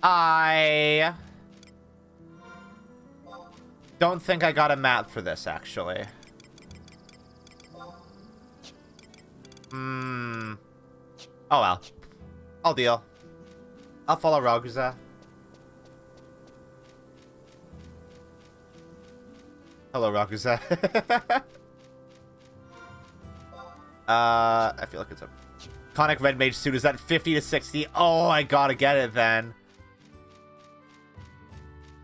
I don't think I got a map for this, actually. Oh well. I'll deal. I'll follow Ragusa. Hello, Ragusa. I feel like it's a Conic Red Mage suit. Is that 50 to 60? Oh, I gotta get it then.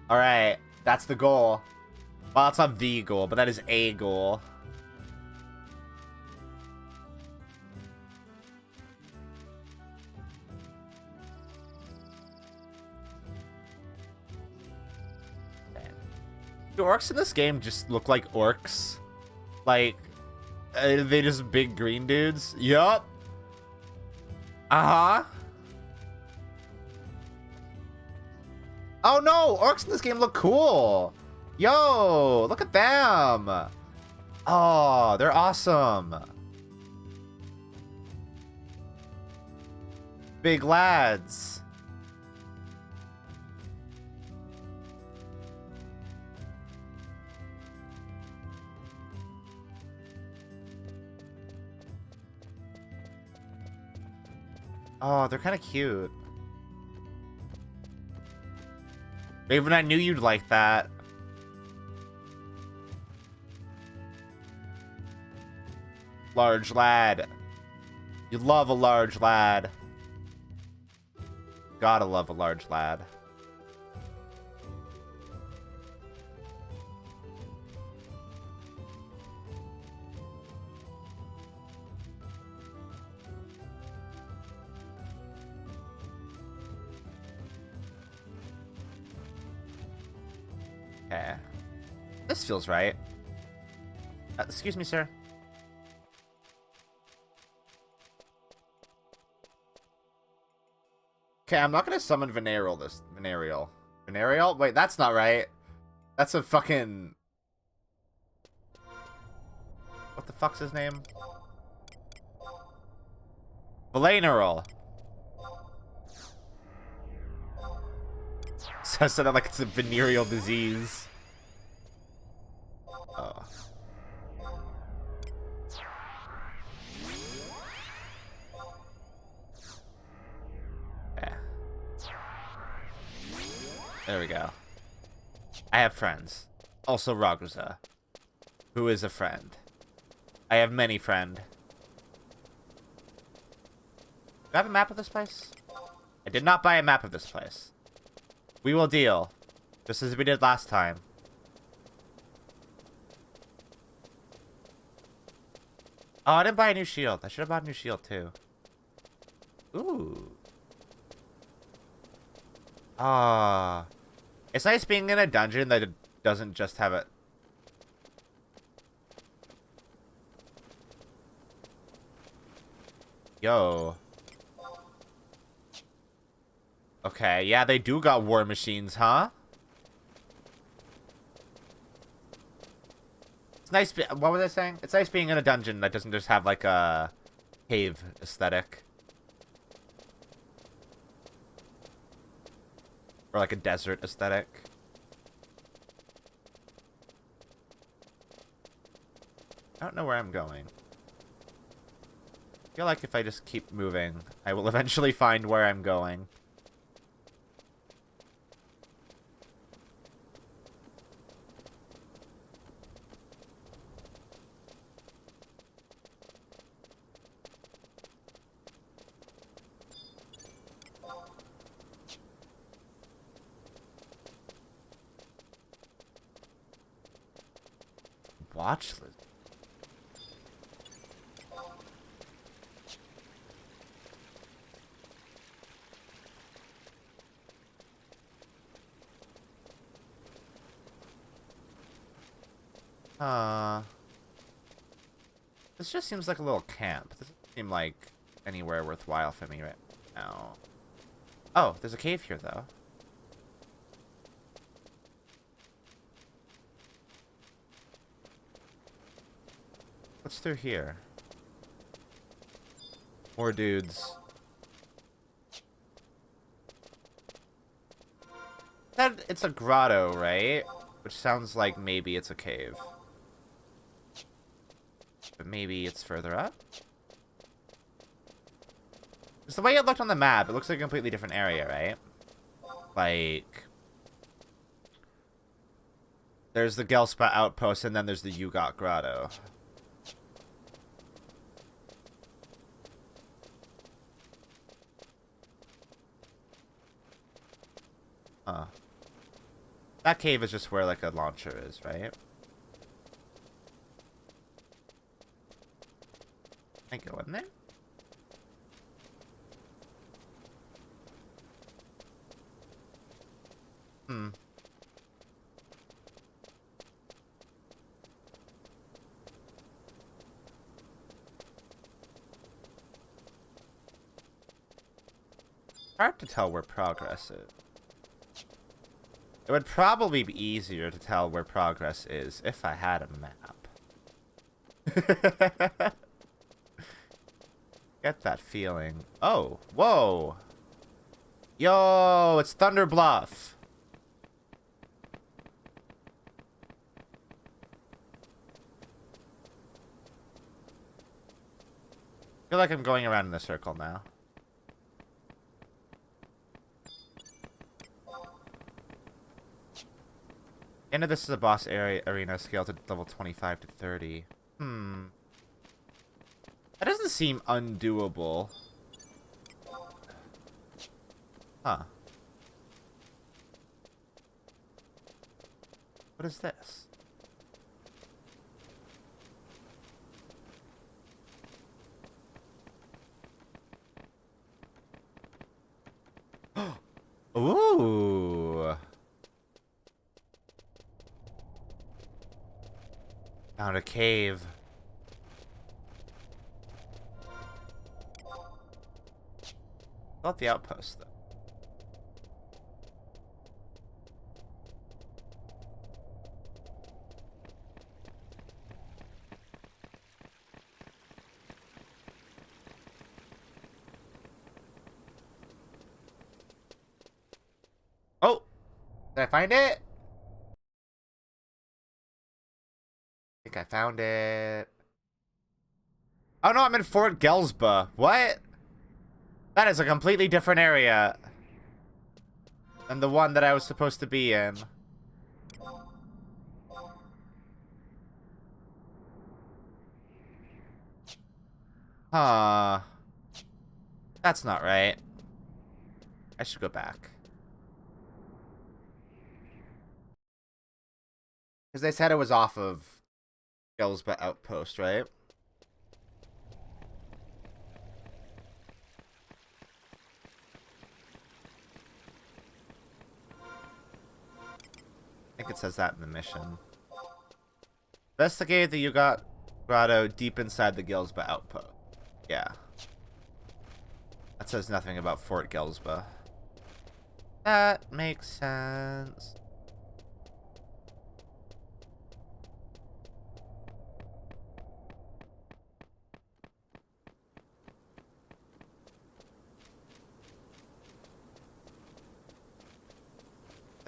Alright, that's the goal. Well, that's not the goal, but that is a goal. Do orcs in this game just look like orcs? Like, they just big green dudes? Yup. Uh-huh. Oh no, orcs in this game look cool. Yo, look at them. Oh, they're awesome. Big lads. Oh, they're kind of cute. Raven, I knew you'd like that. Large lad. You love a large lad. Gotta love a large lad. Okay. This feels right. Excuse me, sir. Okay, I'm not gonna summon vana'diel this... vana'diel. Vana'diel? Wait, that's not right. That's a fucking... What the fuck's his name? vana'diel. So I said it like it's a venereal disease. Oh. Yeah. There we go. I have friends. Also Ragusa, who is a friend. I have many friend. Do I have a map of this place? I did not buy a map of this place. We will deal. Just as we did last time. Oh, I didn't buy a new shield. I should have bought a new shield, too. Ooh. Ah. It's nice being in a dungeon that doesn't just have it. Yo. Okay, yeah, they do got war machines, huh? It's nice. What was I saying? It's nice being in a dungeon that doesn't just have like a cave aesthetic. Or like a desert aesthetic. I don't know where I'm going. I feel like if I just keep moving, I will eventually find where I'm going. Watch list. This just seems like a little camp. This doesn't seem like anywhere worthwhile for me right now. Oh, there's a cave here, though. What's through here? More dudes. That it's a grotto, right? Which sounds like maybe it's a cave. But maybe it's further up? Just the way it looked on the map, it looks like a completely different area, right? Like... There's the Gelspa outpost, and then there's the Yugot Grotto. Huh. That cave is just where, like, a launcher is, right? Can I go in there? Hmm. Hard to tell where progress is. It would probably be easier to tell where progress is if I had a map. Get that feeling. Oh, whoa. Yo, it's Thunder Bluff. I feel like I'm going around in a circle now. End of this is a boss area arena scale to level 25 to 30. That doesn't seem undoable. Huh. What is this? Ooh. Found a cave. About the outpost, though. Oh! Did I find it? I think I found it. Oh no, I'm in Fort Gelsba. What? That is a completely different area than the one that I was supposed to be in. Huh. That's not right. I should go back. Because they said it was off of Gelsba Outpost, right? I think it says that in the mission. Investigate the Yugot Grotto deep inside the Gelsba Outpost. Yeah. That says nothing about Fort Gelsba. That makes sense.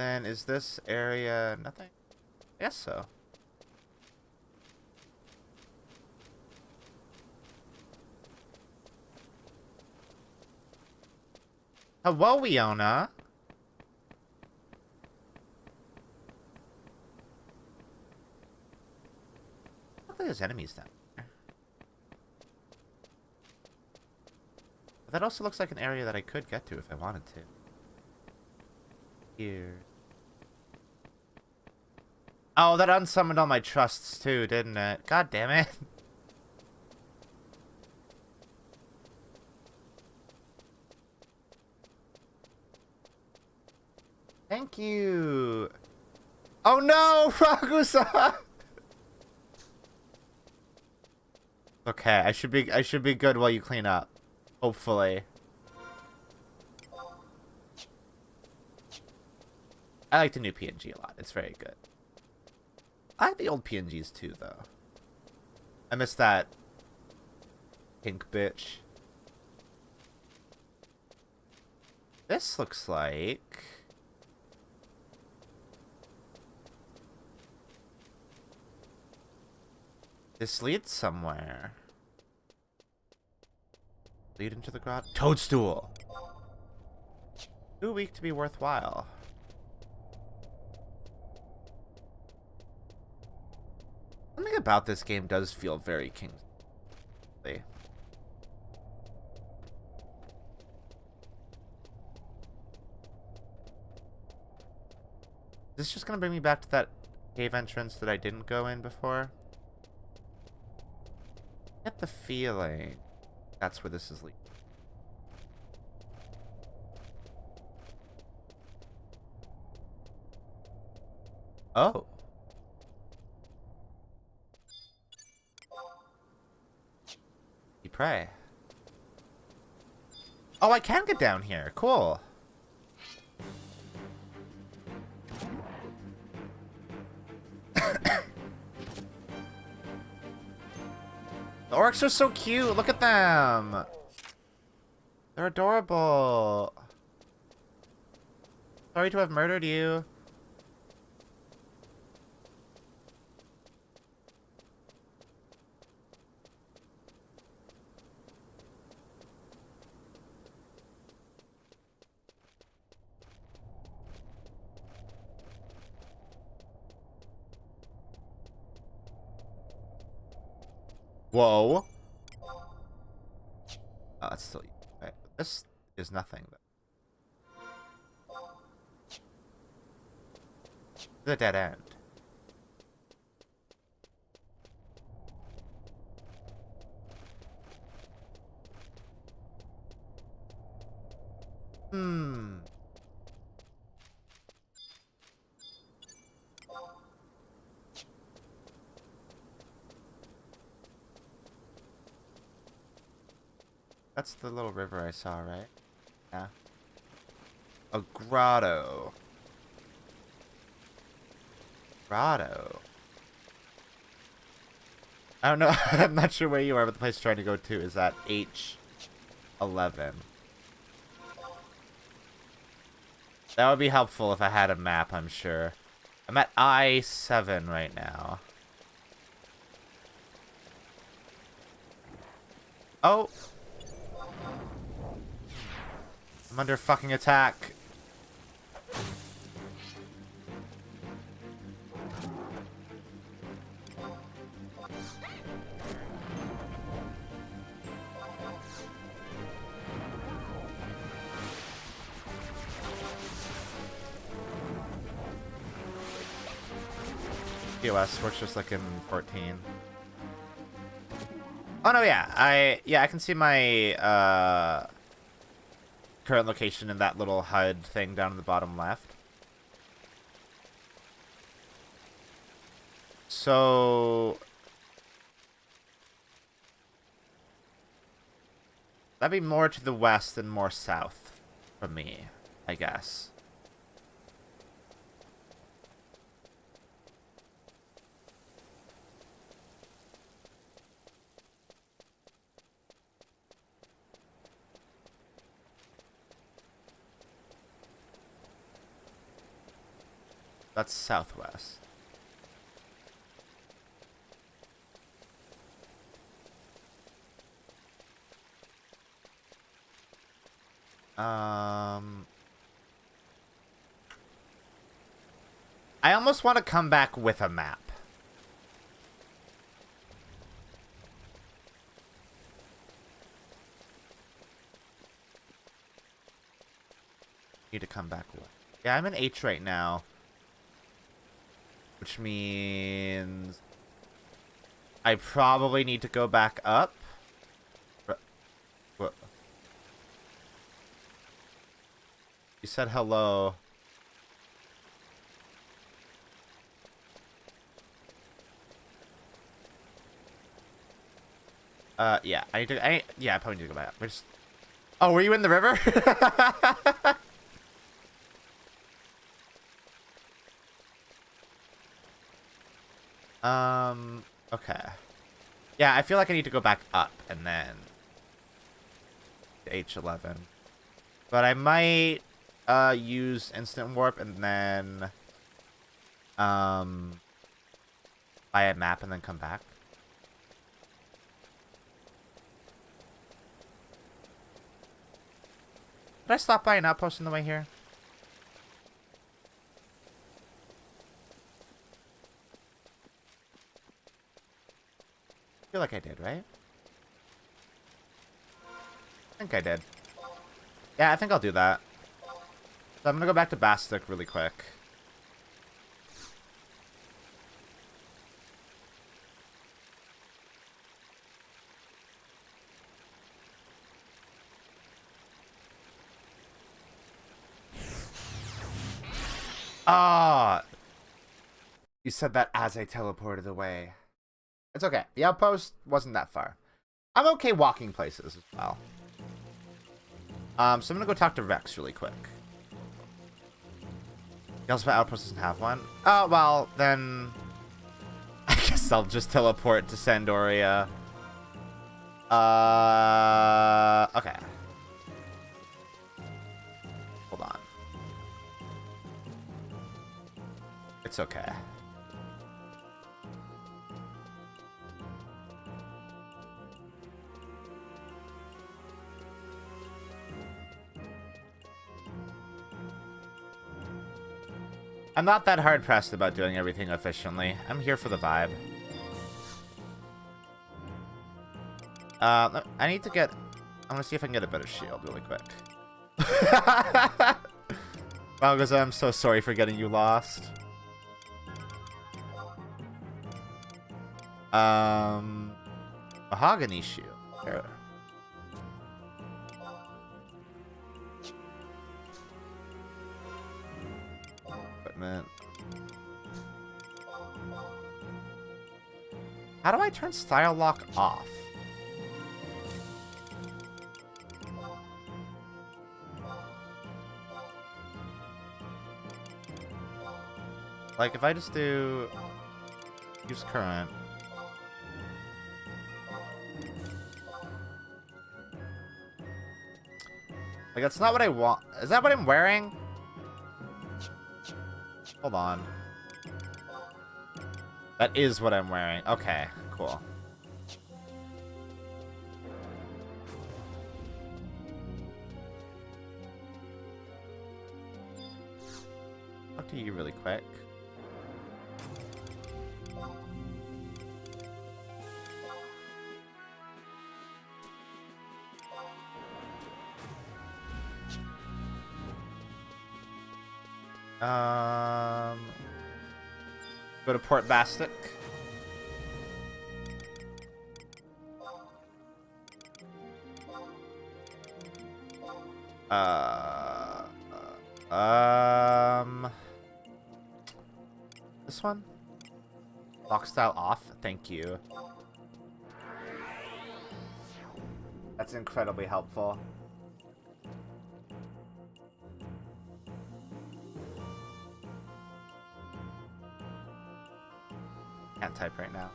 Then is this area nothing? I guess so. Hello, Wiona. Look like there's enemies down there. But that also looks like an area that I could get to if I wanted to. Here. Oh, that unsummoned all my trusts too, didn't it? God damn it. Thank you. Oh no, Ragusa. Okay, I should be good while you clean up. Hopefully. I like the new PNG a lot. It's very good. I like the old PNGs too, though. I miss that pink bitch. This looks like... this leads somewhere. Lead into the grotto. Toadstool! Too weak to be worthwhile. Something about this game does feel very Kingsley. Is this just gonna bring me back to that cave entrance that I didn't go in before? I get the feeling that's where this is leading. Oh. You pray. Oh, I can get down here. Cool. The orcs are so cute. Look at them. They're adorable. Sorry to have murdered you. Whoa. Oh, that's still... right. This is nothing, though. The dead end. Hmm. That's the little river I saw, right? Yeah. A grotto. Grotto. I don't know. I'm not sure where you are, but the place I'm trying to go to is at H11. That would be helpful if I had a map, I'm sure. I'm at I7 right now. Oh! I'm under fucking attack. POS works just like in 14. Oh no, yeah. I can see my current location in that little HUD thing down in the bottom left. So that'd be more to the west and more south from me, I guess. That's southwest. I almost want to come back with a map. Need to come back with. Yeah, I'm in H right now. Which means I probably need to go back up. What? You said hello. Yeah, I probably need to go back up. Oh, were you in the river? Okay. Yeah, I feel like I need to go back up and then to H11. But I might use instant warp and then buy a map and then come back. Did I stop by an outpost on the way here? I feel like I did, right? I think I did. Yeah, I think I'll do that. So I'm gonna go back to Bastic really quick. Ah, you said that as I teleported away. It's okay. The outpost wasn't that far. I'm okay walking places as well. So I'm gonna go talk to Rex really quick. Yells about outpost doesn't have one. Oh well, then I guess I'll just teleport to Sandoria. Okay. Hold on. It's okay. I'm not that hard-pressed about doing everything efficiently. I'm here for the vibe. I need to get... I'm gonna see if I can get a better shield really quick. Malgaza, I'm so sorry for getting you lost. Mahogany shield. Here. Equipment. How do I turn style lock off? Like if I just do use current. Like that's not what I want. Is that what I'm wearing? Hold on. That is what I'm wearing. Okay, cool. Talk to you really quick. Go to Port Bastic. This one? Lock style off? Thank you. That's incredibly helpful. Can't type right now.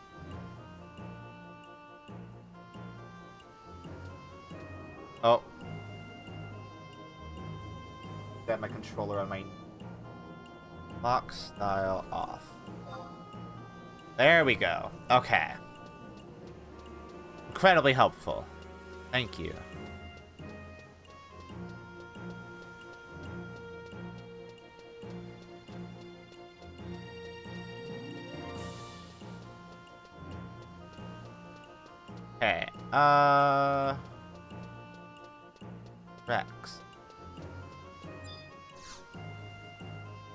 Oh. Got my controller on my Lock style off. There we go. Okay. Incredibly helpful. Thank you. Okay. Rex.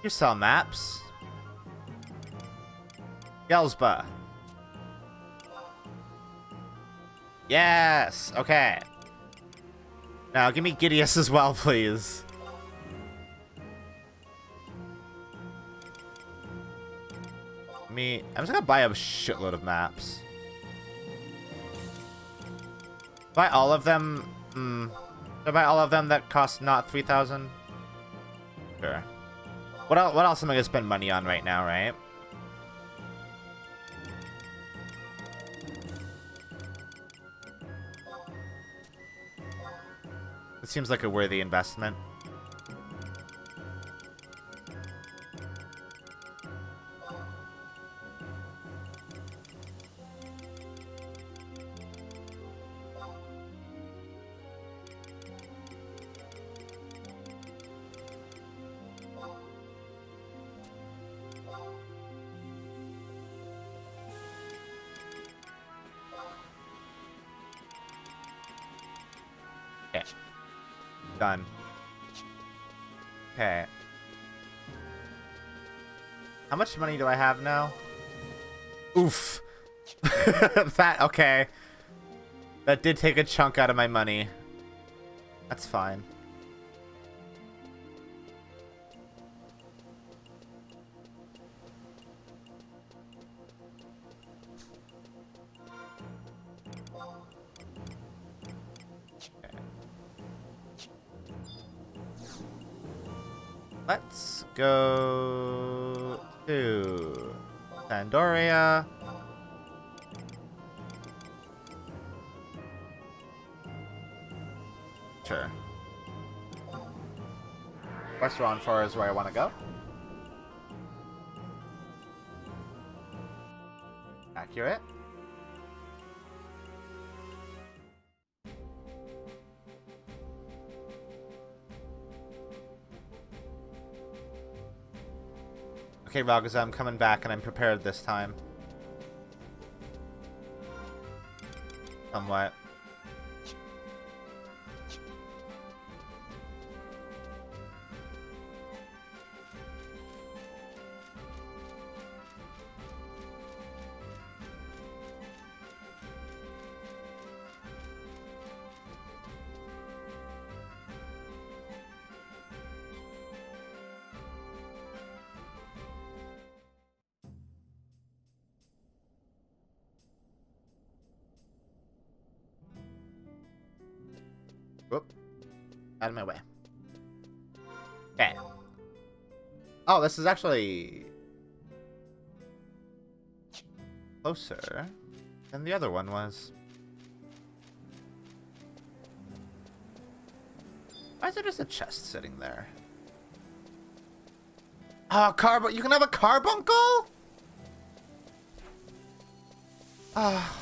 You sell maps. Yelsba. Yes. Okay. Now give me Gideus as well, please. I'm just gonna buy a shitload of maps. Buy all of them. Should I buy all of them that cost not 3,000? Sure. What else am I gonna spend money on right now, right? It seems like a worthy investment. Okay. Done. Okay. How much money do I have now? Oof. Okay. That did take a chunk out of my money. That's fine. Let's go to Pandoria. Sure. Restaurant 4 is where I want to go. Accurate. Okay, Ragaza, I'm coming back and I'm prepared this time. Somewhat. Whoop. Out of my way. Okay. Oh, this is actually closer than the other one was. Why is there just a chest sitting there? Oh, you can have a carbuncle? Ah.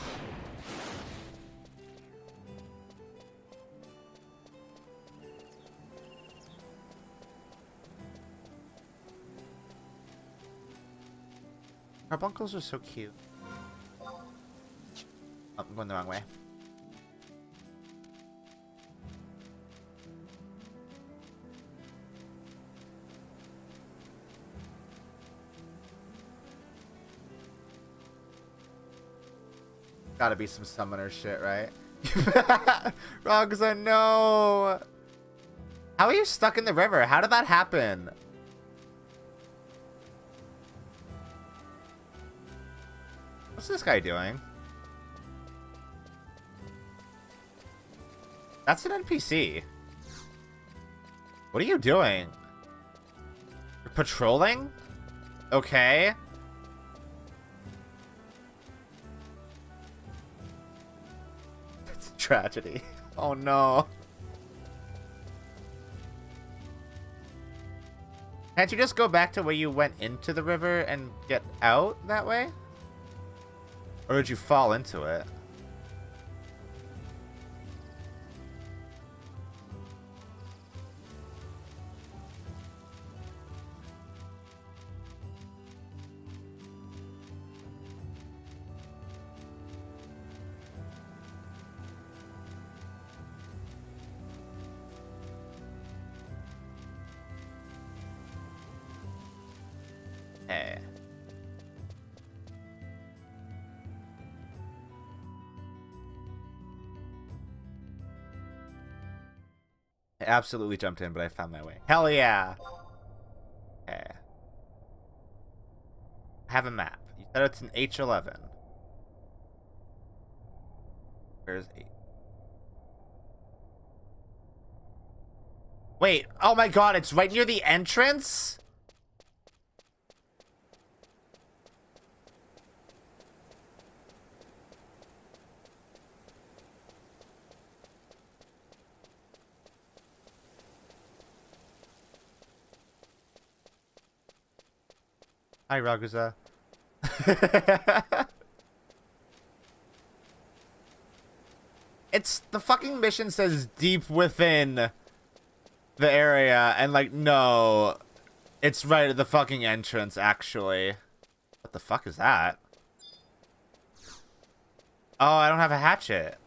Carbuncles are so cute. Oh, I'm going the wrong way. Gotta be some summoner shit, right? Rogza, no! How are you stuck in the river? How did that happen? What's this guy doing? That's an NPC. What are you doing? You're patrolling? Okay. It's a tragedy. Oh no. Can't you just go back to where you went into the river and get out that way? Or did you fall into it? Hey. I absolutely jumped in, but I found my way. Hell yeah! Okay. I have a map. You said it's an H11. Where's 8? Wait, oh my god, it's right near the entrance? Hi, Ragusa. It's the fucking mission says deep within the area, and like, no, it's right at the fucking entrance, actually. What the fuck is that? Oh, I don't have a hatchet.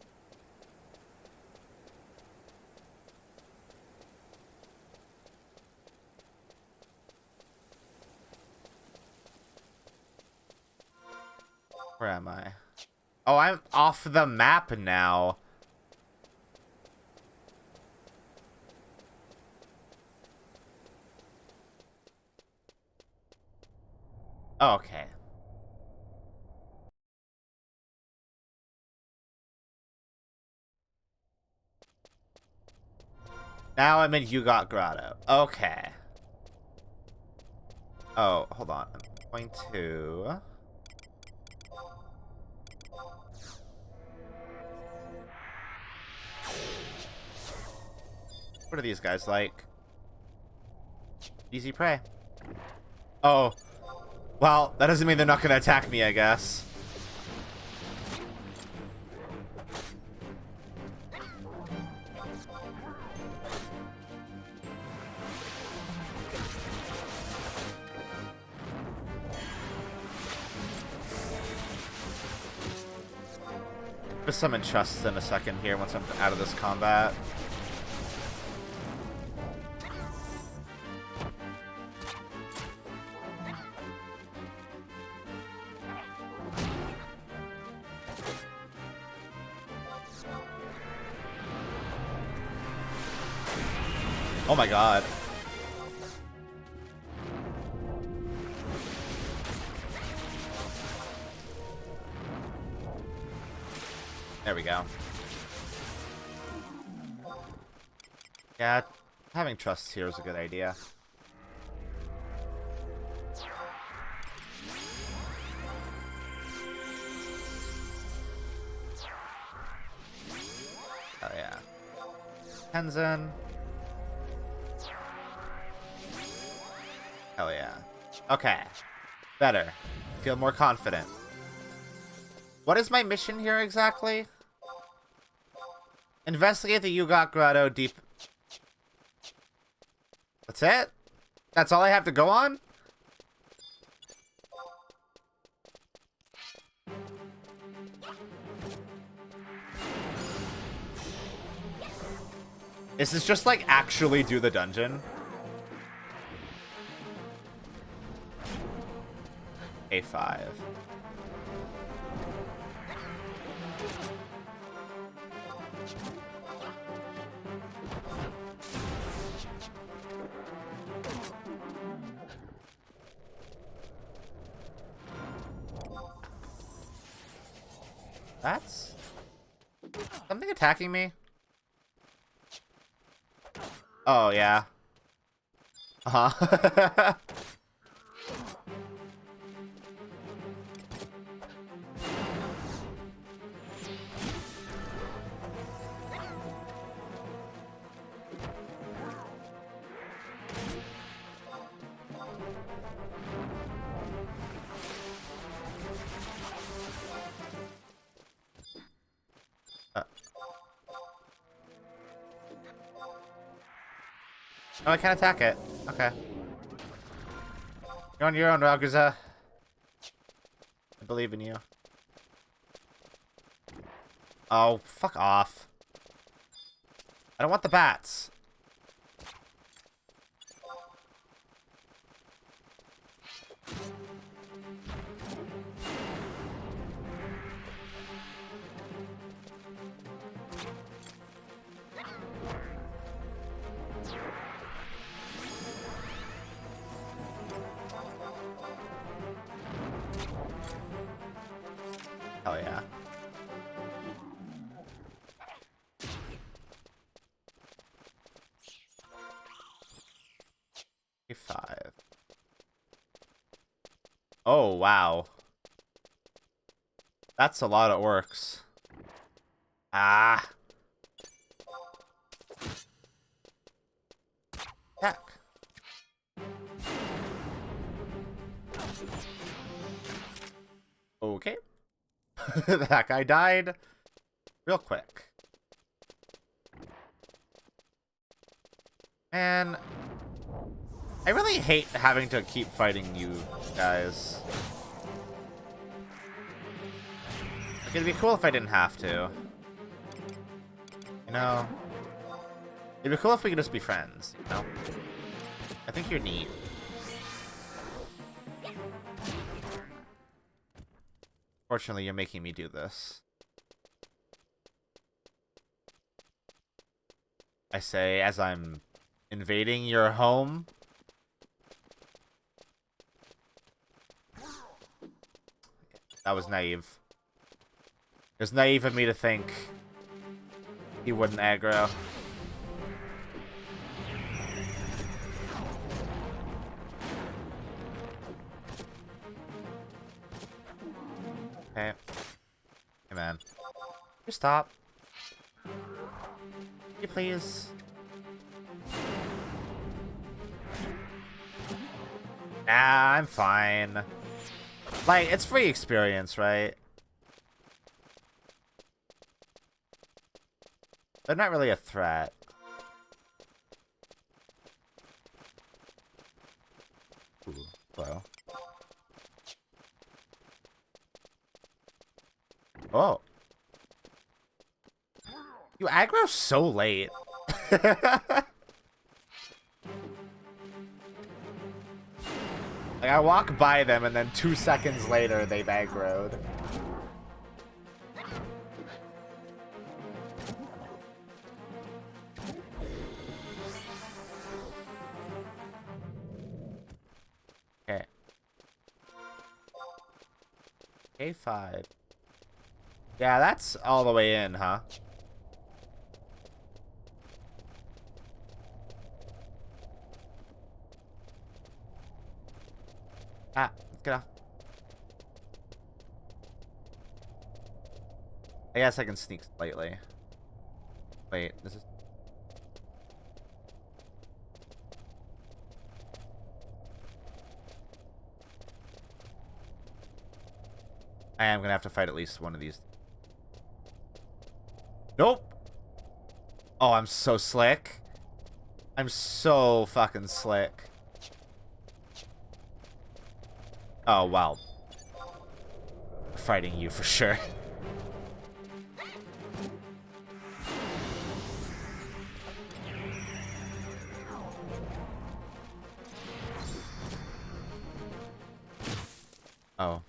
Where am I? Oh, I'm off the map now. Okay. Now I'm in Yugot Grotto. Okay. Oh, hold on. I'm going to... What are these guys like? Easy prey. Oh. Well, that doesn't mean they're not gonna attack me, I guess. Just summon Trust in a second here once I'm out of this combat. Oh my god. There we go. Yeah, having Trust here is a good idea. Oh yeah. Tenzin. Hell yeah. Okay. Better. Feel more confident. What is my mission here exactly? Investigate the Yugot Grotto deep... That's it? That's all I have to go on? Is this just like actually do the dungeon? A5. That's something attacking me. Oh yeah. Uh-huh. Oh, I can't attack it. Okay. You're on your own, Ragusa. I believe in you. Oh, fuck off. I don't want the bats. Oh yeah. Five. Oh wow. That's a lot of orcs. Ah. Heck. Okay. That guy died real quick. Man, I really hate having to keep fighting you guys. Like, it'd be cool if I didn't have to. You know? It'd be cool if we could just be friends, you know? I think you're neat. Fortunately, you're making me do this. I say as I'm invading your home. That was naive. It was naive of me to think he wouldn't aggro. Okay. Hey, man. Can you stop? Can you please? Nah, I'm fine. Like, it's free experience, right? They're not really a threat. Ooh, hello. Oh. You aggro so late. Like, I walk by them and then 2 seconds later they've aggroed. Okay. A5. Yeah, that's all the way in, huh? Ah, let's get off. I guess I can sneak slightly. Wait, this is... I am gonna have to fight at least one of these. Nope! Oh, I'm so slick. I'm so fucking slick. Oh, wow. Fighting you for sure. Oh.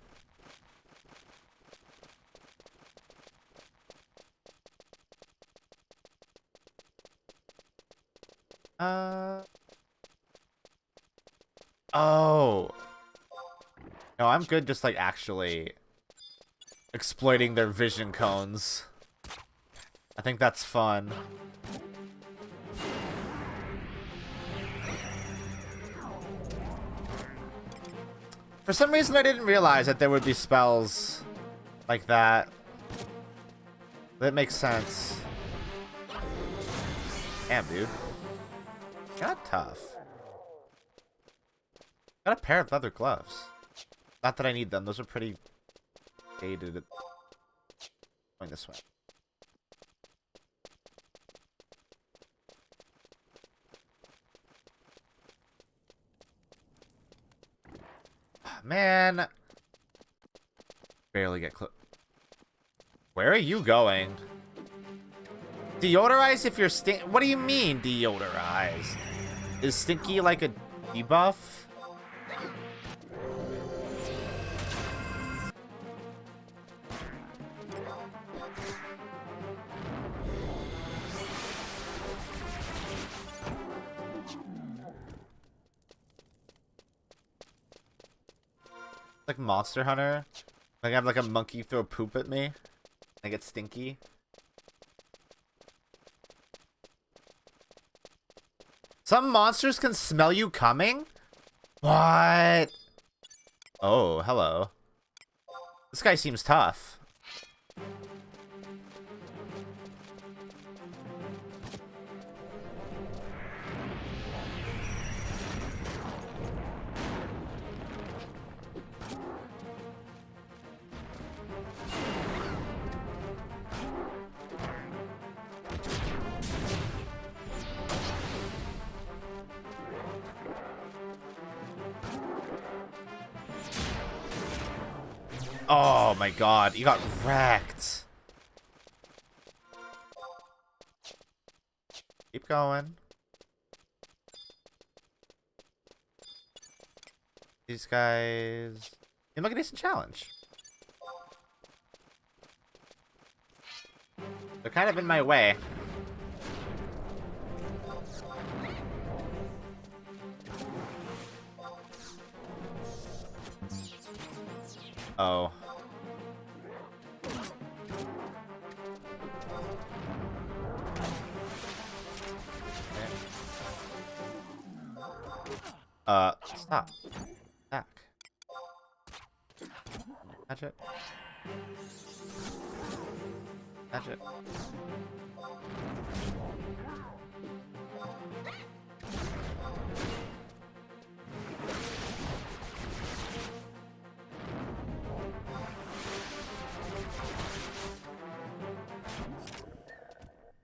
Oh. No, I'm good just, like, actually exploiting their vision cones. I think that's fun. For some reason, I didn't realize that there would be spells like that. That makes sense. Damn, dude. Got tough. Got a pair of leather gloves. Not that I need them. Those are pretty dated. Going this way. Man. Barely get close. Where are you going? Deodorize if you're What do you mean, deodorize? Is stinky like a debuff? Like Monster Hunter? Like I have like a monkey throw poop at me? I get stinky? Some monsters can smell you coming? What? Oh, hello. This guy seems tough. Oh my god, you got wrecked. Keep going. These guys seem like a decent challenge. They're kind of in my way. Oh. Stop. Back. Catch it. Catch it.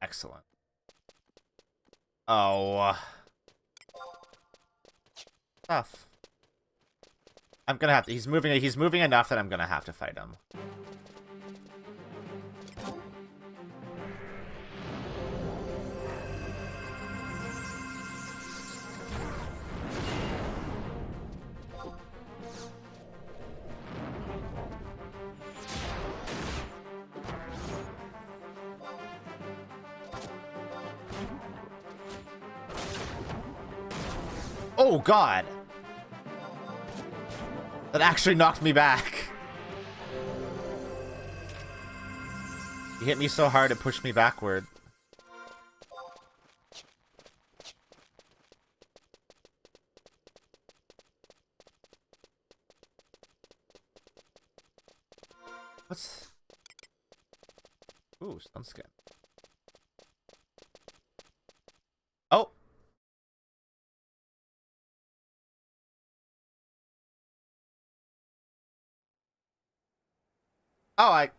Excellent. Oh. Tough. I'm gonna have to. He's moving enough that I'm gonna have to fight him. Oh god! That actually knocked me back. He hit me so hard it pushed me backward. What's... Ooh, sunskin. Oh! Oh, it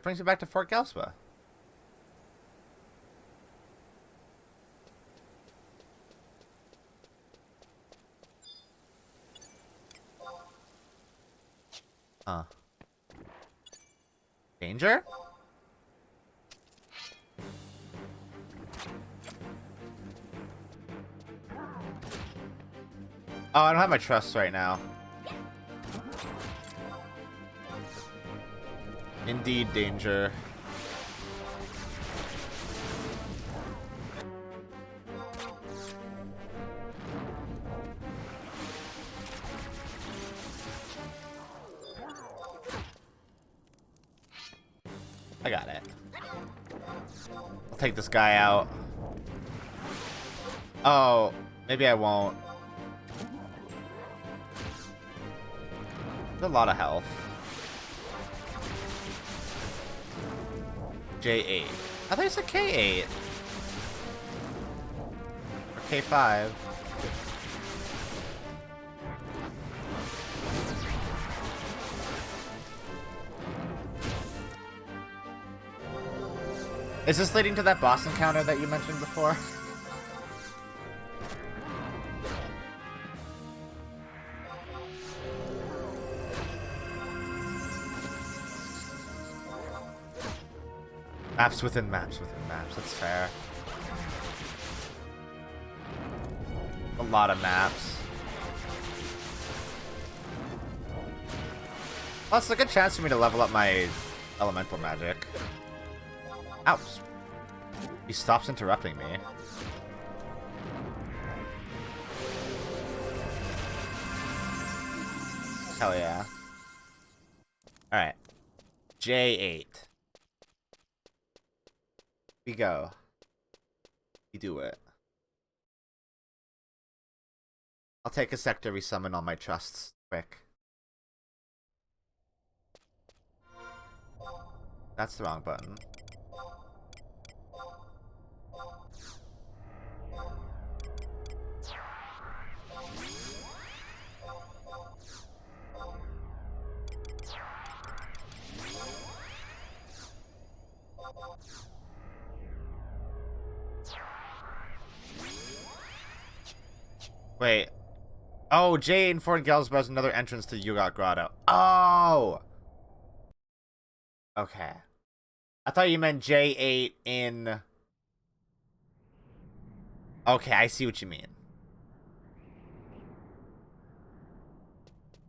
brings me back to Fort Gelspa. Huh. Danger? Oh, I don't have my trust right now. Indeed, danger. I got it. I'll take this guy out. Oh, maybe I won't. There's a lot of health. J8. I thought you said K8. Or K5. Is this leading to that boss encounter that you mentioned before? Maps within maps within maps. That's fair. A lot of maps. Plus, a good chance for me to level up my elemental magic. Ouch. He stops interrupting me. Hell yeah. Alright. J8. We go. We do it. I'll take a sec to resummon all my trusts quick. That's the wrong button. Wait. Oh, J8 and Fort Gelsbo is another entrance to Yugot Grotto. Oh! Okay. I thought you meant J8 in... Okay, I see what you mean.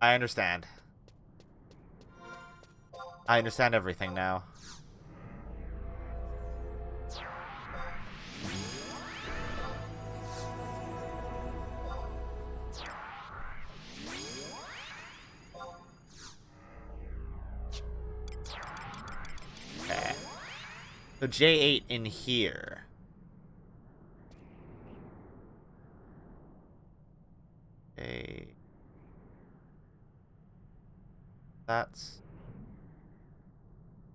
I understand. I understand everything now. Okay. So J8 in here. Okay. That's...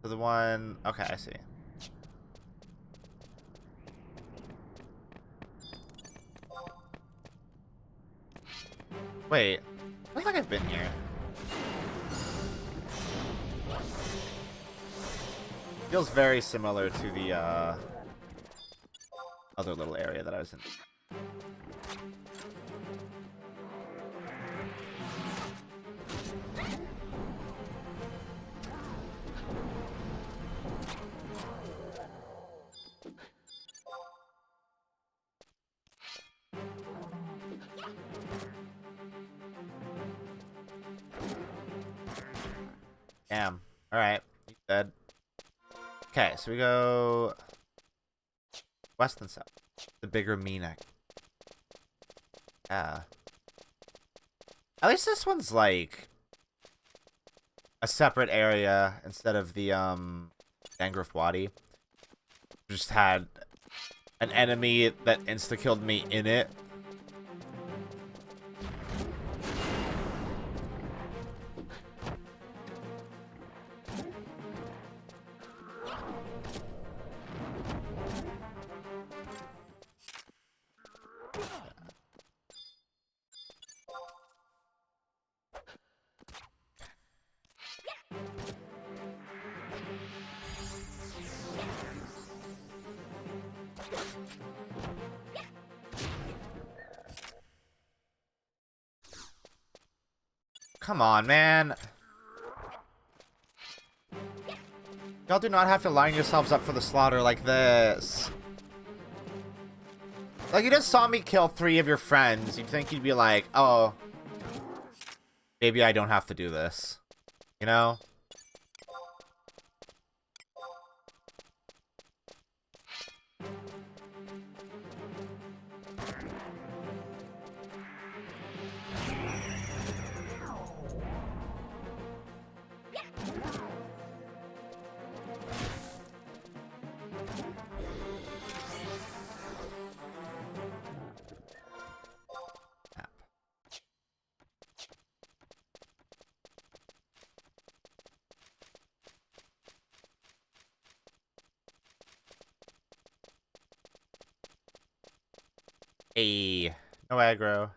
So the one... Okay, I see. Wait. I feel like I've been here. Feels very similar to the, other little area that I was in. Damn. Alright. He's dead. Okay, so we go west and south. The bigger Mina. Yeah. At least this one's like a separate area instead of the Dangrif Wadi. Just had an enemy that insta-killed me in it. Come on, man. Y'all do not have to line yourselves up for the slaughter like this. Like, you just saw me kill 3 of your friends. You'd think you'd be like, oh, maybe I don't have to do this. You know? Hey, no aggro.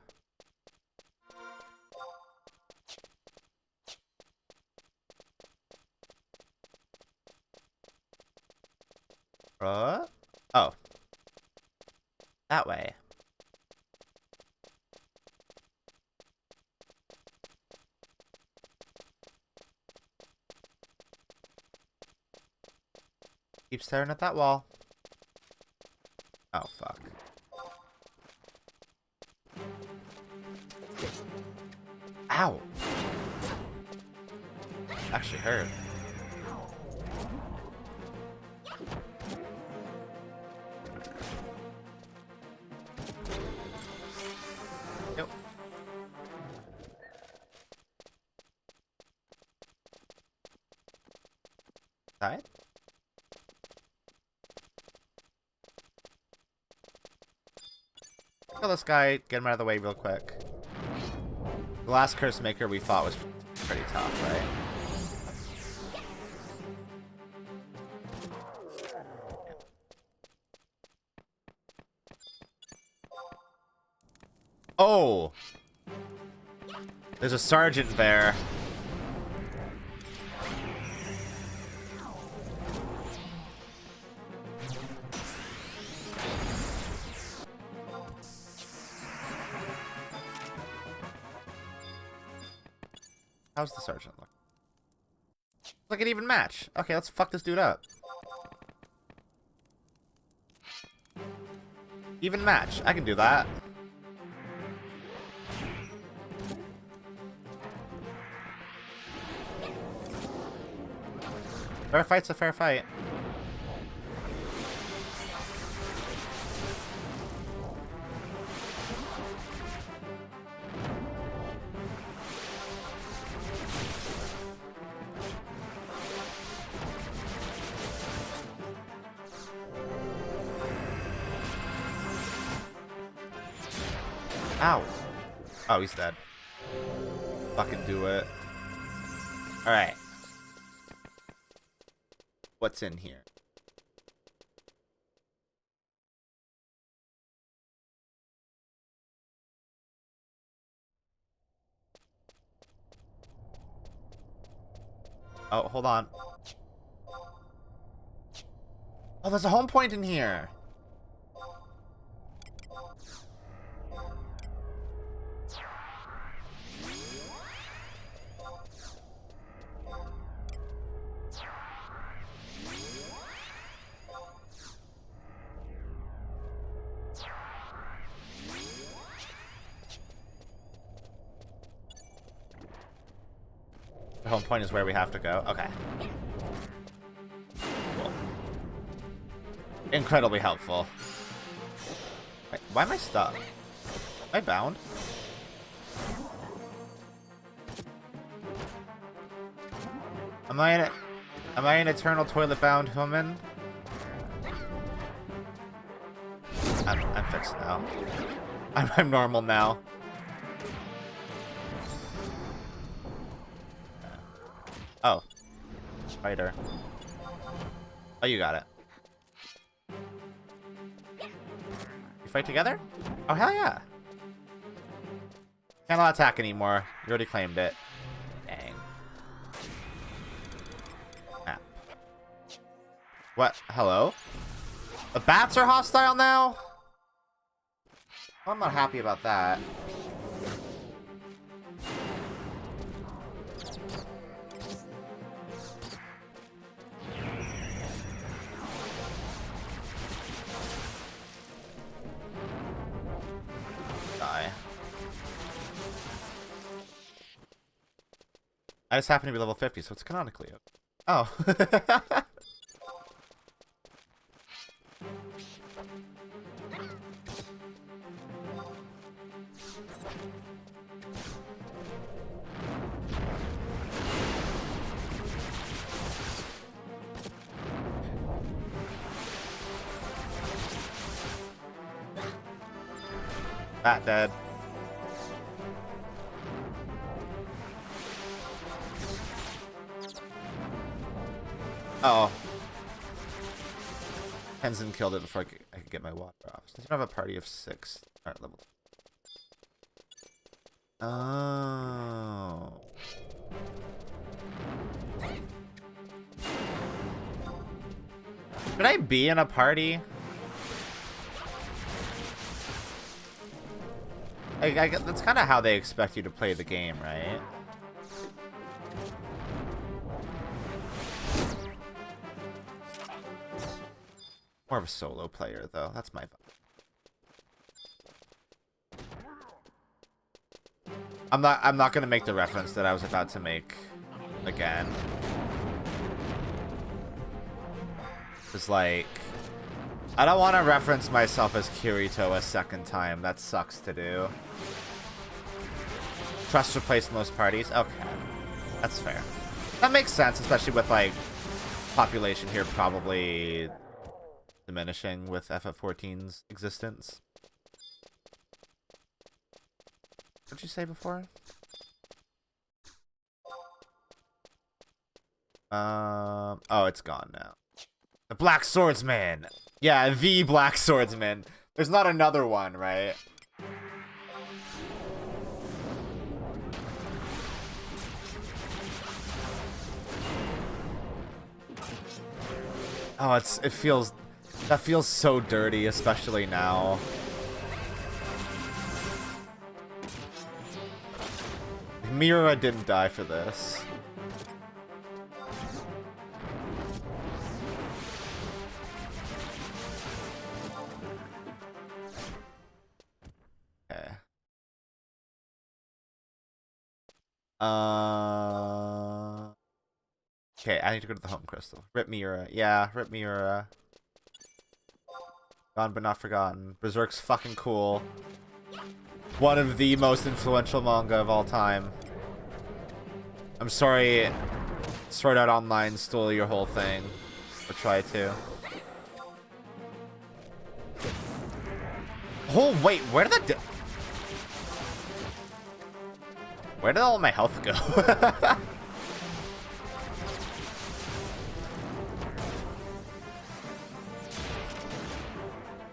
Oh. That way. Keep staring at that wall. Oh, fuck. Ow. Actually hurt. Yep. Side? Kill this guy, get him out of the way real quick. The last curse maker we fought was pretty tough, right? Oh! There's a sergeant there. How's the sergeant look? Like an even match. Okay, let's fuck this dude up. Even match. I can do that. Fair fight's a fair fight. Ow. Oh, he's dead. Fucking do it. Alright. What's in here? Oh, hold on. Oh, there's a home point in here. The home point is where we have to go. Okay. Cool. Incredibly helpful. Wait, why am I stuck? Am I bound? Am I an eternal toilet bound human? I'm fixed now. I'm normal now. Oh. Spider. Oh, you got it. You fight together? Oh, hell yeah. Cannot attack anymore. You already claimed it. Dang. Ah. What? Hello? The bats are hostile now? I'm not happy about that. Die. I just happen to be level 50, so it's canonically up. Oh. Bat dead. Uh oh. Tenzin killed it before I could get my water off. So I don't have a party of 6. Alright, level 2. Oh. Should I be in a party? That's kind of how they expect you to play the game, right? More of a solo player, though. That's my vibe. I'm not gonna make the reference that I was about to make again. It's like, I don't want to reference myself as Kirito a second time. That sucks to do. Trust replaced most parties. Okay, that's fair. That makes sense, especially with like population here probably diminishing with FF14's existence. What'd you say before? Oh, it's gone now. The Black Swordsman! Yeah, the Black Swordsman. There's not another one, right? Oh, that feels so dirty, especially now. Miura didn't die for this. Okay. Okay, I need to go to the home crystal. Rip Miura. Yeah, rip Miura. Gone but not forgotten. Berserk's fucking cool. One of the most influential manga of all time. I'm sorry Sword Art Online stole your whole thing. Or try to. Oh, wait, where did all my health go?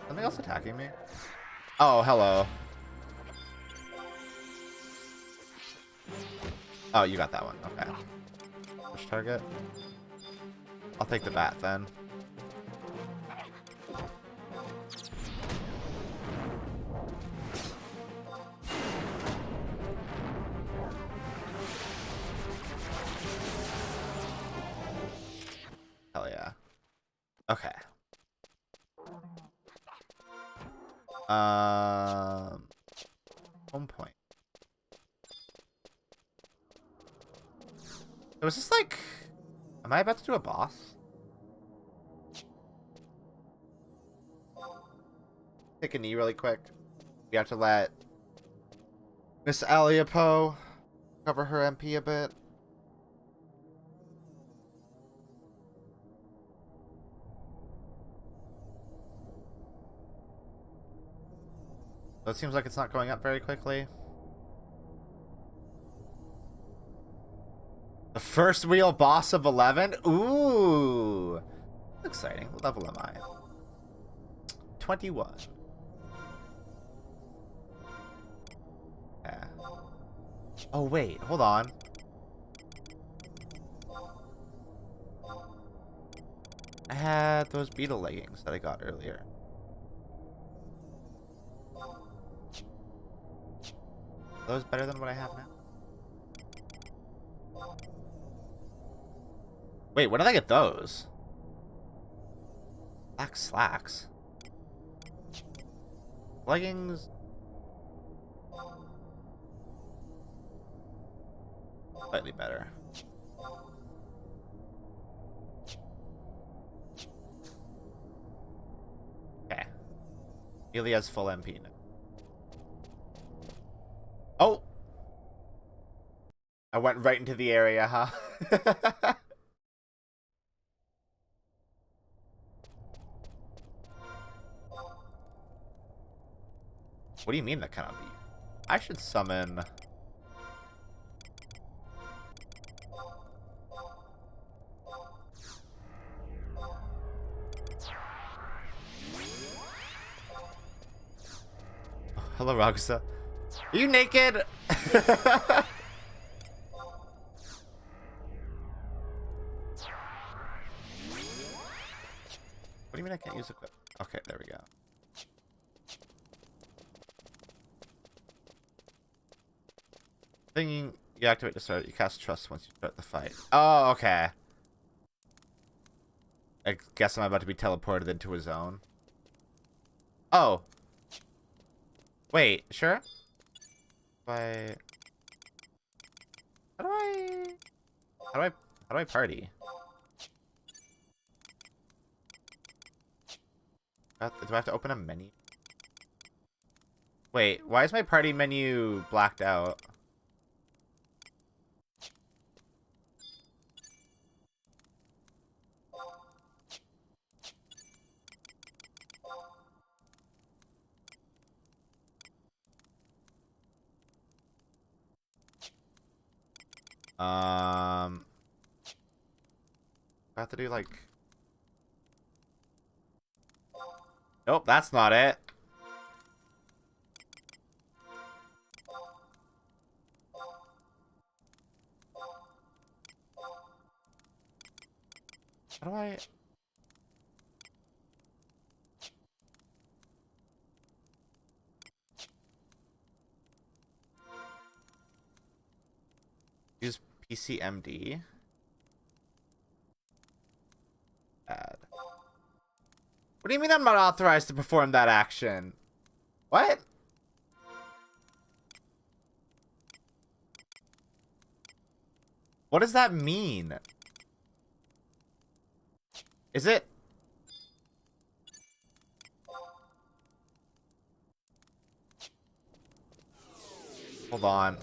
Something else attacking me? Oh, hello. Oh, you got that one. Okay. Push target. I'll take the bat then. Hell yeah. Okay. Home point. So is this like... Am I about to do a boss? Take a knee really quick. We have to let Miss Aliapo cover her MP a bit. So it seems like it's not going up very quickly. The first real boss of 11? Ooh! That's exciting. What level am I? 21. Yeah. Oh, wait. Hold on. I had those beetle leggings that I got earlier. Are those better than what I have now? Wait, when did I get those? Black slacks. Leggings. Slightly better. Okay. Nearly has full MP now. Oh! I went right into the area, huh? What do you mean that cannot be? I should summon... Oh, hello, Ragusa. Are you naked? What do you mean I can't use equip? Okay, there we go. Thinking you activate to start, you cast trust once you start the fight. Oh, okay. I guess I'm about to be teleported into a zone. Oh. Wait, sure? How do I party? Do I have to open a menu? Wait, why is my party menu blacked out? I have to do like... Nope, that's not it. How do I... Use PCMD. Add. What do you mean I'm not authorized to perform that action? What? What does that mean? Is it? Hold on.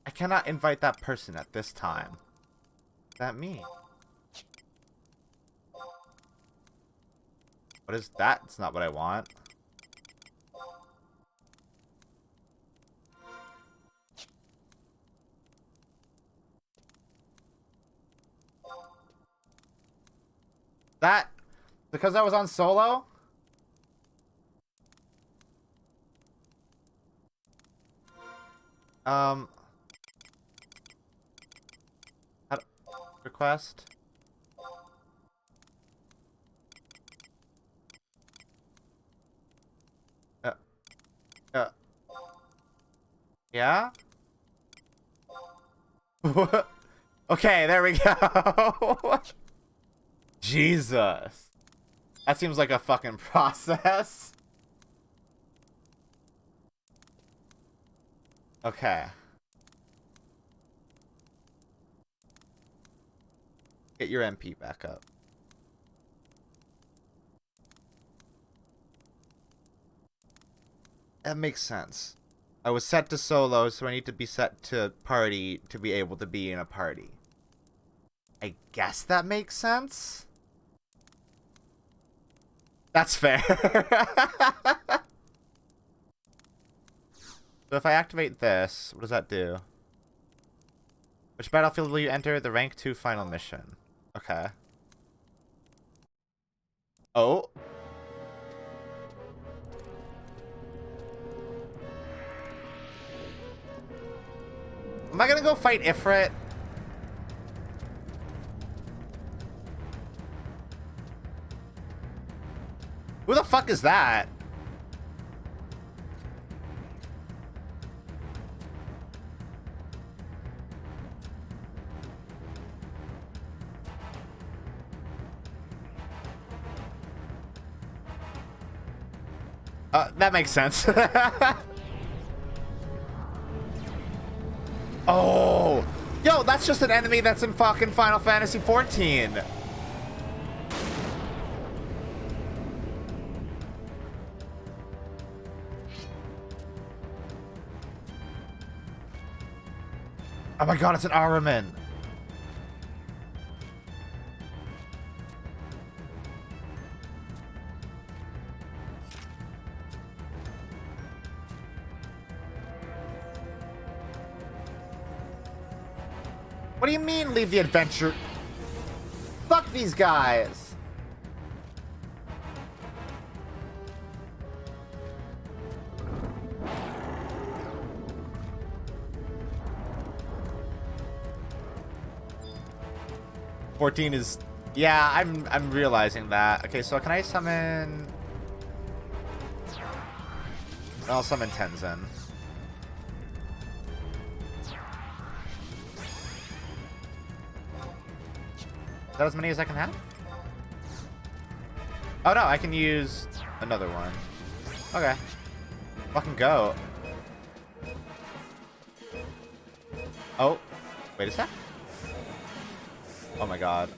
I cannot invite that person at this time. What does that mean? What is that? It's not what I want. That? Because I was on solo? Request? Yeah? Okay, there we go. Jesus. That seems like a fucking process. Okay. Get your MP back up. That makes sense. I was set to solo, so I need to be set to party to be able to be in a party. I guess that makes sense? That's fair. So if I activate this, what does that do? Which battlefield will you enter? The rank 2 final mission. Okay. Oh. Am I gonna go fight Ifrit? Who the fuck is that? That makes sense. Oh! Yo, that's just an enemy that's in fucking Final Fantasy XIV. Oh my god, it's an Araman. What do you mean, leave the adventure? Fuck these guys. 14 is... Yeah, I'm realizing that. Okay, so can I summon... I'll summon Tenzin. Is that as many as I can have? Oh no, I can use another one. Okay. Fucking go. Oh, wait a sec. Oh my god.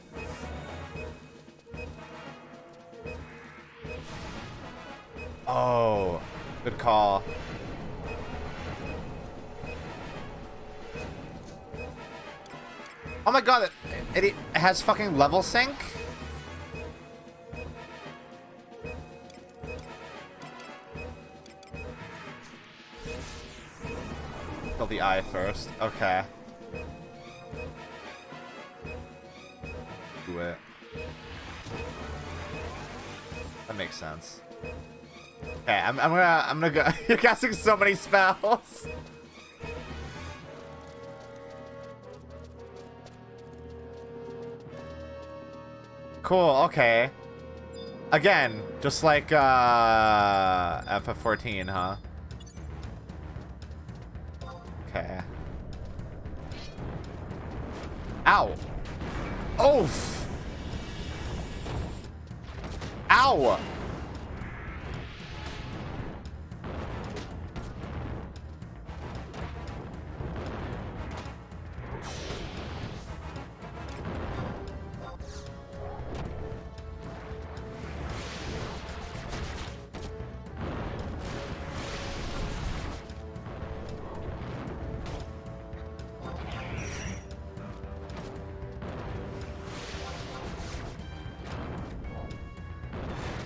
Oh, good call. Oh my god, it has fucking level sync? Kill the eye first. Okay. Do it. That makes sense. Okay, I'm gonna go. You're casting so many spells. Cool, okay. Again, just like FF14, huh? Okay. Ow! Oof! Ow!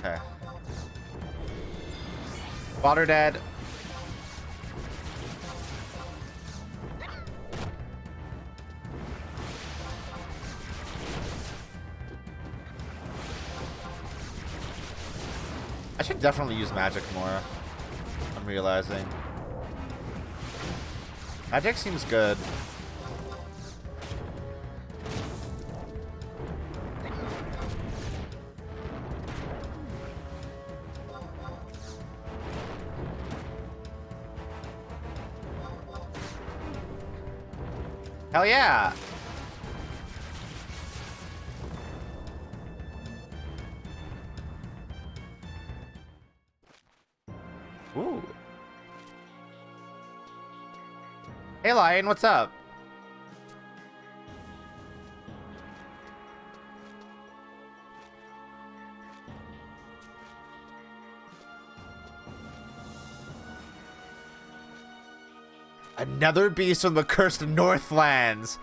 Okay. Water dead. I should definitely use magic more. I'm realizing. Magic seems good. Hell yeah! Ooh. Hey Lion, what's up? Another beast from the cursed Northlands.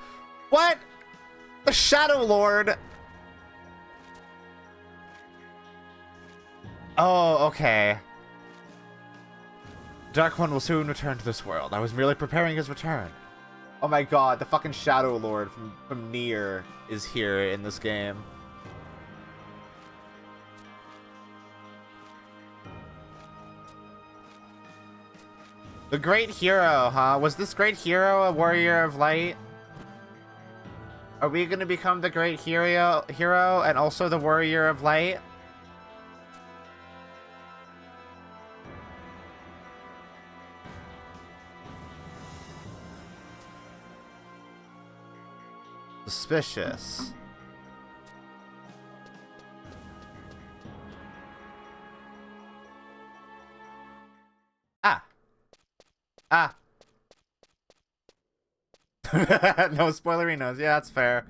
What? The Shadow Lord. Oh, okay. Dark One will soon return to this world. I was merely preparing his return. Oh my god, the fucking Shadow Lord from Nier is here in this game. The Great Hero, huh? Was this Great Hero a Warrior of Light? Are we gonna become the Great Hero and also the Warrior of Light? Suspicious. Ah. Ah. No spoilerinos. Yeah, that's fair.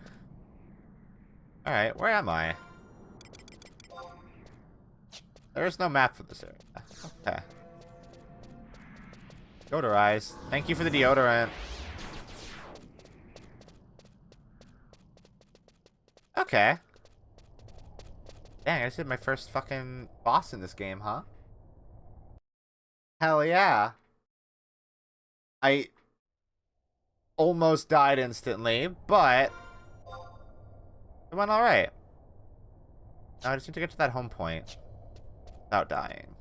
Alright, where am I? There's no map for this area. Okay. Deodorize. Thank you for the deodorant. Okay. Dang, I just did my first fucking boss in this game, huh? Hell yeah. I almost died instantly, but it went alright. Now I just need to get to that home point without dying.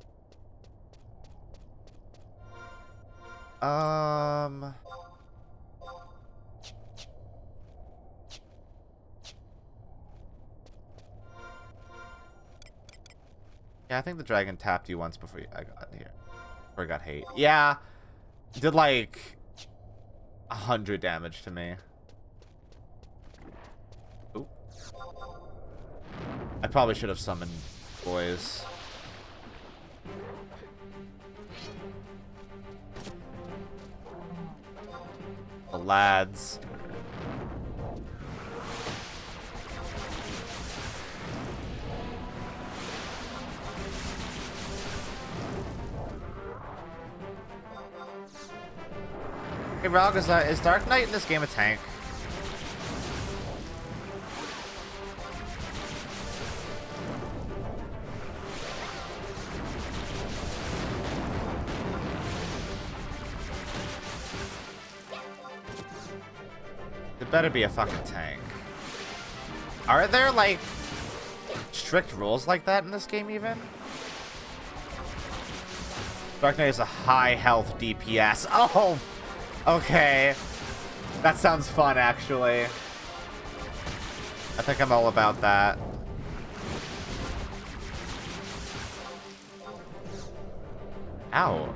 Yeah, I think the dragon tapped you once before I got here. Before I got hate. Yeah. Did like 100 damage to me. Oop. I probably should have summoned boys. The lads. Hey, Rog, is Dark Knight in this game a tank? It better be a fucking tank. Are there, like, strict rules like that in this game, even? Dark Knight is a high health DPS. Oh! Okay. That sounds fun, actually. I think I'm all about that. Ow.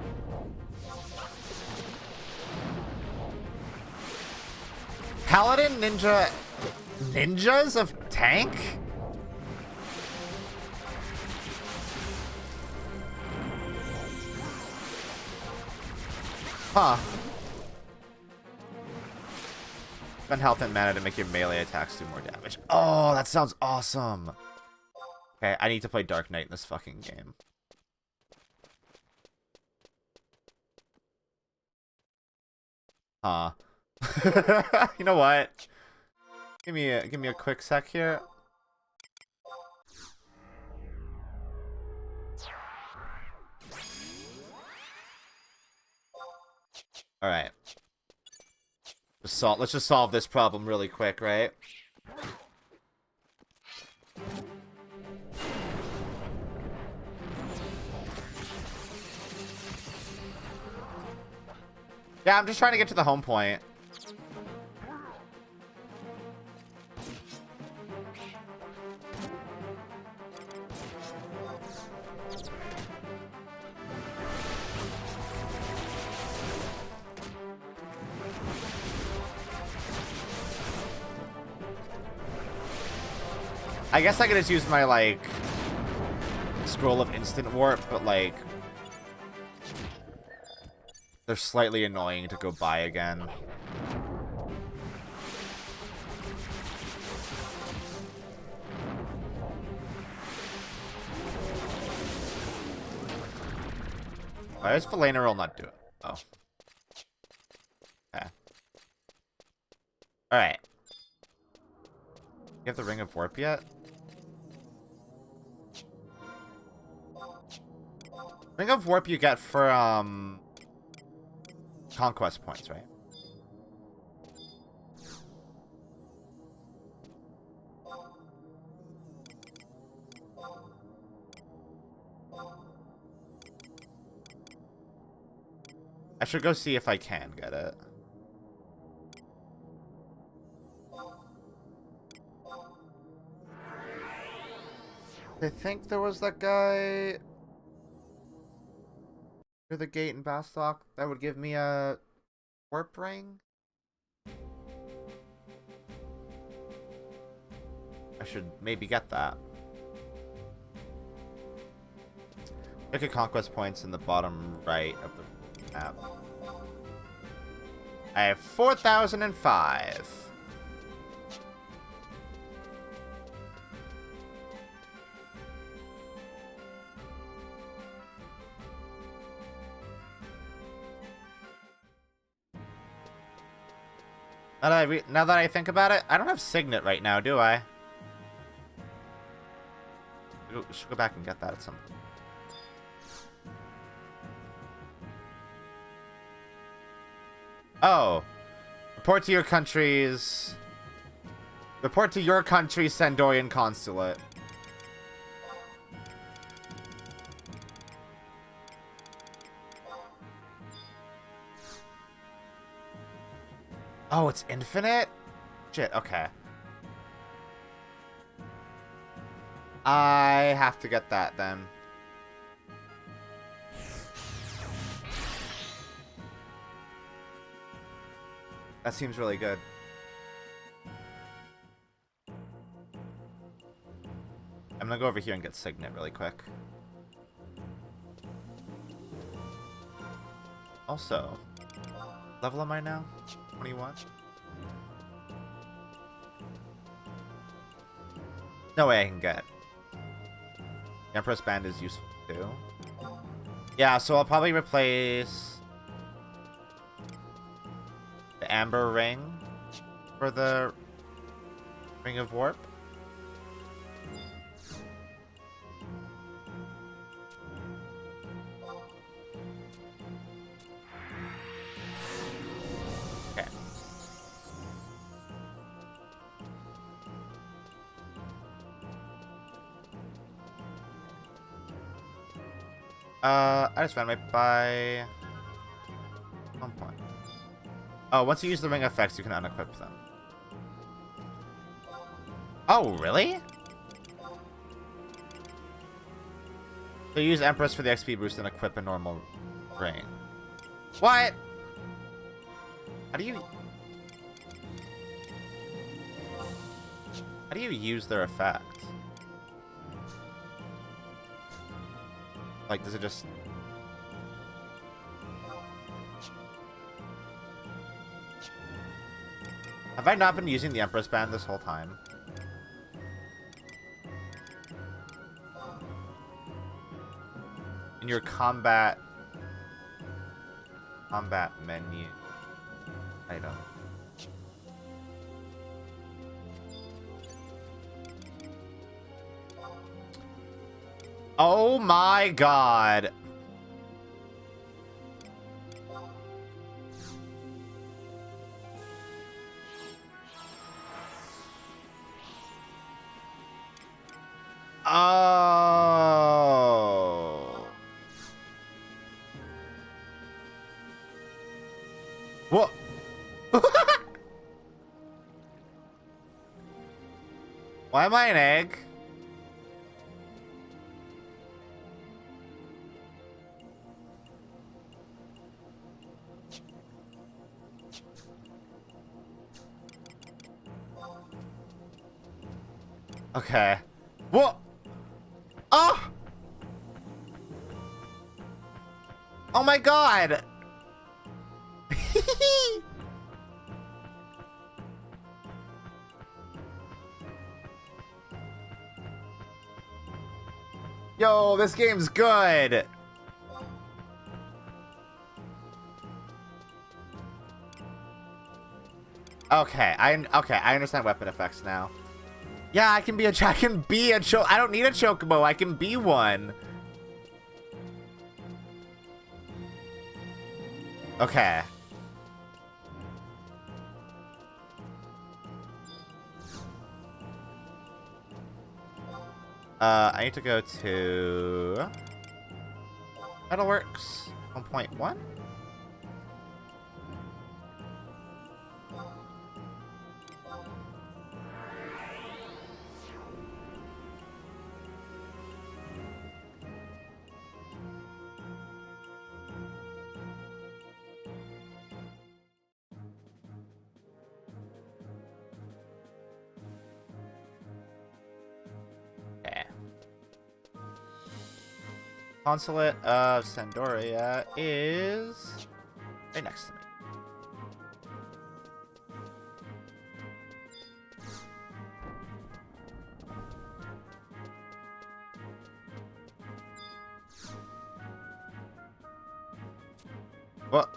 Paladin ninja... Ninjas of tank? Huh. Spend health and mana to make your melee attacks do more damage. Oh, that sounds awesome. Okay, I need to play Dark Knight in this fucking game. Huh. You know what? Give me a quick sec here. All right. Let's just solve this problem really quick, right? Yeah, I'm just trying to get to the home point. I guess I could just use my, like, scroll of instant warp, but, like, they're slightly annoying to go buy again. Why does Valenarol not do it? Oh. Okay. Alright. You have the Ring of Warp yet? Ring of Warp you get for, conquest points, right? I should go see if I can get it. I think there was that guy near the gate in Bastock that would give me a warp ring. I should maybe get that. Look at conquest points in the bottom right of the map. I have 4,005. Now that I think about it, I don't have Signet right now, do I? Should go back and get that at some point. Oh. Report to your country's... Report to your country's Sandorian consulate. Oh, it's infinite? Shit, okay. I have to get that then. That seems really good. I'm gonna go over here and get Signet really quick. Also, level am I now? 21? No way I can get. Empress Band is useful too. Yeah, so I'll probably replace the Amber Ring for the Ring of Warp. Okay. I just ran right by 1 point. Oh, once you use the ring effects, you can unequip them. Oh, really? So use Empress for the XP boost and equip a normal ring. What? How do you use their effect? Like, does it just... Have I not been using the Empress Band this whole time? In your combat menu item. Oh my god. Oh. What? Why am I an egg? Okay. What? Oh! Oh my god! Yo, this game's good! Okay, I understand weapon effects now. Yeah, I can be a I don't need a chocobo, I can be one. Okay. I need to go to Metalworks 1.1. Consulate of Sandoria is right next to me. What?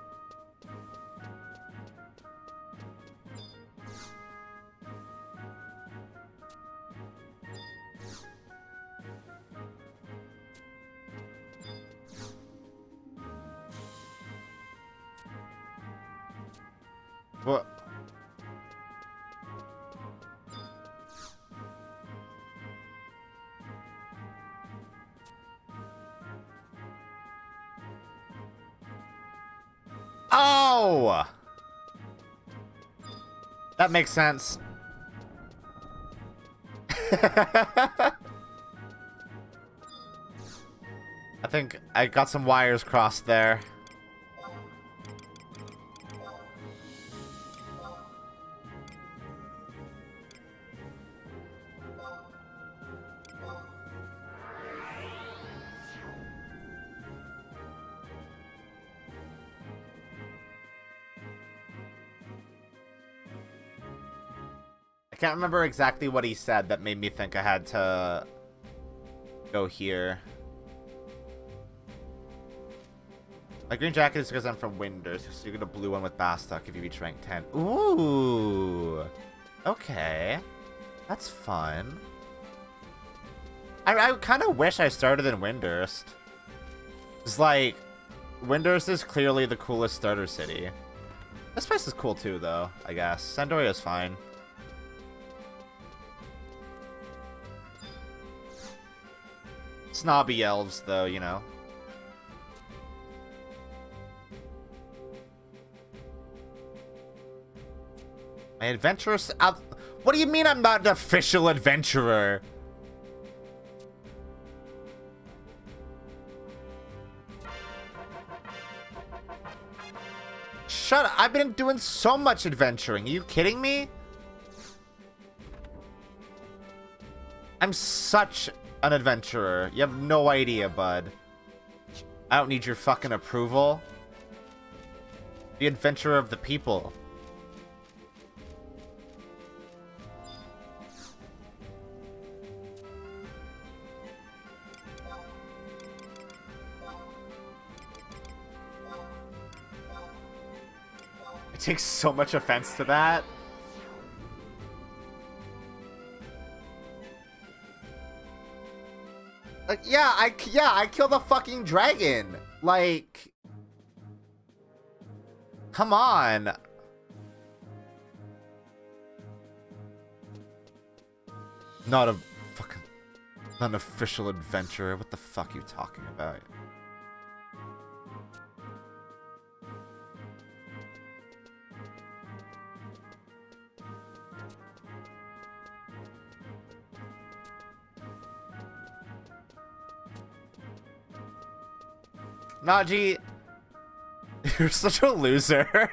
What? Oh! That makes sense. I think I got some wires crossed there. can't remember exactly what he said that made me think I had to go here. My green jacket is because I'm from Winders, so you get a blue one with Bastok if you reach rank 10. Ooh. Okay. That's fun. I kind of wish I started in Windurst. It's like, Windurst is clearly the coolest starter city. This place is cool too, though, I guess. Sandoria's fine. Snobby elves, though, you know. My adventurous out. What do you mean I'm not an official adventurer? Shut up. I've been doing so much adventuring. Are you kidding me? I'm such an adventurer. You have no idea, bud. I don't need your fucking approval. The adventurer of the people. I take so much offense to that. Like, yeah, I killed a fucking dragon. Like, come on. Not a fucking, not an official adventurer. What the fuck are you talking about? Naji, you're such a loser.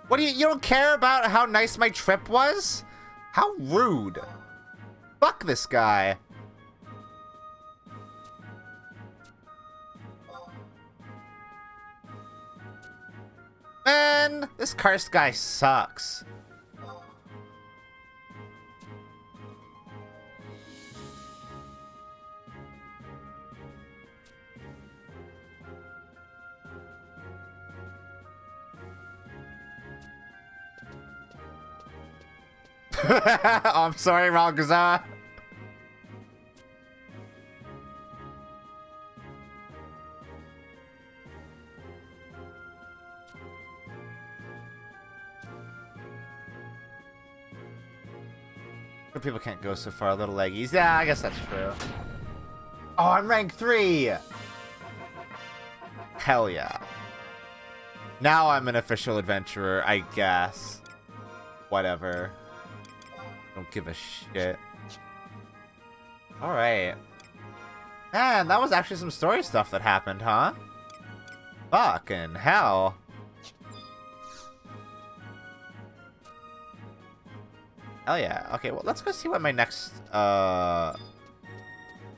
What do you don't care about how nice my trip was? How rude. Fuck this guy. Man, this cursed guy sucks. Oh, I'm sorry, Ralgazar. People can't go so far, little leggies. Yeah, I guess that's true. Oh, I'm rank 3! Hell yeah. Now I'm an official adventurer, I guess. Whatever. Don't give a shit. Alright. Man, that was actually some story stuff that happened, huh? Fucking hell. Hell yeah. Okay, well, let's go see what my next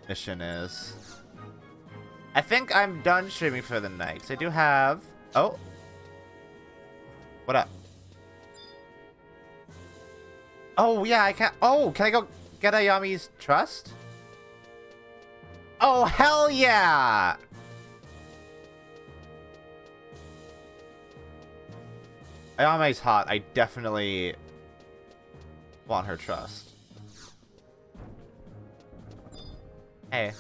mission is. I think I'm done streaming for the night. So I do have... Oh. What up? Oh, yeah, I can't... Oh, can I go get Ayami's trust? Oh, hell yeah! Ayami's hot. I definitely want her trust. Hey.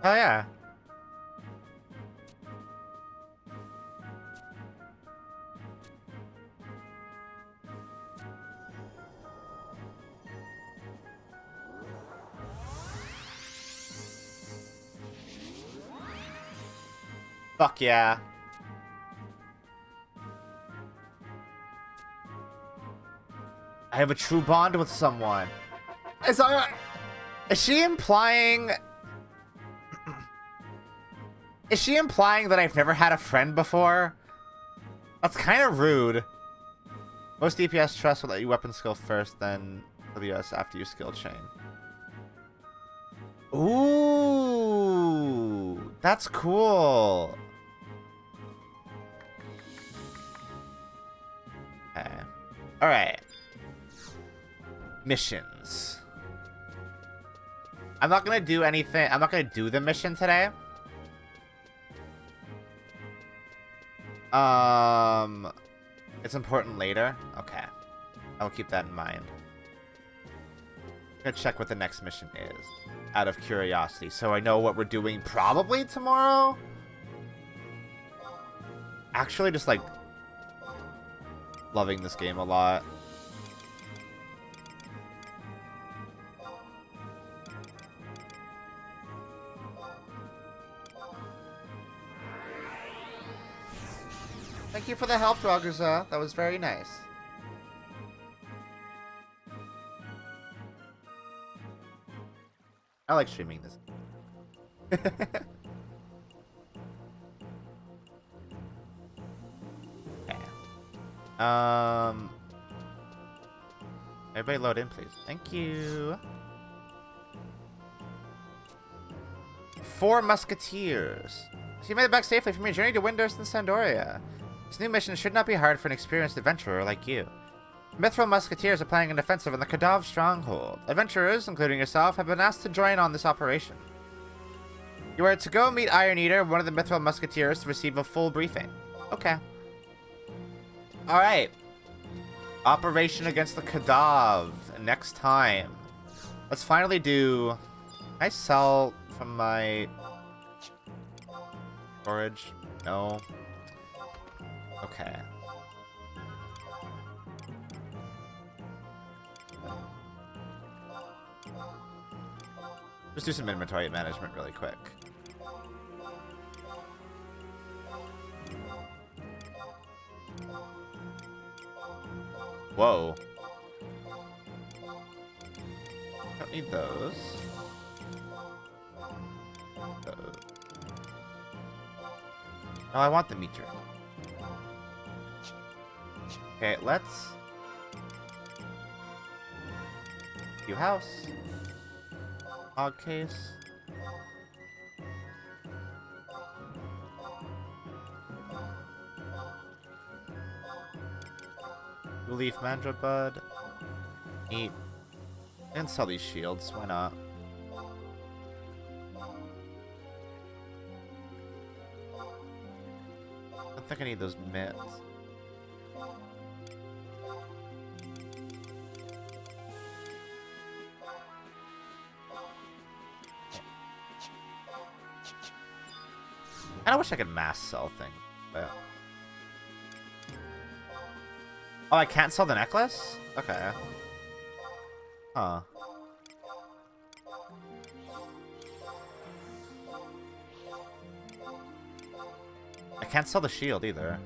Oh yeah. Fuck yeah. I have a true bond with someone. Is she implying... Is she implying that I've never had a friend before? That's kind of rude. Most DPS trusts will let you weapon skill first, then WS after you skill chain. Ooh, that's cool. Okay. All right. Missions. I'm not gonna do anything. I'm not gonna do the mission today. It's important later. Okay. I'll keep that in mind. I'm gonna check what the next mission is out of curiosity, so I know what we're doing probably tomorrow. Actually, just like loving this game a lot. Thank you for the help, Rogerza. That was very nice. I like streaming this. Okay. Everybody load in, please. Thank you. 4 Musketeers. So you made it back safely from your journey to Windurst and Sandoria. This new mission should not be hard for an experienced adventurer like you. Mithril Musketeers are planning an offensive on the Kadav stronghold. Adventurers, including yourself, have been asked to join on this operation. You are to go meet Iron Eater, one of the Mithril Musketeers, to receive a full briefing. Okay. Alright. Operation against the Kadav. Next time. Let's finally do... Can I sell from my... storage? No. Okay. Just do some inventory management really quick. Whoa. Don't need those. Those. No, I want the meter. Okay, let's... View house. Odd case. Relief Mandra Bud. Neat. And sell these shields, why not? I don't think I need those mitts. I wish I could mass sell things, but... Oh, I can't sell the necklace? Okay. Huh. I can't sell the shield either.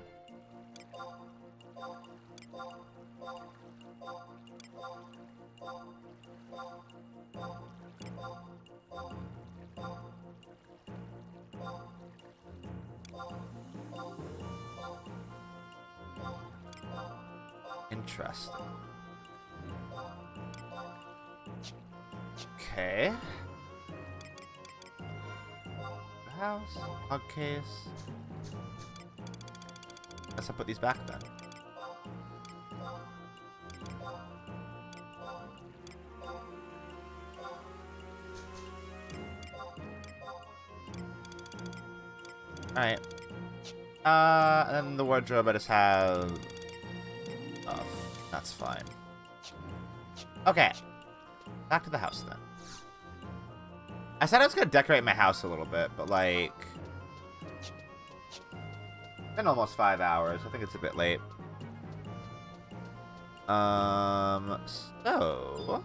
Interesting. Okay. House, hug case. Guess I'll put these back then. Alright. And then the wardrobe I just have... Oh, that's fine. Okay. Back to the house then. I said I was gonna decorate my house a little bit, but like... It's been almost 5 hours. I think it's a bit late. So...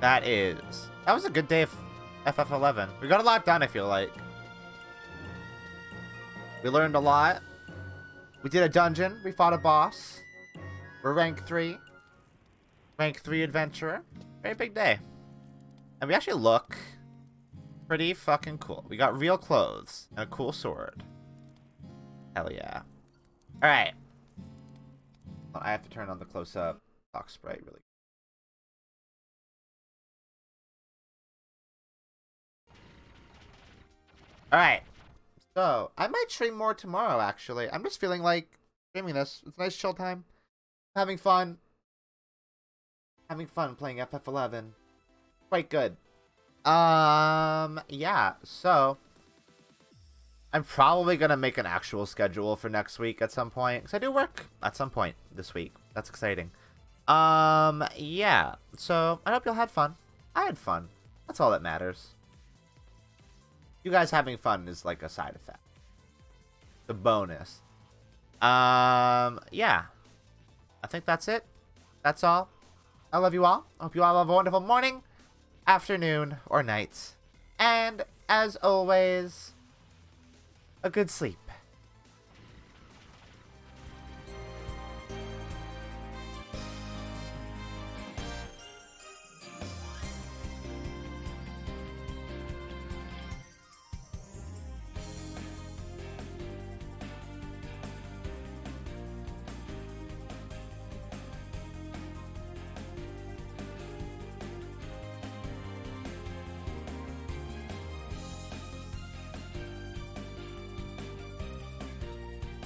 That was a good day of FF11. We got a lot done, I feel like. We learned a lot. We did a dungeon. We fought a boss. We're rank 3. Rank 3 adventurer. Very big day. And we actually look pretty fucking cool. We got real clothes and a cool sword. Hell yeah. Alright. I have to turn on the close-up talk sprite really quick. Alright. So, I might stream more tomorrow, actually. I'm just feeling like streaming this. It's a nice chill time. Having fun. Having fun playing FF11. Quite good. Yeah. So, I'm probably going to make an actual schedule for next week at some point. Because I do work at some point this week. That's exciting. Yeah. So, I hope you all had fun. I had fun. That's all that matters. You guys having fun is like a side effect. The bonus. Yeah. I think that's it. That's all. I love you all. I hope you all have a wonderful morning, afternoon, or night. And, as always, a good sleep.